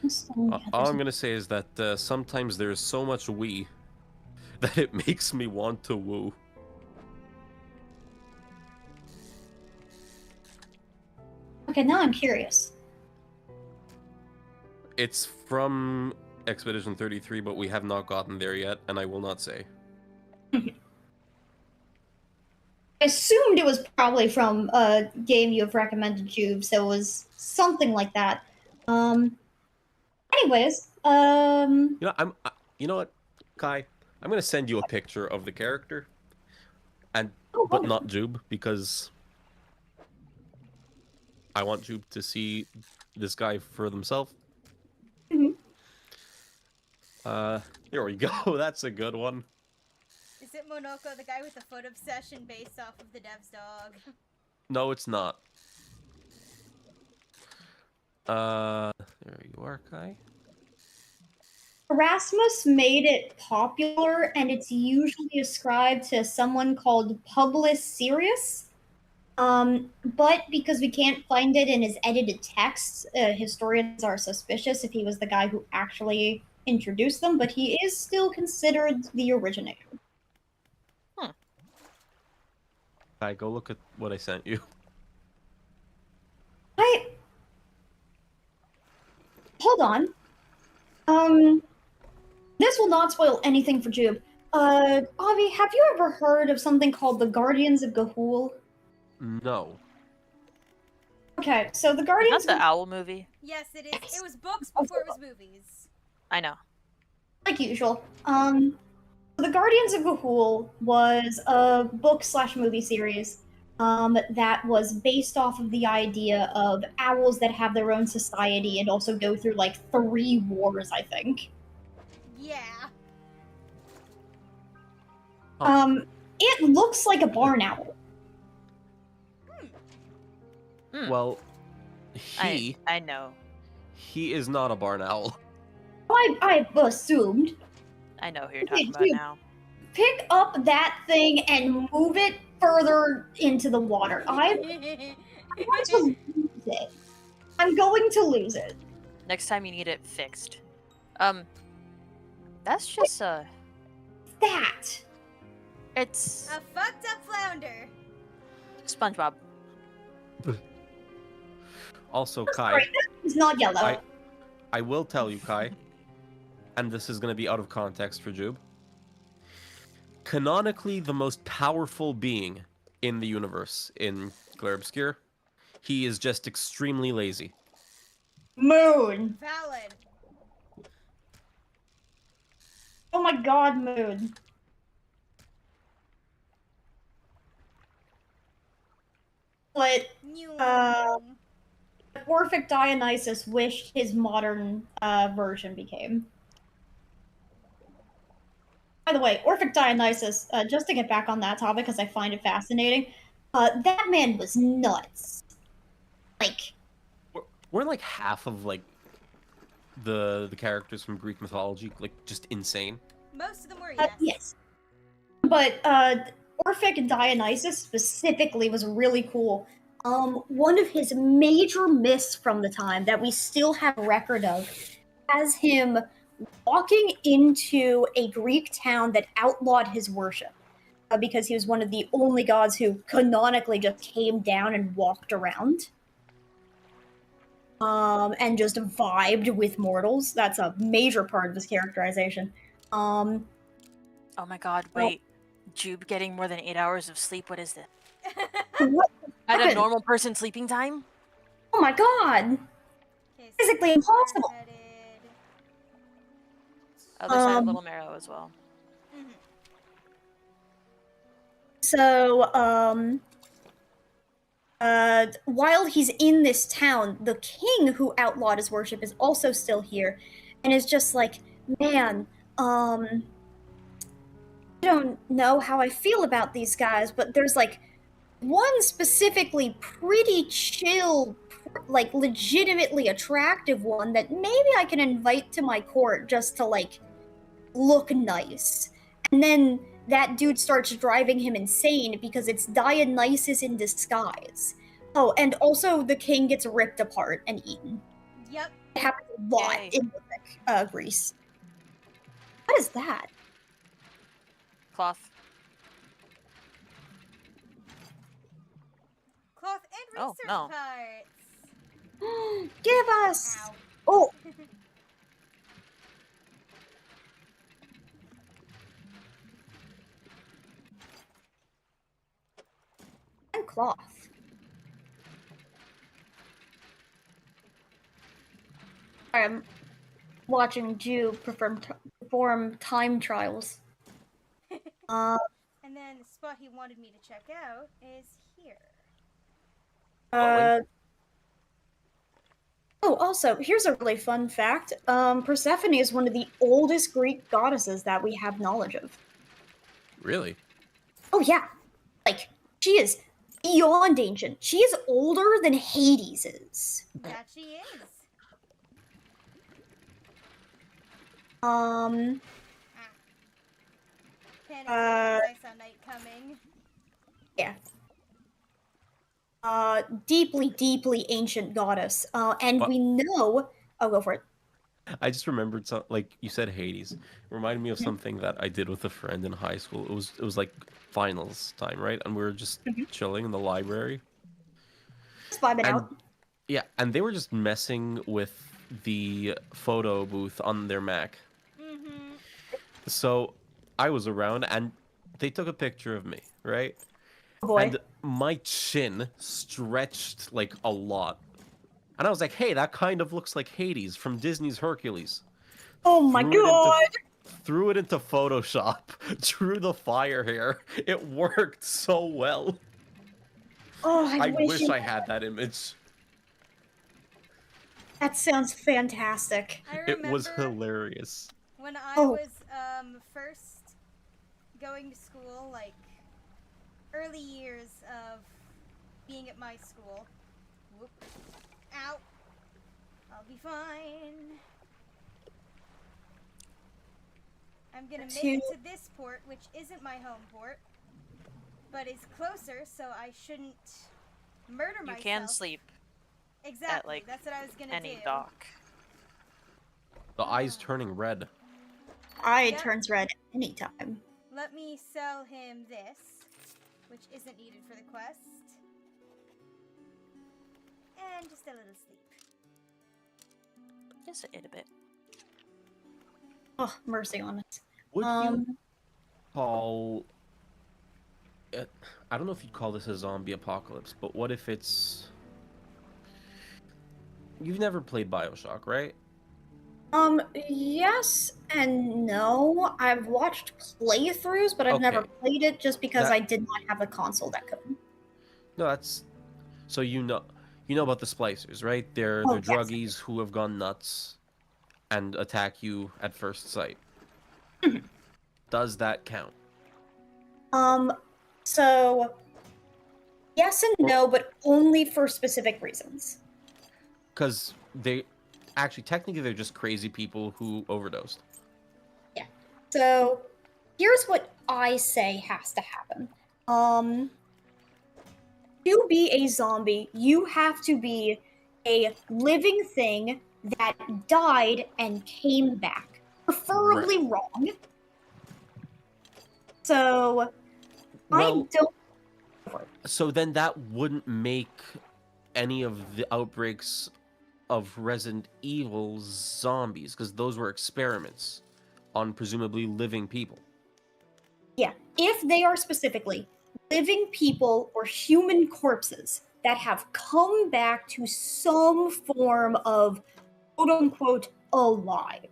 Stone All gathers. I'm gonna say is that sometimes there's so much we that it makes me want to woo. Okay, now I'm curious. It's from Expedition 33, but we have not gotten there yet, and I will not say. I assumed it was probably from a game you have recommended, Jube, so it was something like that. Anyways, You know what, Kai? I'm gonna send you a picture of the character, but wonderful. not Jube, because I want Jube to see this guy for themselves. Mhm. Here we go. That's a good one. Is it Monoko, the guy with the foot obsession based off of the dev's dog? No, it's not. There you are, Kai. Erasmus made it popular, and it's usually ascribed to someone called Publius Sirius. But because we can't find it in his edited texts, historians are suspicious if he was the guy who actually introduced them, but he is still considered the originator. Kai, go look at what I sent you. Hold on. This will not spoil anything for Jube. Avi, have you ever heard of something called the Guardians of Ga'Hoole? No. Okay, so the Not Guardians the of owl movie. Yes, it is. It was books before it was movies. I know. like usual. The Guardians of Ga'Hoole was a book/movie series that was based off of the idea of owls that have their own society and also go through like 3 wars, I think. Yeah. It looks like a barn owl. Well, I know. he is not a barn owl. I assumed. I know who you're Okay, talking about dude. now. Pick up that thing and move it further into the water. I'm going to lose it. I'm going to lose it. Next time you need it fixed. That's just That. it's A fucked up flounder. SpongeBob. Also, Kai, Sorry, it's not yellow. I will tell you, Kai, and this is going to be out of context for Jube. Canonically, the most powerful being in the universe in Glare Obscure, he is just extremely lazy. Moon. Valid. Oh my god, Moon. But New. Orphic Dionysus wished his modern version became. By the way, Orphic Dionysus, just to get back on that topic because I find it fascinating, that man was nuts. Like, Weren't like half of like the characters from Greek mythology like just insane? Most of them were, yes. yes. But Orphic Dionysus specifically was really cool. One of his major myths from the time that we still have record of has him walking into a Greek town that outlawed his worship because he was one of the only gods who canonically just came down and walked around. and just vibed with mortals. That's a major part of his characterization. Oh my god, Well- wait. Jube getting more than 8 hours of sleep? What is this? What At a happened? normal person sleeping time? Oh my god! Okay, so Physically impossible. headed. Other side of Um, Little Marrow as well. Mhm. So, while he's in this town, the king who outlawed his worship is also still here, and is just like, man, I don't know how I feel about these guys, but there's like one specifically pretty chill, like legitimately attractive one that maybe I can invite to my court just to like look nice. And then that dude starts driving him insane because it's Dionysus in disguise. Oh, and also the king gets ripped apart and eaten. Yep. It happens a lot Yay. in Greece. What is that? Cloth. Cloth and Oh, research no. parts. Give us! Ow. Oh, and cloth. I'm watching Jew perform time trials. And then the spot he wanted me to check out is here. Oh, also, here's a really fun fact. Persephone is one of the oldest Greek goddesses that we have knowledge of. Really? Oh, yeah. Like, she is beyond ancient. She is older than Hades is. That she is. Um, Panic Uh, because I saw night coming. yeah. Deeply, deeply ancient goddess. And What? we know. Oh, go for it. I just remembered something. Like you said, Hades. It reminded me of something that I did with a friend in high school. It was like finals time, right? And we were just chilling in the library. Just vibing And out. yeah, and they were just messing with the photo booth on their Mac. Mm-hmm. So I was around, and they took a picture of me, right? Oh, boy. And my chin stretched like a lot. And I was like, hey, that kind of looks like Hades from Disney's Hercules. Oh my Threw it into- god! Threw it into Photoshop, drew the fire here. It worked so well. Oh, I wish you- I had that image. That sounds fantastic. I It remember was hilarious. when I Oh. was first going to school, like early years of being at my school. Whoop. Ow. I'll be fine. I'm gonna make it to this port, which isn't my home port, but is closer, so I shouldn't murder You myself. can sleep Exactly. like, That's what I was gonna any do. dock. The eyes turning red. Eye Yep. turns red anytime. Let me sell him this, which isn't needed for the quest. And just a little sleep. Just it a bit. Oh, mercy on us. Would you call it, I don't know if you'd call this a zombie apocalypse, but what if it's... You've never played BioShock, right? Yes and no. I've watched playthroughs, but I've never Okay. played it just because That- I did not have a console that could. No, that's... So you know about the splicers, right? They're Oh, yes. druggies who have gone nuts and attack you at first sight. Does that count? So yes and no, but only for specific reasons. Because they... Actually, technically, they're just crazy people who overdosed. So here's what I say has to happen. To be a zombie, you have to be a living thing that died and came back, preferably wrong. So I Well, don't. so then that wouldn't make any of the outbreaks of Resident Evil's zombies, because those were experiments on presumably living people. Yeah, if they are specifically living people or human corpses that have come back to some form of quote-unquote alive,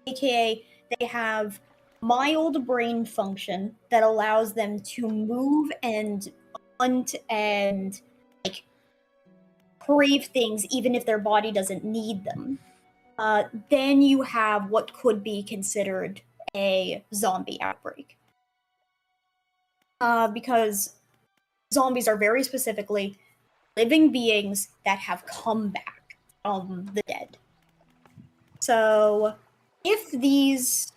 aka they have mild brain function that allows them to move and hunt and like crave things even if their body doesn't need them, then you have what could be considered a zombie outbreak. Because zombies are very specifically living beings that have come back from the dead. So, if these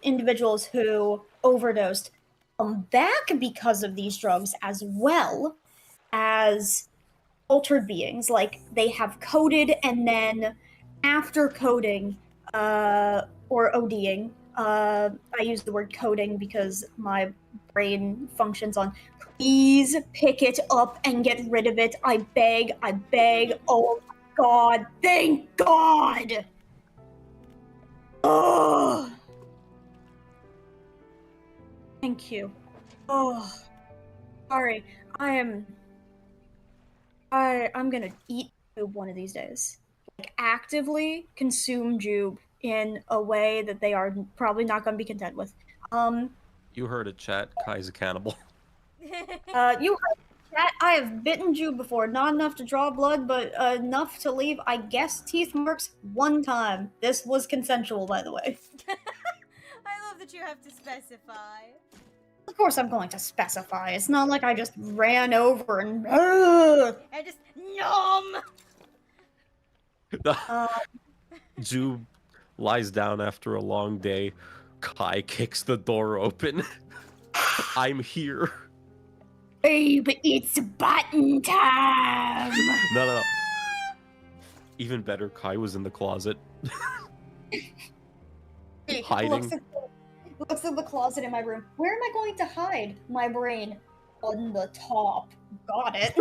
individuals who overdosed come back because of these drugs, as well as altered beings, like they have coded and then after coding or ODing, I use the word coding because my brain functions on please pick it up and get rid of it. I beg. Oh my god, thank God! Oh, thank you. Oh, sorry. I'm gonna eat Jube one of these days. Like actively consume Jube in a way that they are probably not gonna be content with. You heard it, chat. Kai's a cannibal. You heard that. I have bitten Jube before, not enough to draw blood, but enough to leave, I guess, teeth marks one time. This was consensual, by the way. I love that you have to specify. Of course I'm going to specify. It's not like I just ran over and And just nom. Jube lies down after a long day. Kai kicks the door open. I'm here. Babe, it's button time! No. Even better, Kai was in the closet. Hiding. Looks at the closet in my room. Where am I going to hide? My brain. On the top. Got it.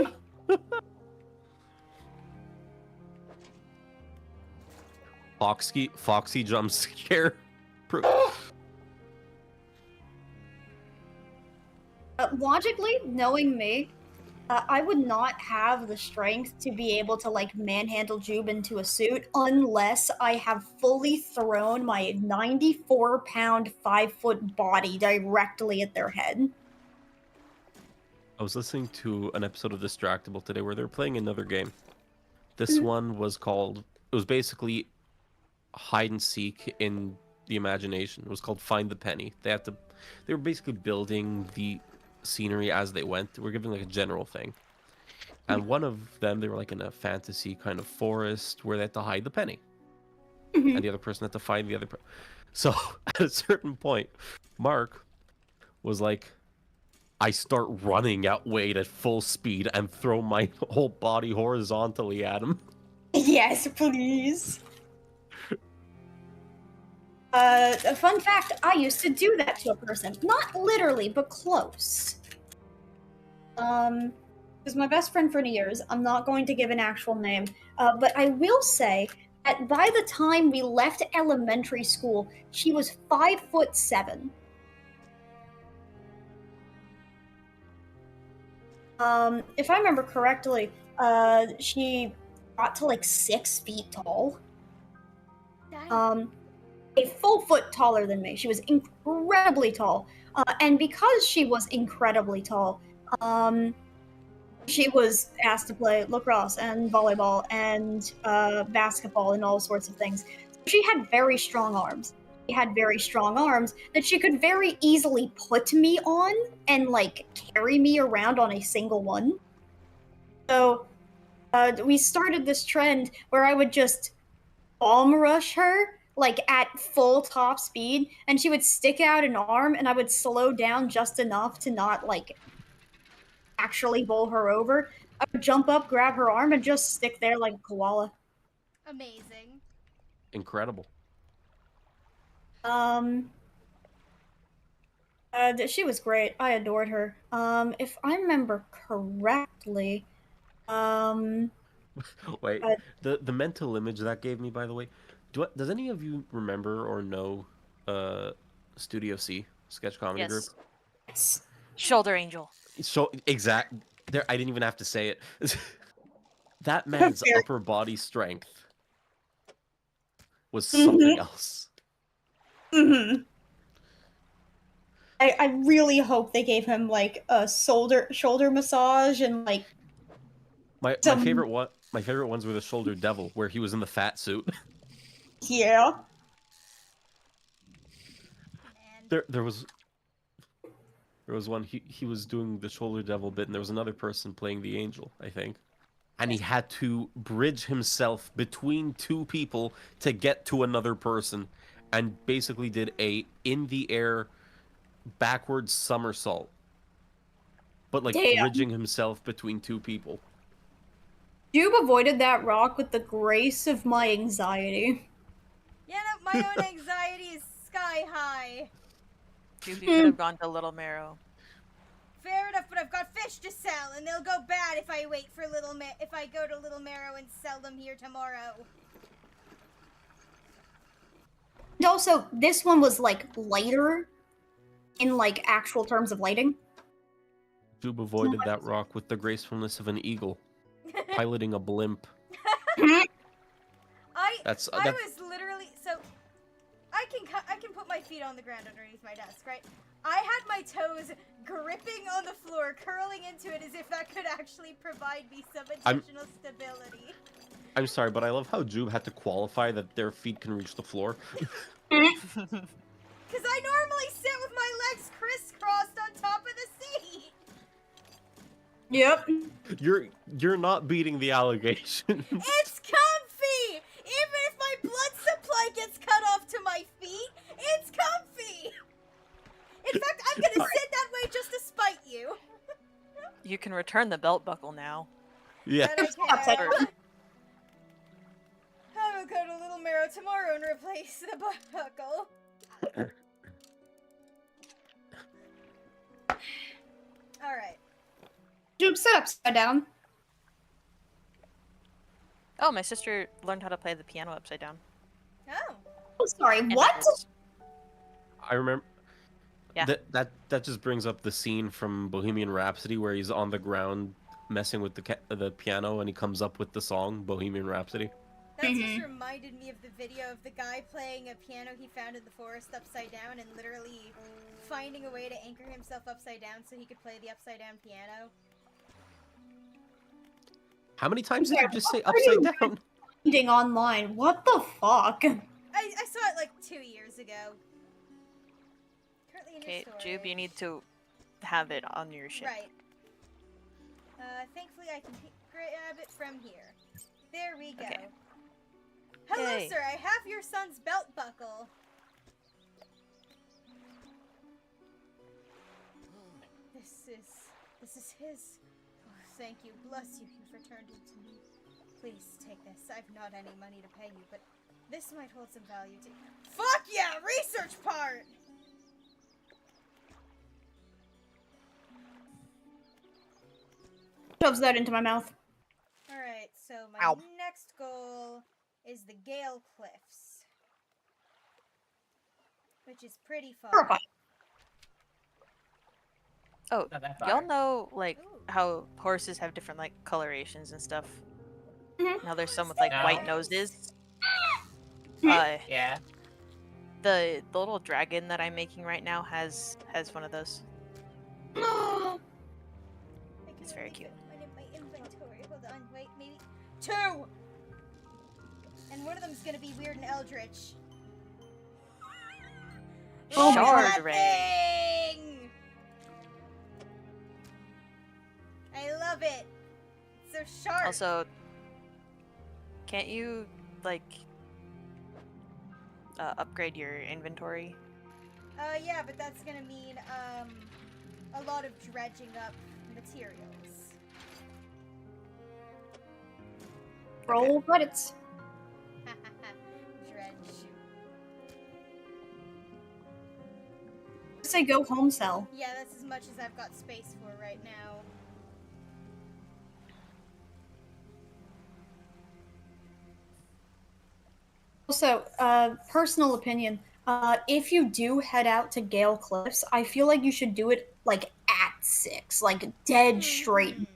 Foxy jump scare. Logically, knowing me, I would not have the strength to be able to like manhandle Jube into a suit unless I have fully thrown my 94-pound, 5-foot body directly at their head. I was listening to an episode of Distractable today where they were playing another game. This one was called, it was basically hide and seek in the imagination. It was called Find the Penny. They were basically building the scenery as they went. They were giving like a general thing. And one of them, they were like in a fantasy kind of forest where they had to hide the penny. And the other person had to find the other person. So at a certain point, Mark was like, I start running at Wade at full speed and throw my whole body horizontally at him. Yes, please. A fun fact, I used to do that to a person. Not literally, but close. Was my best friend for years. I'm not going to give an actual name. But I will say that by the time we left elementary school, she was 5'7". If I remember correctly, she got to like 6 feet tall. A full foot taller than me. She was incredibly tall. And because she was incredibly tall, she was asked to play lacrosse and volleyball and basketball and all sorts of things. So she had very strong arms. She had very strong arms that she could very easily put me on and like carry me around on a single one. So we started this trend where I would just bomb rush her like at full top speed, and she would stick out an arm and I would slow down just enough to not like actually bowl her over. I would jump up, grab her arm, and just stick there like a koala. Amazing. Incredible. She was great. I adored her. If I remember correctly, Wait, Uh, the mental image that gave me, by the way, does any of you remember or know Studio C sketch comedy group? Yes. Shoulder Angel. So exact there, I didn't even have to say it. That man's Fair. upper body strength was Mhm. something else. Mm-hmm. I really hope they gave him like a shoulder massage and like My some my favorite ones were the Shoulder Devil, where he was in the fat suit. yeah. Man. There was one he was doing the Shoulder Devil bit, and there was another person playing the angel, I think. And he had to bridge himself between two people to get to another person, and basically did a in the air backwards somersault, but like Damn. bridging himself between two people. Jube avoided that rock with the grace of my anxiety. Yeah, no, my own anxiety is sky high. Juby could have gone to Little Marrow. Fair enough, but I've got fish to sell, and they'll go bad if I wait for if I go to Little Marrow and sell them here tomorrow. And also, this one was like lighter in like actual terms of lighting. Jube avoided that rock with the gracefulness of an eagle, piloting a blimp. I That's was literally so. I can put my feet on the ground underneath my desk, right? I had my toes gripping on the floor, curling into it as if that could actually provide me some additional stability. I'm sorry, but I love how Jube had to qualify that their feet can reach the floor. Because I normally sit with my legs crisscrossed on top of the seat. Yep. You're not beating the allegation. It's comfy! Even if my blood supply gets cut off to my feet, it's comfy! In fact, I'm gonna sit that way just to spite you. You can return the belt buckle now. Yeah. But I Upside can't. I will go to Little Marrow tomorrow and replace the butt buckle. Alright. Jube, sit upside down. Oh, my sister learned how to play the piano upside down. Oh. Oh, sorry, And what? backwards. I remember. Yeah. That just brings up the scene from Bohemian Rhapsody where he's on the ground messing with the piano, and he comes up with the song Bohemian Rhapsody. That just reminded me of the video of the guy playing a piano he found in the forest upside down and literally finding a way to anchor himself upside down so he could play the upside down piano. How many times did you just say upside down? Reading online. What the fuck? I saw it like 2 years ago. Currently in Okay, your Jube, story. you need to have it on your ship. Right. Thankfully I can grab it from here. There we go. Okay. Hello, Yay. sir. I have your son's belt buckle. This is his. Oh, thank you. Bless you. You've returned it to me. Please take this. I've not any money to pay you, but this might hold some value to you. Fuck yeah! Research part! Shoves that into my mouth. Alright, so my Ow. next goal is the Gale Cliffs. Which is pretty far. Terrifying. Oh, Not that y'all far. know, like, Ooh. how horses have different, like, colorations and stuff? Mhm. Now there's some with, like, No. white noses. Yeah. The little dragon that I'm making right now has one of those. It's very cute. My inventory. Hold on, wait, maybe 2! And one of them's gonna be weird and eldritch. Oh my Shard that ray. thing! I love it. It's so sharp. Also, can't you, like, upgrade your inventory? Yeah, but that's gonna mean a lot of dredging up materials. Roll credits. Dredge. Say go home cell. Yeah, that's as much as I've got space for right now. Also, personal opinion. If you do head out to Gale Cliffs, I feel like you should do it like at 6, like dead straight. Mhm.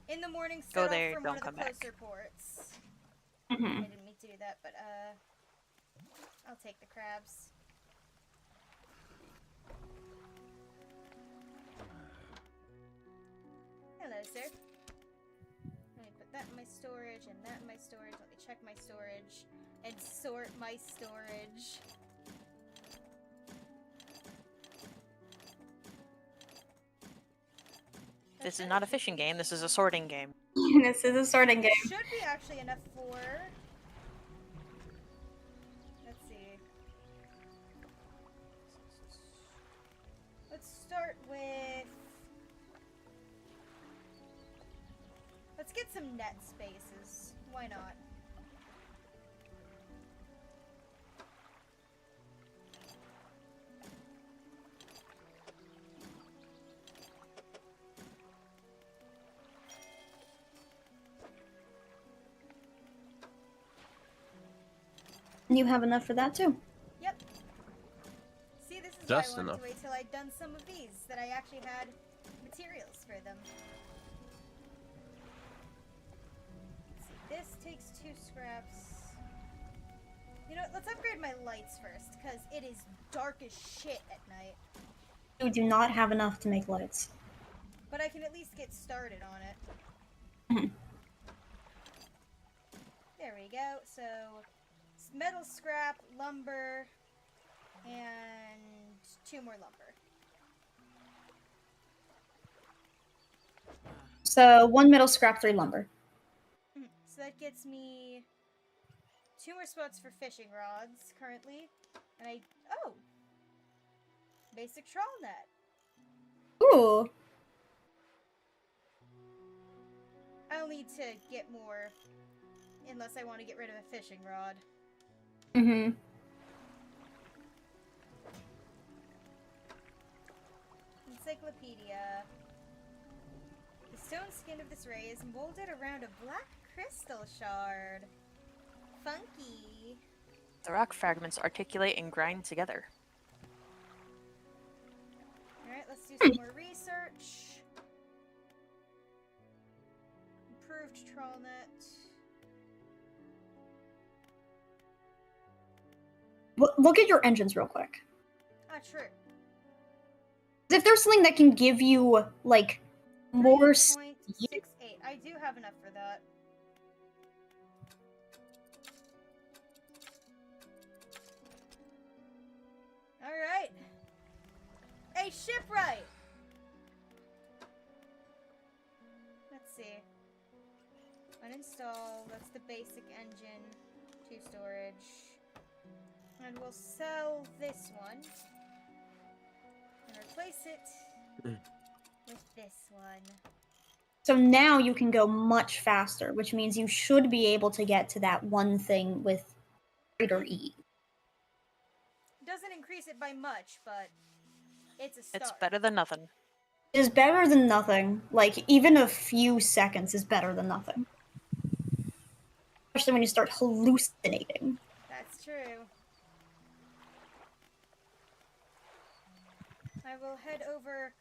In the morning, Go set off there, from don't one of the come back. closer ports. Mhm. I didn't mean to do that, but I'll take the crabs. Hello, sir. Let me put that in my storage and that in my storage. Let me check my storage and sort my storage. This is not a fishing game, this is a sorting game. This is a sorting game. Should be actually enough for. Let's see. Let's start with. Let's get some net spaces. Why not? And you have enough for that too. Yep. See, this is Just why I wanted enough. to wait till I'd done some of these, that I actually had materials for them. Let's see, this takes 2 scraps. You know what, let's upgrade my lights first, because it is dark as shit at night. You do not have enough to make lights. But I can at least get started on it. Mhm. There we go, so metal scrap, lumber, and 2 more lumber. So 1 metal scrap, 3 lumber. So that gets me 2 more spots for fishing rods currently. And oh! Basic trawl net. Ooh. I'll need to get more unless I want to get rid of a fishing rod. Mm-hmm. Encyclopedia. The stone skin of this ray is molded around a black crystal shard. Funky. The rock fragments articulate and grind together. Alright, let's do some more research. Improved trawl net. Look at your engines real quick. Ah, true. If there's something that can give you, like, more speed, 3.68. I do have enough for that. Alright. Hey, shipwright! Let's see. Uninstall. That's the basic engine. 2 storage. And we'll sell this one. And replace it with this one. so now you can go much faster, which means you should be able to get to that one thing with greater ease. Doesn't increase it by much, but it's a start. It's better than nothing. It is better than nothing. Like, even a few seconds is better than nothing. Especially when you start hallucinating. That's true. I will head over.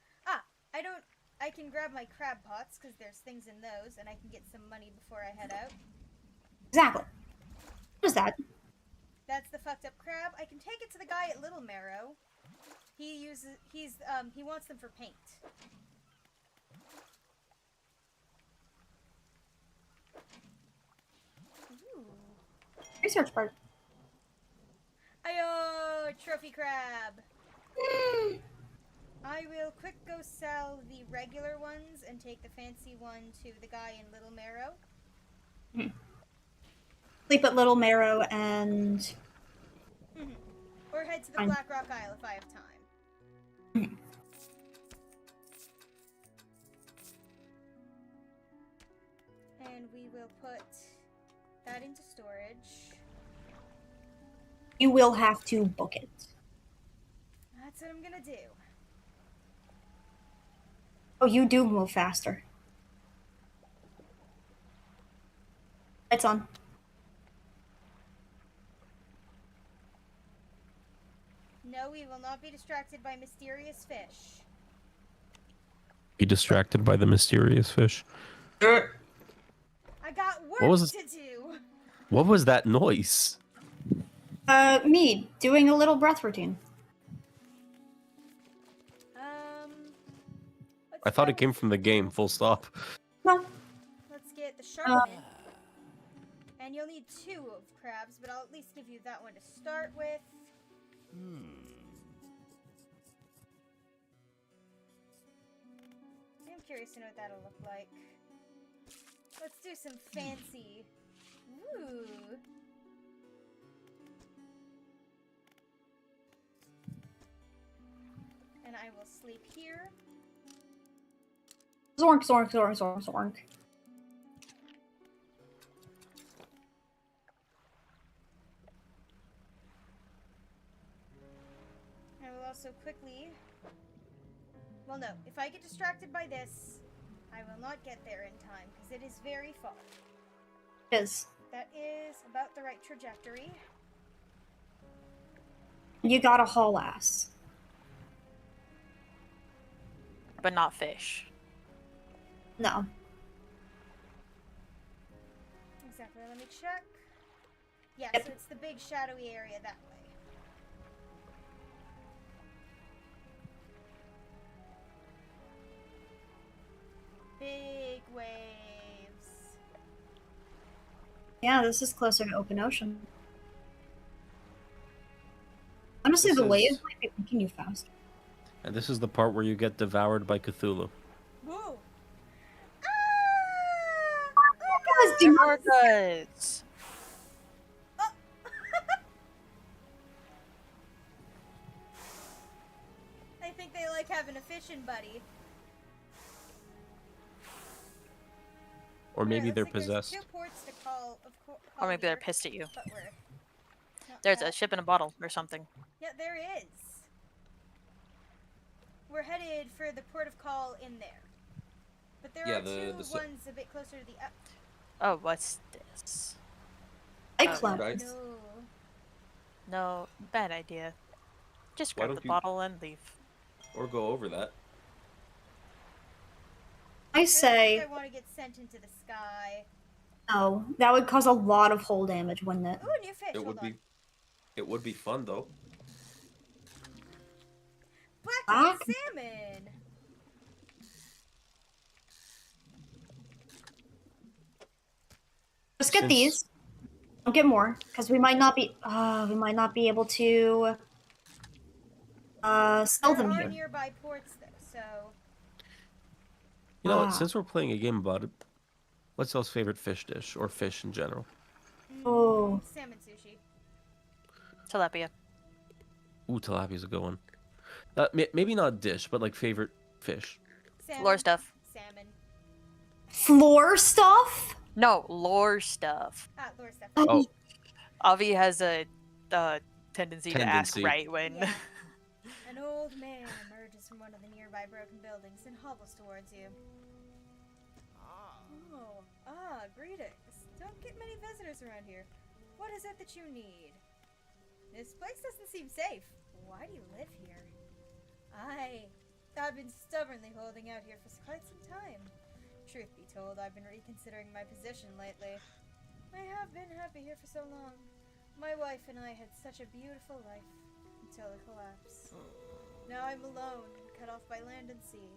I can grab my crab pots because there's things in those, and I can get some money before I head out. Exactly. What is that? That's the fucked up crab. I can take it to the guy at Little Marrow. He wants them for paint. Ooh. Research part. Ayo, trophy crab. I will quick go sell the regular ones and take the fancy one to the guy in Little Marrow. Sleep at Little Marrow and... Or head to the Fine. Black Rock Isle if I have time. And we will put that into storage. You will have to book it. That's what I'm gonna do. Oh, you do move faster. Lights on. No, we will not be distracted by mysterious fish. Be distracted by the mysterious fish. I got work What was to do. What was that noise? Me doing a little breath routine. Let's I thought go. it came from the game, full stop. No. Let's get the sharkman. And you'll need 2 of crabs, but I'll at least give you that one to start with. I'm curious to know what that'll look like. Let's do some fancy. Ooh. And I will sleep here. Zork, zork, zork, zork, zork. I will also quickly... Well, no. If I get distracted by this, I will not get there in time, because it is very far. It is. That is about the right trajectory. You gotta haul ass. But not fish. No. Exactly. Let me check. Yeah, Yep. so it's the big shadowy area that way. Big waves. Yeah, this is closer to open ocean. Honestly, This the is- waves might be making you fast. And this is the part where you get devoured by Cthulhu. Whoa! Guys, do not- Orcas! Oh. I think they like having a fishing buddy. Or maybe Alright, they're looks like there's possessed. 2 ports to call, Or maybe they're here, pissed at you. but we're not There's that. a ship in a bottle or something. Yeah, there is. We're headed for the port of call in there. But there Yeah, are the 2 ones a bit closer to the up. Oh, what's this? Cyclone. Right. No. No, bad idea. Just Why grab don't the you- bottle and leave. Or go over that. I don't say think I want to get sent into the sky. no. That would cause a lot of hull damage, wouldn't it? Ooh, a new fish. It Hold would on. be It would be fun though. Black salmon. Just get Since- these. Don't get more, because we might not be able to sell There them are here. nearby ports though, so You know what? Ah. Since we're playing a game about it, what's y'all's favorite fish dish or fish in general? Oh. salmon sushi. Tilapia. Ooh, tilapia's a good one. Maybe not dish, but like favorite fish. Salmon. Lore stuff. Salmon. Floor stuff? No, lore stuff. Ah, lore stuff. Oh, Avi has a tendency to ask Tendency. right when. Yeah. An old man emerges from one of the nearby broken buildings and hobbles towards you. Greetings. Don't get many visitors around here. What is it that you need? This place doesn't seem safe. Why do you live here? I've been stubbornly holding out here for quite some time. Truth be told, I've been reconsidering my position lately. I have been happy here for so long. My wife and I had such a beautiful life until the collapse. Now I'm alone and cut off by land and sea,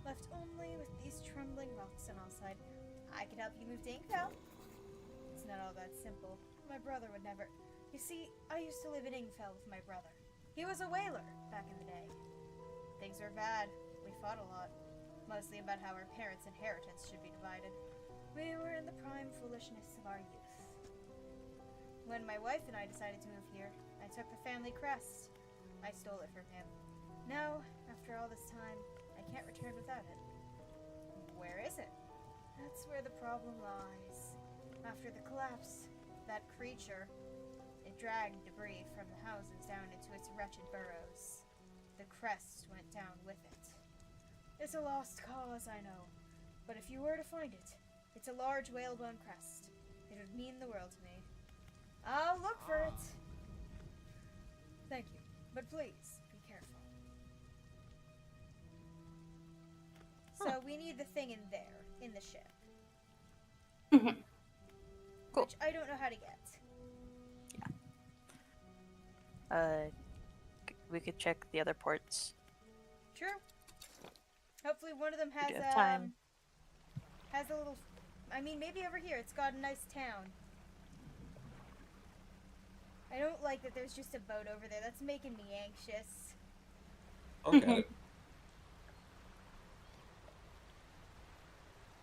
left only with these trembling rocks on all sides. I could help you move to Inkfell. It's not all that simple. My brother would never. You see, I used to live in Inkfell with my brother. He was a whaler back in the day. Things were bad. We fought a lot, mostly about how our parents' inheritance should be divided. We were in the prime foolishness of our youth. When my wife and I decided to move here, I took the family crest. I stole it from him. Now, after all this time, I can't return without it. Where is it? That's where the problem lies. After the collapse, that creature, it dragged debris from the houses down into its wretched burrows. The crest went down with it. It's a lost cause, I know, but if you were to find it, it's a large whalebone crest. It would mean the world to me. I'll look for it. Thank you. But please, be careful. So we need the thing in there, in the ship. Mhm. Cool. Which I don't know how to get. We could check the other ports. True. Hopefully one of them We has do have time. has a little. I mean, maybe over here it's got a nice town. I don't like that there's just a boat over there. That's making me anxious. I'll get it.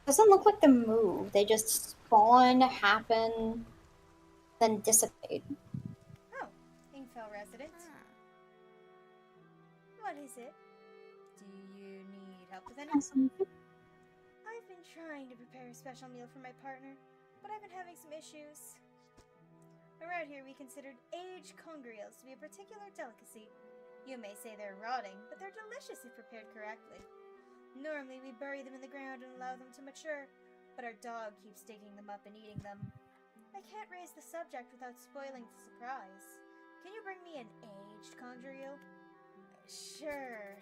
Doesn't look like they move. They just spawn, happen, then dissipate. Oh, Ingfell resident. What is it? Do you need help with anything? I've been trying to prepare a special meal for my partner, but I've been having some issues. Around here, we considered aged conger eels to be a particular delicacy. You may say they're rotting, but they're delicious if prepared correctly. Normally, we bury them in the ground and allow them to mature, but our dog keeps digging them up and eating them. I can't raise the subject without spoiling the surprise. Can you bring me an aged conger eel? Sure.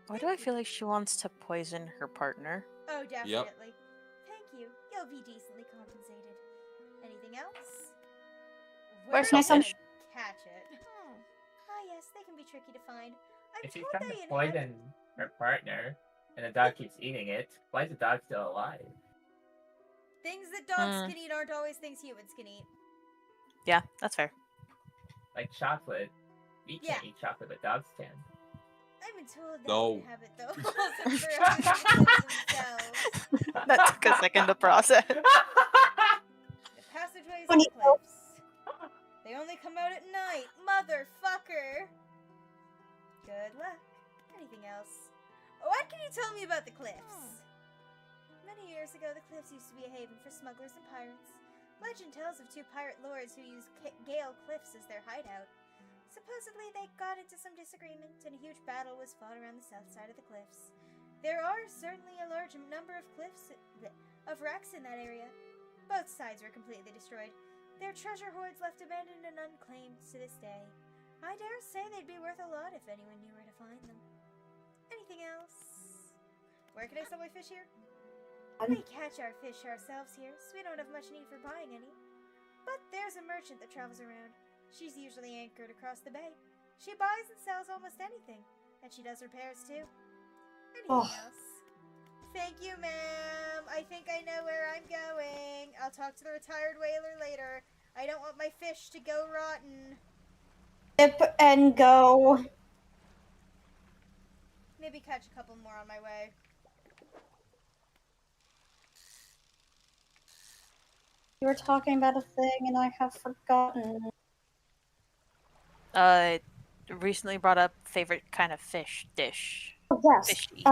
Why do I feel like she wants to poison her partner? Oh, definitely. Thank you. You'll be decently compensated. Anything else? Where's Where my can son? I catch it? Ah, yes, they can be tricky to find. I'm If she's told trying they to poison her partner, and the dog keeps eating it, why is the dog still alive? Things that dogs can eat aren't always things humans can eat. Yeah, that's fair. Like chocolate. We can't eat chocolate, but dogs can. I've been told they No. inhabit the walls of burrows and cliffs themselves. That took a second to process. The passageways and Funny the cliffs. They only come out at night, motherfucker! Good luck. Anything else? What can you tell me about the cliffs? Many years ago, the cliffs used to be a haven for smugglers and pirates. Legend tells of two pirate lords who used Gale Cliffs as their hideout. Supposedly, they got into some disagreement, and a huge battle was fought around the south side of the cliffs. There are certainly a large number of wrecks in that area. Both sides were completely destroyed. Their treasure hoards left abandoned and unclaimed to this day. I dare say they'd be worth a lot if anyone knew where to find them. Anything else? Where can I sell my fish here? We catch our fish ourselves here, so we don't have much need for buying any. But there's a merchant that travels around. She's usually anchored across the bay. She buys and sells almost anything, and she does repairs too. Anything else? Thank you, ma'am. I think I know where I'm going. I'll talk to the retired whaler later. I don't want my fish to go rotten. Dip and go. Maybe catch a couple more on my way. You were talking about a thing and I have forgotten. Recently brought up favorite kind of fish dish. Oh, yes. Fishy.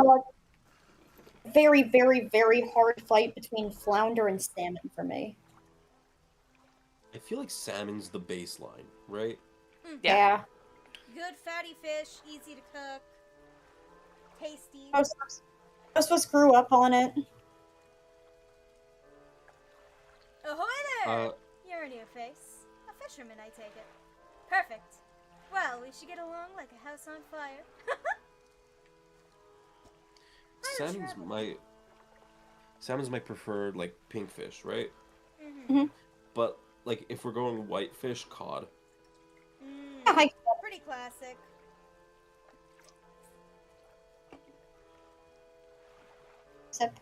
Very, very, very hard fight between flounder and salmon for me. I feel like salmon's the baseline, right? Yeah. Good fatty fish, easy to cook, tasty. Most of us grew up on it. Ahoy there! You're a new face. A fisherman, I take it. Perfect. Well, we should get along like a house on fire. Salmon's my preferred like pink fish, right? Mm-hmm. But like if we're going whitefish, cod. Pretty classic. Sip.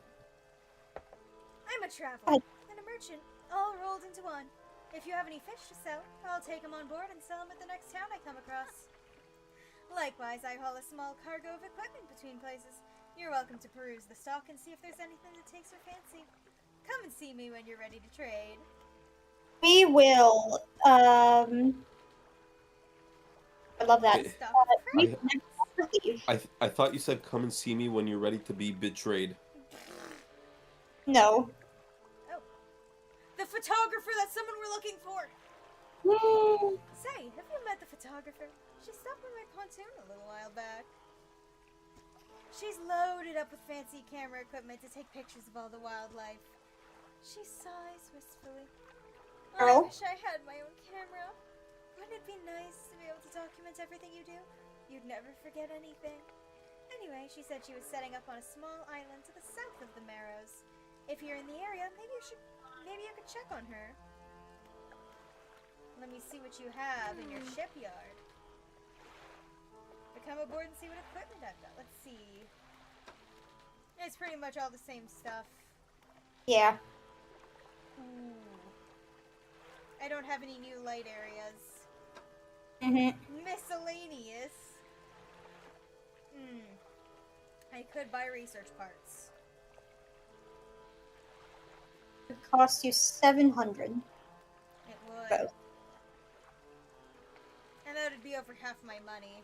I'm a traveler and a merchant, all rolled into one. If you have any fish to sell, I'll take them on board and sell them at the next town I come across. Likewise, I haul a small cargo of equipment between places. You're welcome to peruse the stock and see if there's anything that takes your fancy. Come and see me when you're ready to trade. We will. I love that. Stock I thought you said come and see me when you're ready to be betrayed. No. Oh. The photographer that someone we're looking for! Say, have you met the photographer? She stopped by my pontoon a little while back. She's loaded up with fancy camera equipment to take pictures of all the wildlife. She sighs wistfully. Oh, I Girl? wish I had my own camera. Wouldn't it be nice to be able to document everything you do? You'd never forget anything. Anyway, she said she was setting up on a small island to the south of the Marrows. If you're in the area, maybe you could check on her. Let me see what you have in your shipyard. Come aboard and see what equipment I've got. Let's see. It's pretty much all the same stuff. Yeah. Ooh. I don't have any new light areas. Miscellaneous. I could buy research parts. It would cost you 700. It would. Both. And that would be over half my money.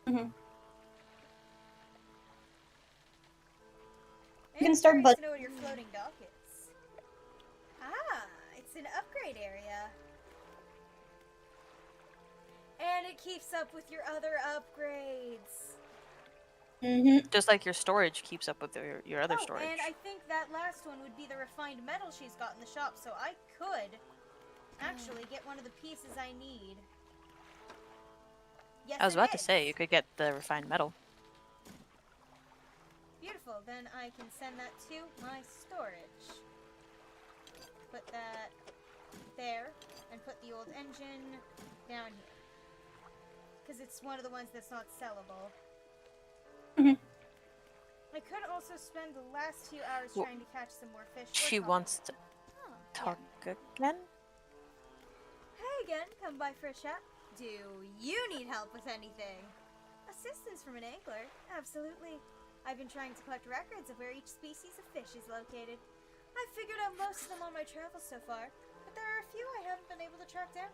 You I'm can start curious to know what your floating dock is. Ah, it's an upgrade area. And it keeps up with your other upgrades. Just like your storage keeps up with your other Oh, storage. and I think that last one would be the refined metal she's got in the shop, so I could actually get one of the pieces I need. Yes, I was it about to is. say, you could get the refined metal. Beautiful. Then I can send that to my storage. Put that there, and put the old engine down here. Because it's one of the ones that's not sellable. I could also spend the last few hours Well, trying to catch some more fish. She wants to talk again? Hey again, come by for a chat. Do you need help with anything? Assistance from an angler? Absolutely. I've been trying to collect records of where each species of fish is located. I've figured out most of them on my travels so far, but there are a few I haven't been able to track down.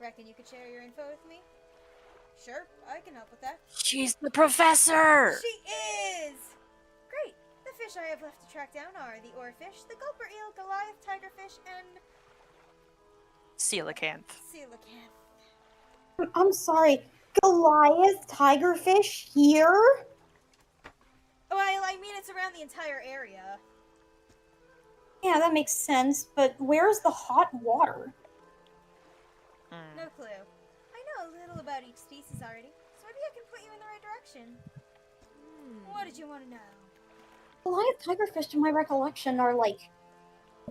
Reckon you could share your info with me? Sure, I can help with that. She's the professor! She is! Great. The fish I have left to track down are the oarfish, the gulper eel, Goliath, tigerfish, and Coelacanth. coelacanth. I'm sorry. Goliath tigerfish here? Well, I mean, it's around the entire area. Yeah, that makes sense, but where's the hot water? No clue. I know a little about each species already, so maybe I can put you in the right direction. What did you want to know? Goliath tigerfish, to my recollection, are like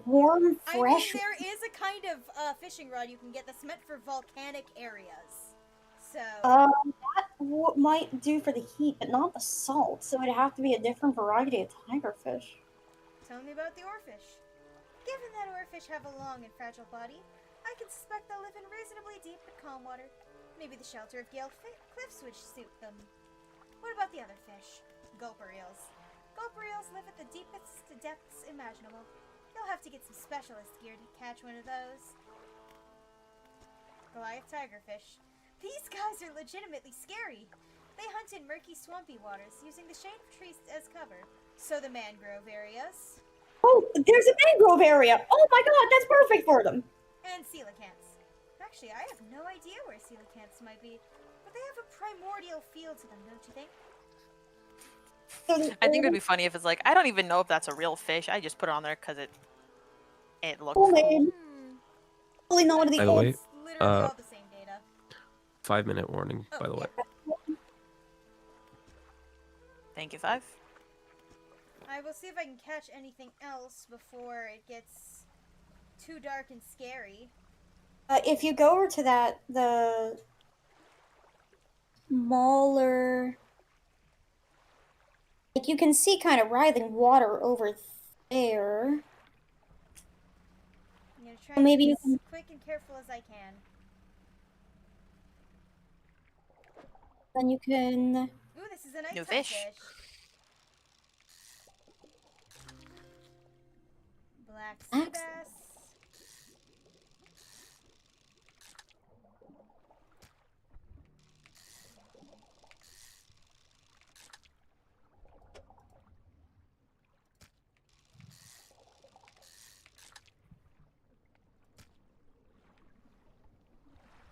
warm, I mean, fresh. there is a kind of fishing rod you can get that's meant for volcanic areas. So, Might do for the heat, but not the salt, so it'd have to be a different variety of tigerfish. tell me about the oarfish. Given that oarfish have a long and fragile body, I can suspect they'll live in reasonably deep but calm water. Maybe the shelter of gale cliffs would suit them. What about the other fish? Gulper eels. Gulper eels live at the deepest depths imaginable. You'll have to get some specialist gear to catch one of those. Goliath tigerfish. These guys are legitimately scary. They hunt in murky, swampy waters, using the shade of trees as cover. So the mangrove areas. Oh, there's a mangrove area! Oh my god, that's perfect for them! And coelacanths. Actually, I have no idea where coelacanths might be, but they have a primordial feel to them, don't you think? I think it'd be funny if it's like, I don't even know if that's a real fish. I just put it on there because it looked Oh, cool. man. Probably not one of the By the way, It's literally all the same data. 5-minute warning, Oh, by the way. Thank you, 5. I will see if I can catch anything else before it gets too dark and scary. If you go over to the smaller, like, you can see kind of writhing water over there. I'm gonna try Maybe to be you as can- quick and careful as I can. Then you can. Ooh, this is a nice New fish. Black sea Excellent. bass.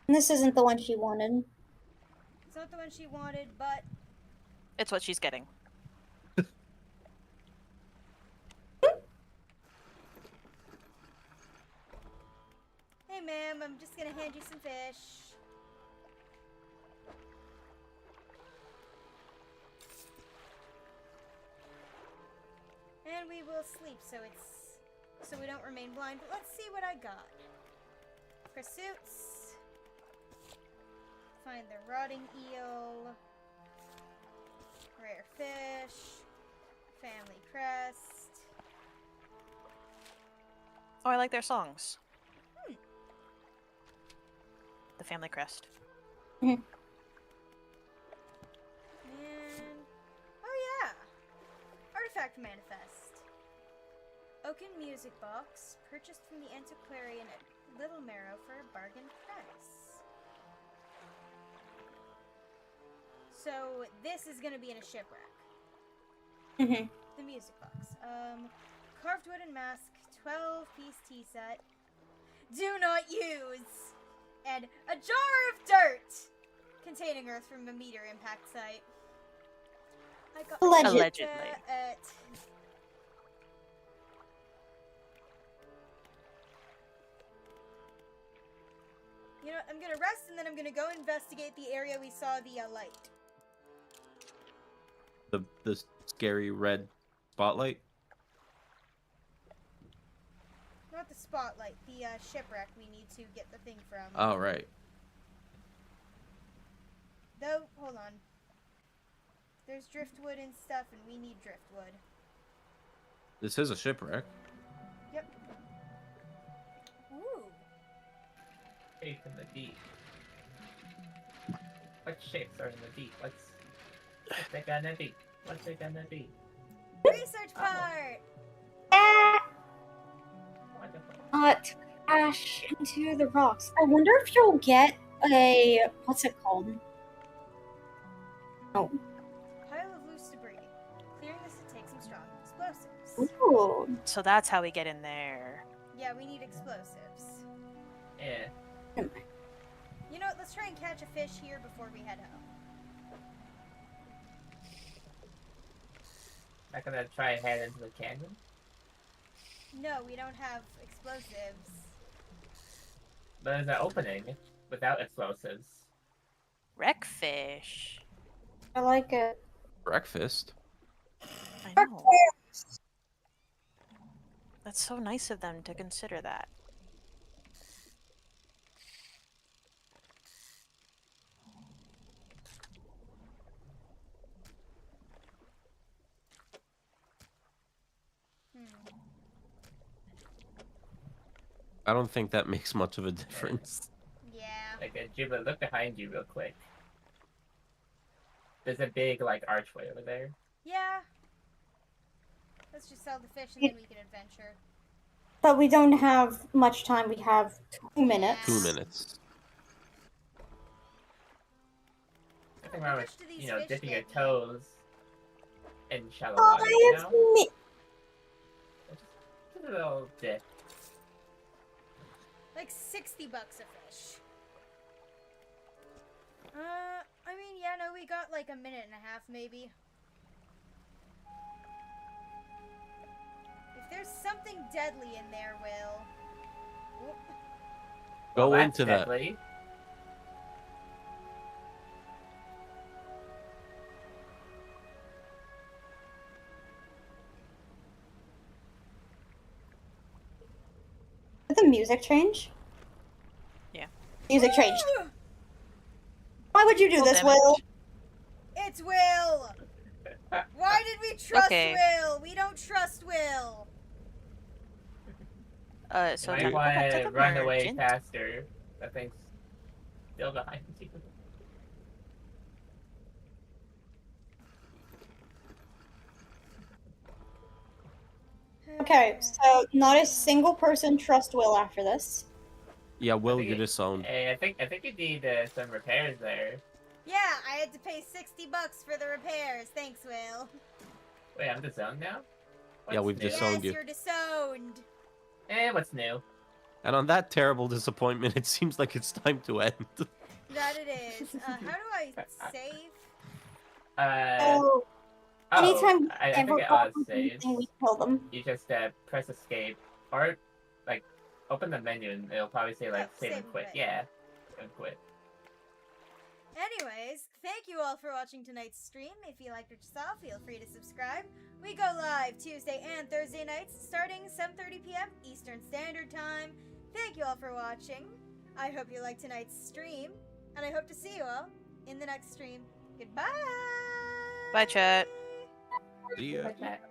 And this isn't the one she wanted. It's not the one she wanted, but It's what she's getting. hey, ma'am. I'm just gonna hand you some fish. And we will sleep so we don't remain blind. But let's see what I got. Pursuits. Find the rotting eel. Rare fish. Family crest. Oh, I like their songs. The family crest. And oh yeah, artifact manifest. Oaken music box purchased from the antiquarian at Little Marrow for a bargain price. So this is gonna be in a shipwreck. The music box. Carved wooden mask, 12-piece tea set. Do not use. And a jar of dirt containing earth from a meteor impact site. I got Allegedly. You know what? I'm gonna rest and then I'm gonna go investigate the area we saw the light. The scary red spotlight. Not the spotlight, the shipwreck we need to get the thing from. Oh, right. Though, hold on. There's driftwood and stuff, and we need driftwood. This is a shipwreck. Yep. Ooh. Shape in the deep. What shapes are in the deep? What's it gonna be? What's it gonna be? Research part! Wonderful. Not crash into the rocks. I wonder if you'll get a what's it called? Oh. Pile of loose debris. Clearing this to take some strong explosives. Ooh. So that's how we get in there. Yeah, we need explosives. Yeah. You know what? Let's try and catch a fish here before we head home. Not gonna try and head into the canyon. No, we don't have explosives. But there's an opening without explosives. Wreckfish. I like it. Breakfast. I know. That's so nice of them to consider that. I don't think that makes much of a difference. Yeah. Like, Juba, look behind you real quick. There's a big, like, archway over there. Yeah. Let's just sell the fish and then we can adventure. But we don't have much time. We have 2 minutes. 2 minutes. Nothing wrong with, much do these you know, fish dipping your get? toes in shallow water, Oh, you it's know? me. Just a little dip. Like $60 a fish. I mean, yeah, no, we got like a minute and a half, maybe. If there's something deadly in there, Will. Oop. Go Well, into that's that. deadly. Did the music change? Yeah. Music changed. Ooh, Why would you do Well, this, damn it. Will? it's Will! Why did we trust Okay. Will? We don't trust Will. So You talk might about want to the run away merchant. faster. That thing's still behind you. Okay, so not a single person trust Will after this. Yeah, Will, think you're it- disowned. Hey, I think you need some repairs there. Yeah, I had to pay $60 for the repairs. Thanks, Will. Wait, I'm disowned now? Yeah, we've new? disowned Yes, you. you're disowned. What's new? And on that terrible disappointment, it seems like it's time to end. That it is. How do I save? So anytime I ever think it got auto saves. we kill them. You just press escape or like open the menu and it'll probably say like Oh, save and quit. Yeah, and quit. Anyways, thank you all for watching tonight's stream. If you liked what you saw, feel free to subscribe. We go live Tuesday and Thursday nights starting 7:30 p.m. Eastern Standard Time. Thank you all for watching. I hope you liked tonight's stream, and I hope to see you all in the next stream. Goodbye! Bye, chat. See ya. Like that.